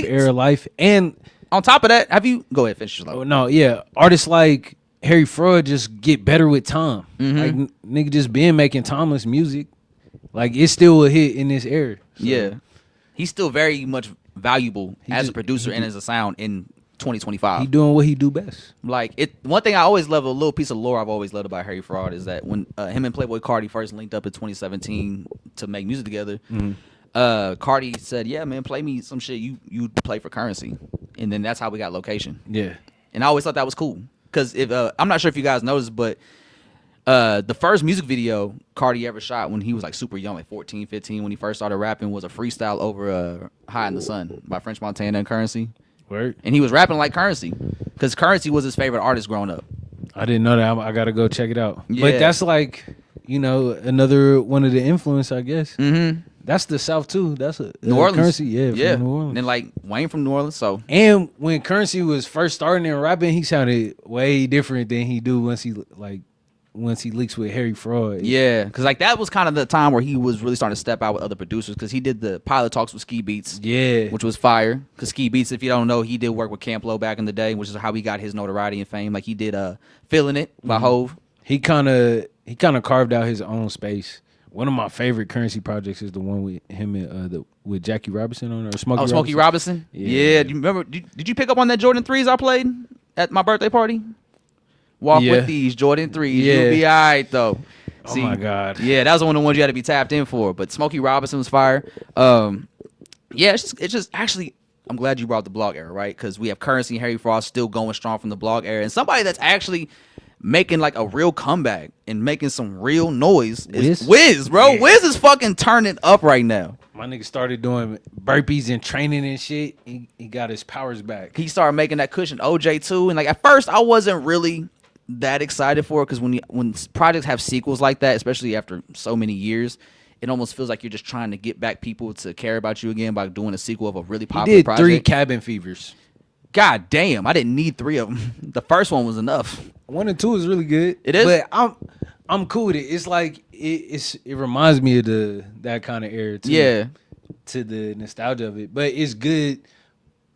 era life. And on top of that, go ahead, finish your slow. no, yeah. Artists like Harry Fraud just get better with time. Mm-hmm. Like nigga just been making timeless music. Like it's still a hit in this era. So. Yeah. He's still very much valuable as a producer and as a sound in 2025. He doing what he do best. Like one thing I always love, a little piece of lore I've always loved about Harry Fraud is that when him and Playboi Carti first linked up in 2017 to make music together, Carti said, "Yeah, man, play me some shit you play for Currency," and then that's how we got Location. Yeah, and I always thought that was cool because if I'm not sure if you guys noticed, but the first music video Carti ever shot when he was like super young, like 14, 15, when he first started rapping, was a freestyle over "High in the Sun" by French Montana and Currency. Word. And he was rapping like Currency because Currency was his favorite artist growing up. I didn't know that. I gotta go check it out. Yeah. But that's like, another one of the influence, I guess. Mm-hmm. That's the South too. That's New Orleans. Currency, yeah, from New Orleans. And then like Wayne from New Orleans. So and when Currency was first starting in rapping, he sounded way different than he do once he leaks with Harry Fraud. Yeah, because like that was kind of the time where he was really starting to step out with other producers because he did the pilot talks with Ski Beats. Yeah. Which was fire. Because Ski Beats, if you don't know, he did work with Camp Lo back in the day, which is how he got his notoriety and fame. Like he did Feeling It by Hove. He kind of carved out his own space. One of my favorite Currency projects is the one with him and with Jackie Robinson on it, or Smokey Robinson. Smokey Robinson? Yeah. Do you remember? Did you pick up on that Jordan 3s I played at my birthday party? Walk with these Jordan 3s. Yeah. You'll be all right, though. See, oh, my God. Yeah, that was one of the ones you had to be tapped in for. But Smokey Robinson was fire. Yeah, it's just actually, I'm glad you brought the blog era, right? Because we have Currency and Harry Fraud still going strong from the blog era. And somebody that's actually making like a real comeback and making some real noise is Wiz, bro. Yeah. Wiz is fucking turning up right now. My nigga started doing burpees and training and shit. He got his powers back. He started making that cushion OJ too. And like at first I wasn't really that excited for it because when projects have sequels like that, especially after so many years, it almost feels like you're just trying to get back people to care about you again by doing a sequel of a really popular project. He did 3 Cabin Fevers. God damn, I didn't need 3 of them. The first one was enough. 1 and 2 is really good. It is, but I'm cool with it. It's like it reminds me of that kind of era too. Yeah, to the nostalgia of it. But it's good.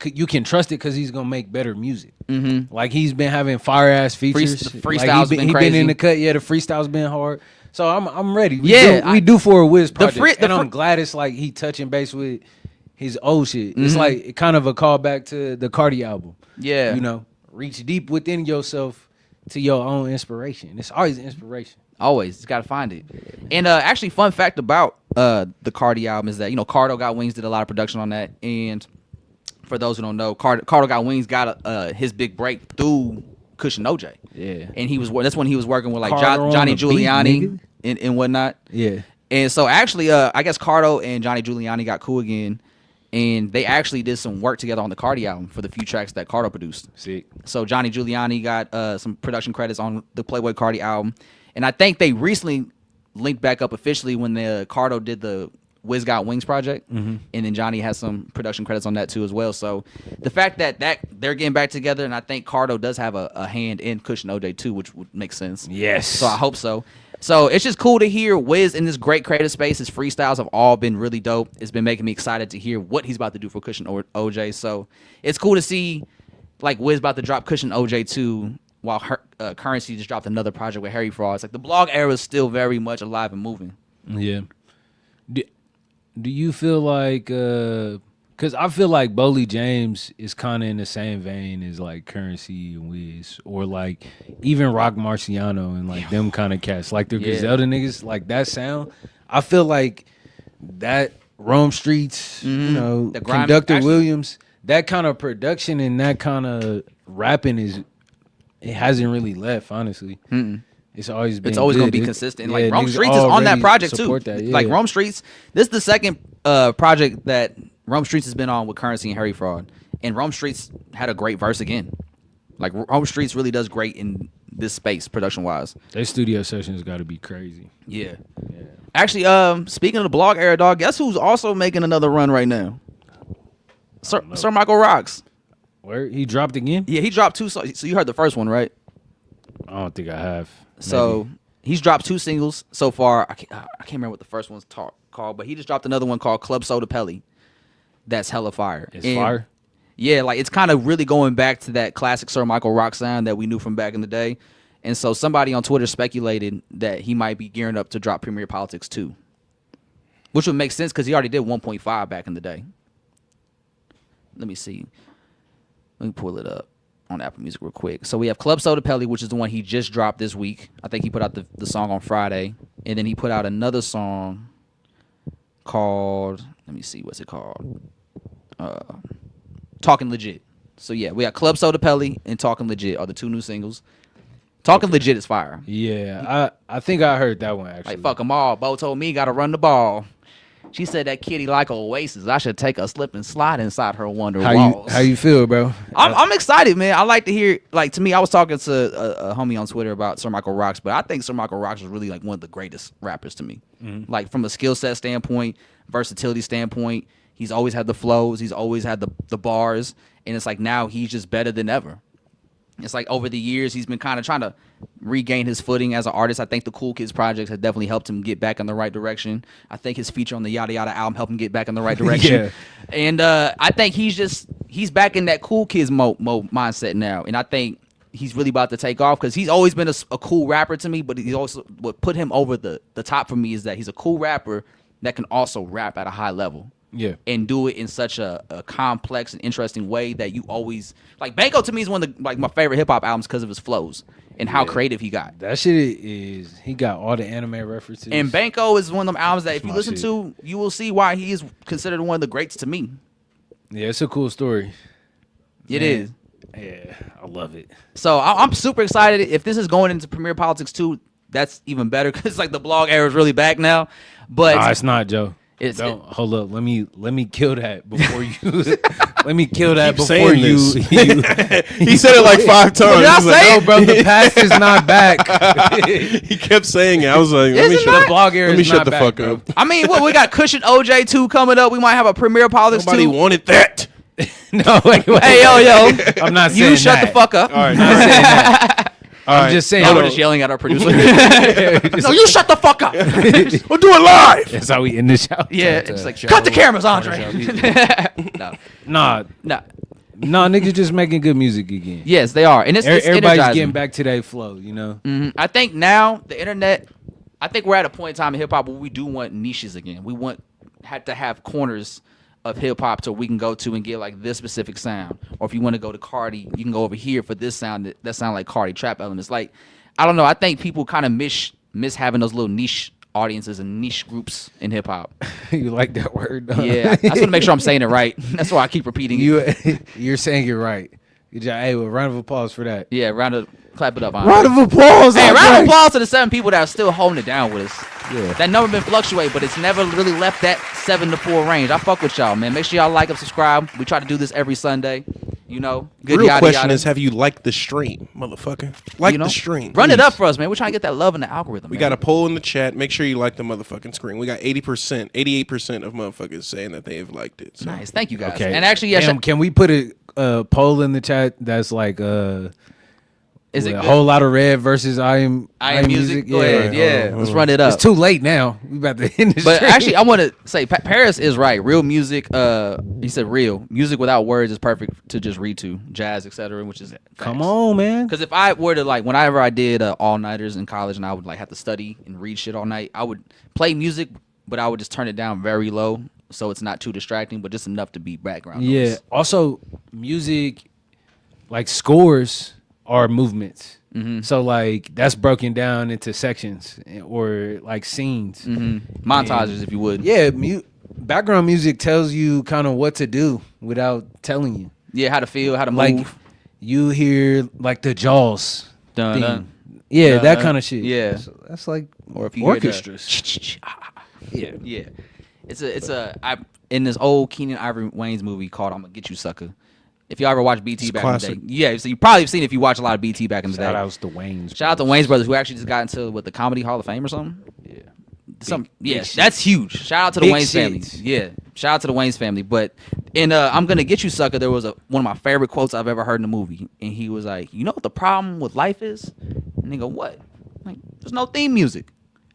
You can trust it because he's gonna make better music. Mm-hmm. Like he's been having fire ass features. The freestyle's been crazy. He been in the cut. Yeah, the freestyle's been hard. So I'm ready. We do for a Wiz project, and I'm glad it's like he touching base with his old shit. Mm-hmm. It's like kind of a callback to the Carti album. Yeah, reach deep within yourself to your own inspiration. It's always inspiration. Always, you gotta find it. And actually, fun fact about the Carti album is that Cardo Got Wings did a lot of production on that. And for those who don't know, Cardo Got Wings got his big break through Cushion OJ. Yeah, and that's when he was working with like Johnny Giuliani and whatnot. Yeah. And so actually, I guess Cardo and Johnny Giuliani got cool again, and they actually did some work together on the Carti album for the few tracks that Cardo produced. Sick. So Johnny Giuliani got some production credits on the Playboi Carti album, and I think they recently linked back up officially when the Cardo did the Wiz Got Wings project, and then Johnny has some production credits on that too as well. So the fact that they're getting back together, and I think Cardo does have a hand in Cushion OJ too, which would make sense. Yes. So I hope so. So it's just cool to hear Wiz in this great creative space. His freestyles have all been really dope. It's been making me excited to hear what he's about to do for Cushion OJ. So it's cool to see like Wiz about to drop Cushion OJ 2 while Currency just dropped another project with Harry Fraud. It's like the blog era is still very much alive and moving. Yeah. Do you feel like because I feel like Boley James is kind of in the same vein as like Currency and Wiz, or like even Rock Marciano and like them kind of cats, like the Griselda niggas, like that sound. I feel like that Rome Streets, you know, The grime- Conductor actually- Williams, that kind of production and that kind of rapping it hasn't really left, honestly. It's always been. It's always going to be good. consistent. Yeah, Like Rome niggas Streets is on that already project too. support that, yeah. Like Rome Streets, this is the second project that Rome Streets has been on with Currency and Harry Fraud, and Rome Streets had a great verse again. Like Rome Streets really does great in this space production wise. Their studio sessions got to be crazy. Yeah. Actually, speaking of the blog era, dog, guess who's also making another run right now? Sir Michael Rocks. Where he dropped again? Yeah, he dropped 2 songs. So you heard the first one, right? I don't think I have. So he's dropped 2 singles so far. I can't remember what the first one's called, but he just dropped another one called Club Soda Pelly. That's hella fire. It's fire. Yeah, like it's kind of really going back to that classic Sir Michael Rock sound that we knew from back in the day. And so somebody on Twitter speculated that he might be gearing up to drop Premier Politics 2, which would make sense because he already did 1.5 back in the day. Let me see. Let me pull it up on Apple Music real quick. So we have Club Soda Pelly, which is the one he just dropped this week. I think he put out the song on Friday. And then he put out another song called, let me see, what's it called? Talking Legit. So yeah, we got Club Soda Pelly and Talking Legit are the 2 new singles. Talking Legit is fire. Yeah, I think I heard that one actually. Like, fuck them all. Bo told me gotta run the ball. She said that kitty like Oasis. I should take a slip and slide inside her wonder walls. How you feel, bro? I'm excited, man. I like to hear, like, to me, I was talking to a homie on Twitter about Sir Michael Rocks, but I think Sir Michael Rocks is really like one of the greatest rappers to me. Like from a skill set standpoint, versatility standpoint, he's always had the flows, he's always had the bars, and it's like now he's just better than ever. It's like over the years he's been kind of trying to regain his footing as an artist. I think the Cool Kids projects have definitely helped him get back in the right direction. I think his feature on the Yada Yada album helped him get back in the right direction. Yeah. And I think he's back in that Cool Kids mindset now. And I think he's really about to take off because he's always been a cool rapper to me, but he's also what put him over the top for me is that he's a cool rapper that can also rap at a high level. Yeah. And do it in such a complex and interesting way that you always like. Banco to me is one of the, like, my favorite hip hop albums because of his flows and how creative he got. That shit is, he got all the anime references. And Banco is one of them albums that if you my listen shit. to, you will see why he is considered one of the greats to me. Yeah, it's a cool story. It Man. is. Yeah, I love it. So I'm super excited. If this is going into Premier Politics 2, that's even better because like the blog era is really back now. But Nah, it's not, Joe. Hold up. Let me kill that before you. Let me kill that before saying you. He said it like 5 times. Did I He's like, say No, bro, the past is not back. he kept saying it. I was like, Is it not? The blog era let me is shut not the back, fuck bro. up. I mean, what we got Cushion OJ 2 coming up. We might have a Premier Politics Nobody 2. wanted that. No, wait. Hey, yo. I'm not saying You shut that. the fuck up. All right. I'm not saying that. All I'm right. just saying. Now we're just yelling at our producer. No, you shut the fuck up. We'll do it live. That's how we end the show. Yeah, it's like, cut the cameras, Andre. No. Nah, niggas just making good music again. Yes, they are. And it's Everybody's energizing. getting back to that flow, you know? I think now the internet, I think we're at a point in time in hip hop where we do want niches again. We had to have corners of hip hop to we can go to and get like this specific sound. Or if you want to go to Carti, you can go over here for this sound that sound like Carti trap elements. Like, I don't know. I think people kind of miss having those little niche audiences and niche groups in hip hop. You like that word? Huh? Yeah, I just want to make sure I'm saying it right. That's why I keep repeating it. You're saying it right. Good job. Hey, well, round of applause for that. Yeah, clap it up. Andre. Round of applause. Hey, Andre. round of applause to the 7 people that are still holding it down with us. Yeah. That number been fluctuate, but it's never really left that 7 to 4 range. I fuck with y'all, man. Make sure y'all like and subscribe. We try to do this every Sunday. You know, good Real yada, question yada. is, have you liked the stream, motherfucker? Like You know? the stream. Run it please. up for us, man. We're trying to get that love in the algorithm. We man. got a poll in the chat. Make sure you like the motherfucking screen. We got 80%, 88% of motherfuckers saying that they have liked it. So. Nice. Thank you guys. Okay. And actually, yeah, Damn, can we put a poll in the chat that's like is it a good? whole lot of red versus I am music? Go ahead. Yeah. Yeah. Let's run it up. It's too late now. We about to end this. But actually, I want to say Paris is right. Real music. He said real music without words is perfect to just read to, jazz, etc. Which is come on, man. Because if I were to like, whenever I did all nighters in college, and I would like have to study and read shit all night, I would play music, but I would just turn it down very low, so it's not too distracting, but just enough to be background Yeah. noise. Also, music, like scores, are movements. So like that's broken down into sections or like scenes. Montages, if you would. Yeah, background music tells you kind of what to do without telling you. Yeah, how to feel, how to Like move. you hear like the Jaws Dun, theme. dun. Yeah, Dun, that dun. kind of shit. Yeah. So that's like Or if you hear the orchestras. Yeah. Yeah, in this old Keenan Ivory Wayans movie called "I'm Gonna Get You, Sucker." If y'all ever watched BT It's back classic. in the day, yeah, so you probably have seen it if you watch a lot of BT back in the Shout day. outs to Wayne's. Shout out to Wayne's brothers who actually just got into the Comedy Hall of Fame or something. Yeah. Yeah, that's huge. Shout out to the Big Wayne's shit. family. Yeah, shout out to the Wayne's family. But in "I'm Gonna Get You, Sucker," there was one of my favorite quotes I've ever heard in a movie, and he was like, "You know what the problem with life is?" And they go, "What?" Like, there's no theme music.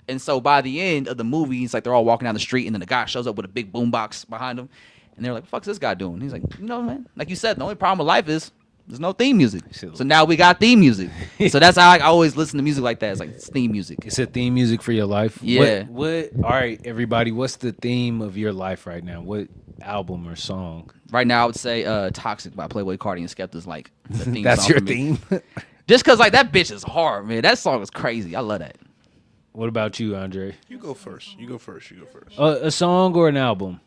And so by the end of the movie, it's like they're all walking down the street, and then the guy shows up with a big boombox behind him, and they're like, "What the fuck's this guy doing?" And he's like, "You know, man, like you said, the only problem with life is there's no theme music. So now we got theme music. So that's how I always listen to music like that. It's like it's theme music. It's a theme music for your life. Yeah. What? All right, everybody. What's the theme of your life right now? What album or song? Right now, I would say "Toxic" by Playboi Carti and Skepta's like the theme That's song your for me. theme. Just because like that bitch is hard, man. That song is crazy. I love that. What about you, Andre? You go first. You go first. A song or an album?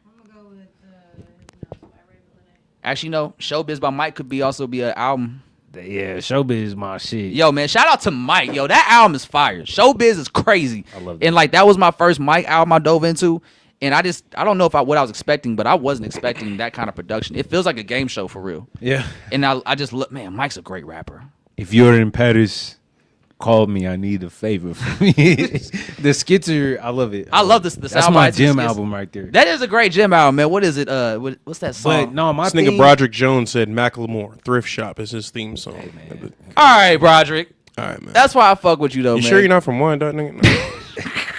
I'm gonna go with by Raven Lene. Actually, no. "Showbiz" by Mike could also be an album. Yeah, Showbiz is my shit. Yo, man, shout out to Mike. Yo, that album is fire. "Showbiz" is crazy. I love that. And like that was my first Mike album I dove into. And I don't know what I was expecting, but I wasn't expecting that kind of production. It feels like a game show for real. Yeah. And I just look, man, Mike's a great rapper. If you're in Paris, call me. I need a favor from me. The skits are, I love it. I love this. The That's sound my bites and gym skits. album right there. That is a great gym album, man. What is it? What's that song? But no, my This theme, nigga Broderick Jones said Macklemore Thrift Shop is his theme song. All right, Broderick. All right, man. That's why I fuck with you though, You man. sure you're not from Wyandotte, nigga? No.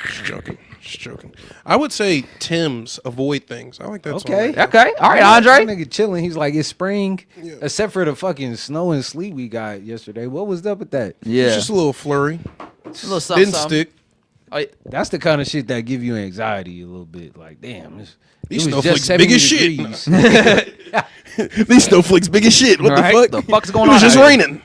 Just joking. Just joking. I would say Tim's "Avoid Things." I like that song. Okay. Okay. All right, That Andre. nigga chilling. He's like, it's spring, Yeah. except for the fucking snow and sleet we got yesterday. What was up with that? Yeah. It's just a little flurry. A little something. Didn't something. stick. Oh, yeah. That's the kind of shit that give you anxiety a little bit. Like, damn, These it was snowflakes just big 70 as shit. degrees. These snowflakes big as shit. What Right? the fuck? The fuck's going It was on just out here? raining.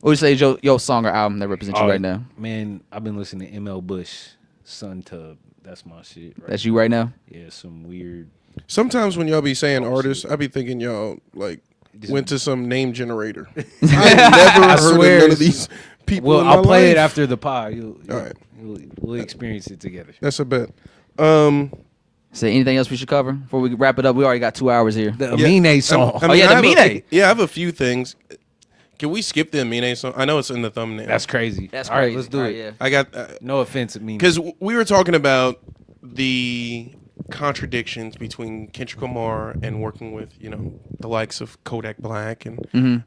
What would you say is your song or album that represents you right now? Man, I've been listening to ML Bush, Sun Tub. That's my shit. Right That's you right now? Yeah, some weird. Sometimes when y'all be saying artists, I be thinking y'all like Just- went to some name generator. I've never heard swear of none of it's- these people. Well, in I'll my play life. it after the pod. All right. We'll experience it together. That's a bet. Say anything else we should cover before we wrap it up? We already got 2 hours here. The Amine song. Oh, yeah, the I have Amine. Yeah, I have a few things. Can we skip the Amine song? I know it's in the thumbnail. That's crazy. That's All right, crazy. let's do All it. right, yeah. I got No offense, Amine. because we were talking about the contradictions between Kendrick Lamar and working with the likes of Kodak Black and Playboi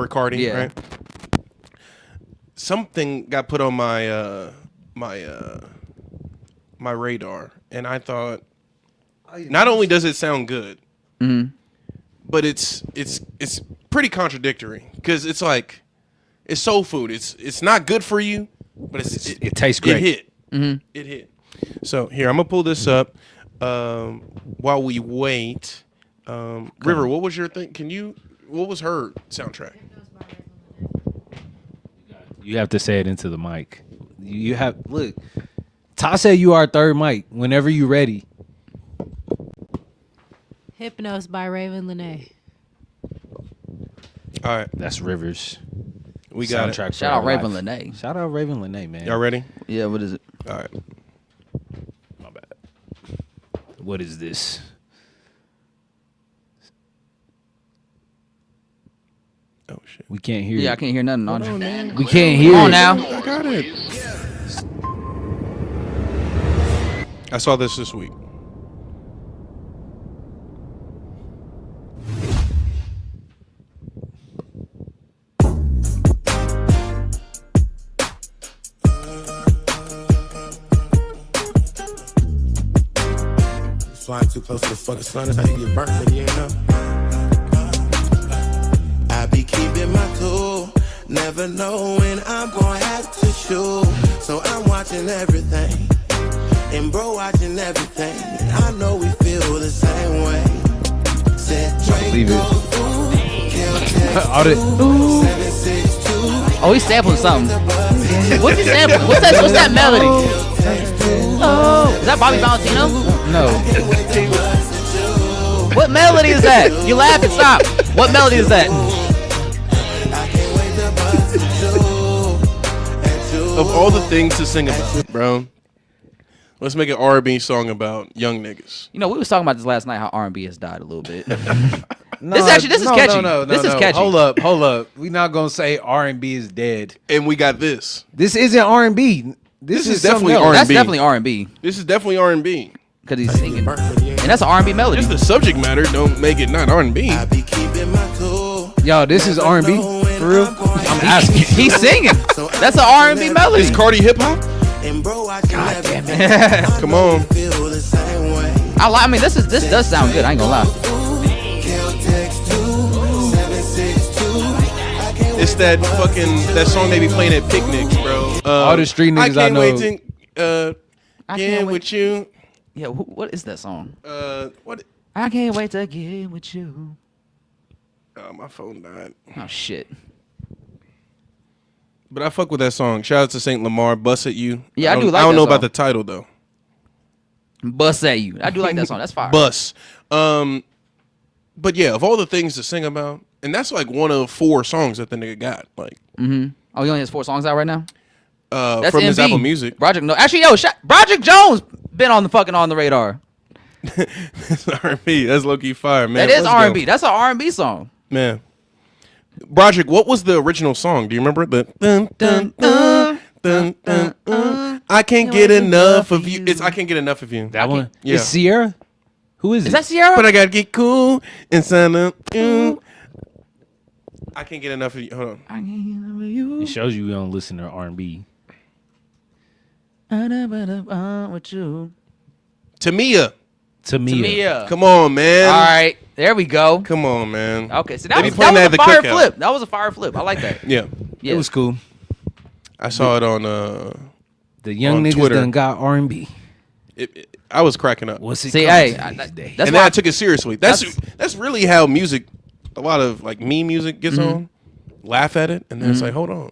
Carti, Yeah. right? Something got put on my my radar, and I thought, not only does it sound good, but it's pretty contradictory because it's like it's soul food. It's not good for you, but it tastes great. It hit. It hit. So here I'm gonna pull this up while we wait. River, what was your thing? What was her soundtrack? You have to say it into the mic. You have look. Ta said you are third mic. Whenever you ready. Hypnos by Raven Lene. All right. That's Rivers. We got Soundtrack it. for Shout out our Raven life. Lene. Shout out Raven Lene, man. Y'all ready? Yeah, what is it? All right. My bad. What is this? Oh shit. We can't hear. Yeah, I it. can't hear nothing on it. We can't hear. Come on it. now. I got it. I saw this week. Flying too close to the fucking sun, that's how you get burnt, nigga, you ain't know. I be keeping my cool, never knowing I'm gonna have to shoot. So I'm watching everything, and bro watching everything. And I know we feel the same way. Said Leave it. All the- 762. Oh, he's sampling something. What's he sampling? What's that melody? Oh, is that Bobby Valentino? No. What melody is that? You laugh and stop. What melody is that? Of all the things to sing about, bro, let's make an R&B song about young niggas. You know, we was talking about this last night. How R&B has died a little bit. No, This is catchy. No, This is catchy. Hold up. We not gonna say R&B is dead. And we got this. This isn't R&B. This is is something definitely else. R&B. That's definitely R&B This is definitely R&B. because he's singing, and that's an R&B melody. Just the subject matter don't make it not R&B. I be keeping my cool. Yo, this is R&B for real. I'm asking. He's singing. That's an R&B melody. Is Carti hip hop? And bro watching everything. Come on. Feel the same way. I mean, this does sound good. I ain't gonna lie. It's that song they be playing at picnics, bro. All the street niggas I can't know. wait to I get can't wait. with you. Yeah, what is that song? What? I can't wait to get with you. Oh, my phone died. Oh shit. But I fuck with that song. Shout out to Saint Lamar. Bust at you. Yeah, I do like I don't that know song. about the title though. Bust at you. I do like that song. That's fire. Bus. But yeah, of all the things to sing about, and that's like one of 4 songs that the nigga got. Like, Oh, he only has 4 songs out right now. That's from his MV. Apple Music. Broderick, no, actually, Broderick Jones been on the radar. That's R&B. That's low key fire, man. That is Let's go. R&B. That's an R&B song. Man. Broderick, what was the original song? Do you remember it? The dun, dun, dun, dun, I can't get enough of you. It's I can't get enough of you. That one? Yeah. It's Sierra? Who is it? Is that Sierra? But I gotta get cool inside of you. I can't get enough of you. Hold on. I can't get enough of you. It shows you we don't listen to R&B. With you. Tamia. Tamia. Come on, man. All right, there we go. Come on, man. Okay, so They that be was playing that at a the fire cookout. flip. That was a fire flip. I like that. Yeah. Yeah. It was cool. I saw it on The young on niggas Twitter. done got R&B. I was cracking up. What's it See, called hey, these that's days? why And then I took it seriously. That's really how music, a lot of like meme music gets on. Laugh at it, and then it's like, hold on.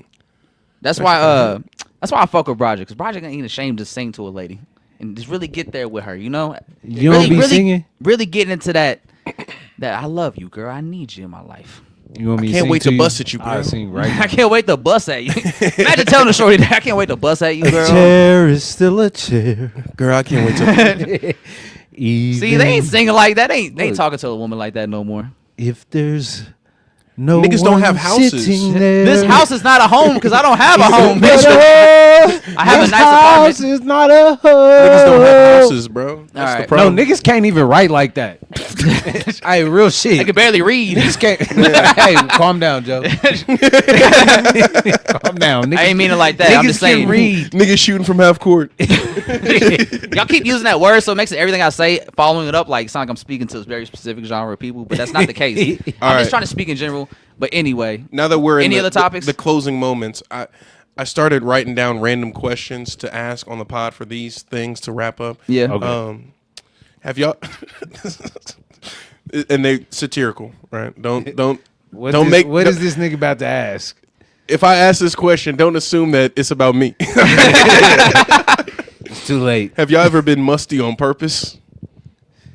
That's why I fuck with Broderick, because Broderick ain't ashamed to sing to a lady and just really get there with her, you know? You don't be singing? Really getting into that I love you, girl. I need you in my life. You want me can't sing wait to you? bust at you, I'll girl. sing right I now. can't wait to bust at you. Imagine telling the shorty that I can't wait to bust at you, A girl. chair is still a chair. Girl, I can't wait to. See, they ain't singing like that. They ain't Look. talking to a woman like that no more. If there's no Niggas don't one have houses. sitting there, This house is not a home because I don't have a home, bitch. I have a this nice house apartment. is not a home. Niggas don't have houses, bro. That's the Alright. No, problem. niggas can't even write like that. Hey, real shit. I can barely read. Niggas can't. Hey, calm down, Joe. Calm down. Niggas, I ain't mean it like that. Niggas I'm just saying. can read. Niggas shooting from half court. Y'all keep using that word, so it makes everything I say, following it up, like sound like I'm speaking to a very specific genre of people, but that's not the case. I'm Alright. just trying to speak in general. But anyway, Now that we're in Any the, other topics? the closing moments, I started writing down random questions to ask on the pod for these things to wrap up. yeah. Okay. Have y'all? And they satirical, right? Don't What don't is, make. What is this nigga about to ask? If I ask this question, don't assume that it's about me. It's too late. Have y'all ever been musty on purpose,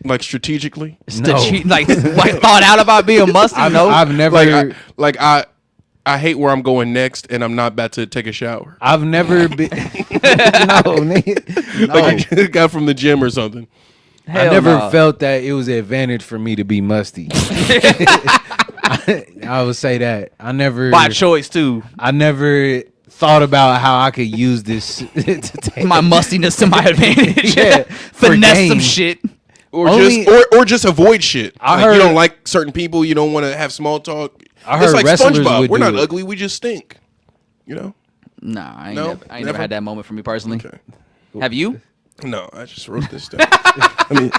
like strategically? No. Like thought out about being musty. No. I've never. Like I hate where I'm going next, and I'm not about to take a shower. I've never been. No, nigga. No. Like I just got from the gym or something. I never felt that it was an advantage for me to be musty. I would say that. I never. By choice, too. I never thought about how I could use this to take My mustiness to my advantage. Yeah, for Finesse some gain. shit. Or Only- just avoid shit. I Like, heard- you don't like certain people. You don't want to have small talk. I It's heard like wrestlers SpongeBob. would We're do not it. ugly. We just stink. You know? Nah, I ain't, No? never, I ain't never Never? had that moment for me personally. Okay. Have you? No, I just wrote this down. I mean,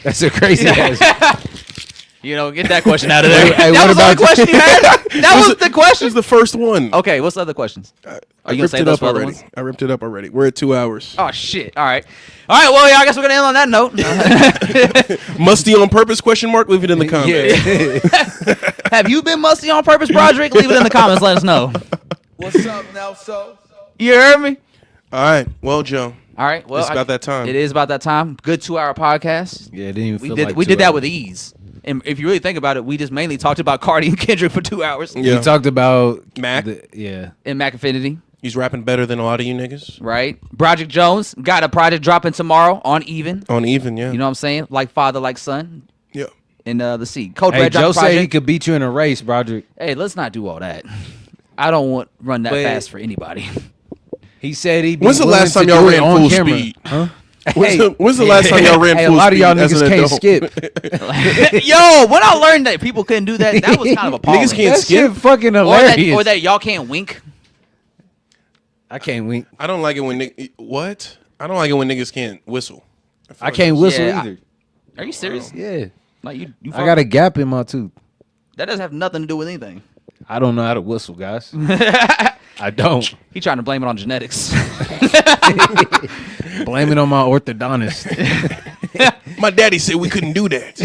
That's a crazy ass. You know, get that question out of there. Hey, that what was the only about- question you had? That was the this question. is the first one. Okay, what's the other questions? I Are you going to ripped say it those up for other already. ones? I ripped it up already. We're at 2 hours. Oh, shit. All right. All right, well, yeah, I guess we're going to end on that note. Musty on purpose? Question mark. Leave it in the comments. Have you been musty on purpose, Broderick? Leave it in the comments. Let us know. What's up, Nelso? You heard me? All right. Well, Joe. All right. Well, It's about that time. It is about that time. Good 2-hour podcast. Yeah, it didn't even We feel did like we 2 did that hours. with ease. And if you really think about it, we just mainly talked about Carti and Kendrick for 2 hours. Yeah. We talked about Mac. Yeah. And McAffinity, He's rapping better than a lot of you niggas. right? Broderick Jones got a project dropping tomorrow on Even. On even, yeah. You know what I'm saying? Like father, like son. Yeah. In the seed. Code Hey, Red Joe dropped a said he project. could beat you in a race, Broderick. Hey, let's not do all that. I don't want run that But- fast for anybody. He said he'd be When's the willing last to time y'all do it ran on full camera. speed? Huh? When's the last time y'all ran Hey, full a lot of y'all speed as niggas an can't adult? skip. Yo, when I learned that people couldn't do that, that was kind of appalling. Niggas can't That skip. shit fucking or hilarious. that y'all can't wink. I can't wink. I don't like it when what? I don't like it when niggas can't whistle. I can't whistle Yeah, either. Are you serious? Yeah. Like you I got a gap in my tooth. That doesn't have nothing to do with anything. I don't know how to whistle, guys. I don't. He trying to blame it on genetics. Blame it on my orthodontist. My daddy said we couldn't do that.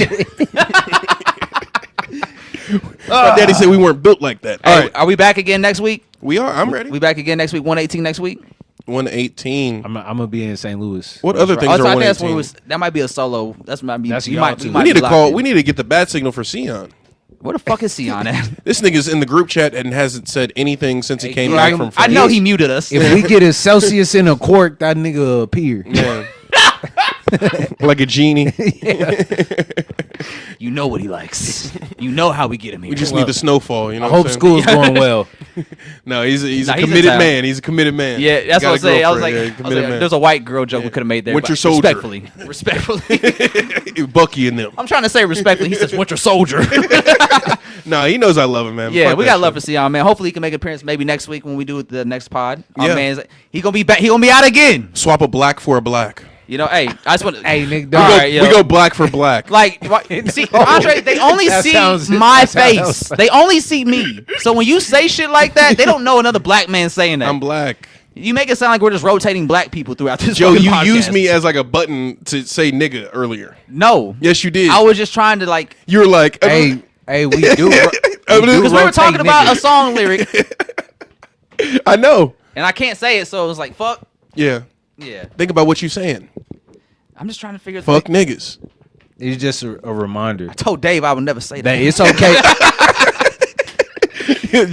My daddy said we weren't built like that. All Hey, right, are we back again next week? we are. I'm ready. We back again next week. 118 next week. 118. I'm gonna be in St. Louis. What other things Also, are I think that's when 118? that might be a solo. That's might be. That's you y'all might, too. might We need be to locked call. in. We need to get the bat signal for Sion. Where the fuck is Sion at? This nigga's in the group chat and hasn't said anything since he came right. back from. I France. know he muted us. If we get a Celsius in a quart, that nigga will appear. Yeah. Like a genie. You know what he likes. You know how we get him here. We just need the snowfall. You know. I what hope I'm saying? school's going well. No, he's a Nah, he's in committed town. man. He's a committed man. Yeah, that's Got what I a was saying. I was like, girlfriend. Yeah, I was committed like, man. there's a white girl joke we could have made there. Winter but soldier. Respectfully. Bucky and them. I'm trying to say respectfully. He says Winter Soldier. No, he knows I love him, man. Yeah, Fuck we that got love for shit. Sion, man. Hopefully he can make an appearance maybe next week when we do the next pod. Our Yeah. man's he gonna be back. He gonna be out again. Swap a black for a black. You know, hey, I just want. Hey, nigga, We, dog. go, right, yo. we go black for black. Like, see, Andre, they only That see sounds- my that sounds- face. They only see me. So when you say shit like that, they don't know another black man saying that. I'm black. You make it sound like we're just rotating black people throughout this. Joe, fucking you podcast. used me as like a button to say nigga earlier. No. Yes, you did. I was just trying to like You were like, Hey, we do. because we were talking about a song lyric I know. and I can't say it, so it was like fuck. Yeah. Yeah. Think about what you're saying. I'm just trying to figure. Fuck niggas. It's just a reminder I told Dave I would never say that that. it's okay.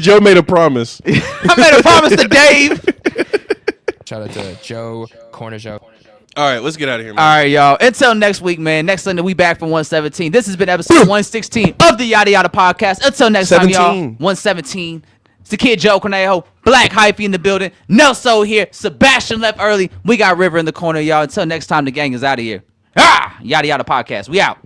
Joe made a promise. I made a promise to Dave. Shout out to Joe, Corner Joe. All right, let's get out of here, man. All right, y'all. Until next week, man. Next Sunday, we back from 117. This has been episode 116 of the Yada Yada Podcast. Until next time, y'all. 117. It's the kid Joe Cornejo, Black Hyphy in the building. Nelso here. Sebastian left early. We got River in the corner, y'all. Until next time, the gang is out of here. Yada Yada Podcast. We out.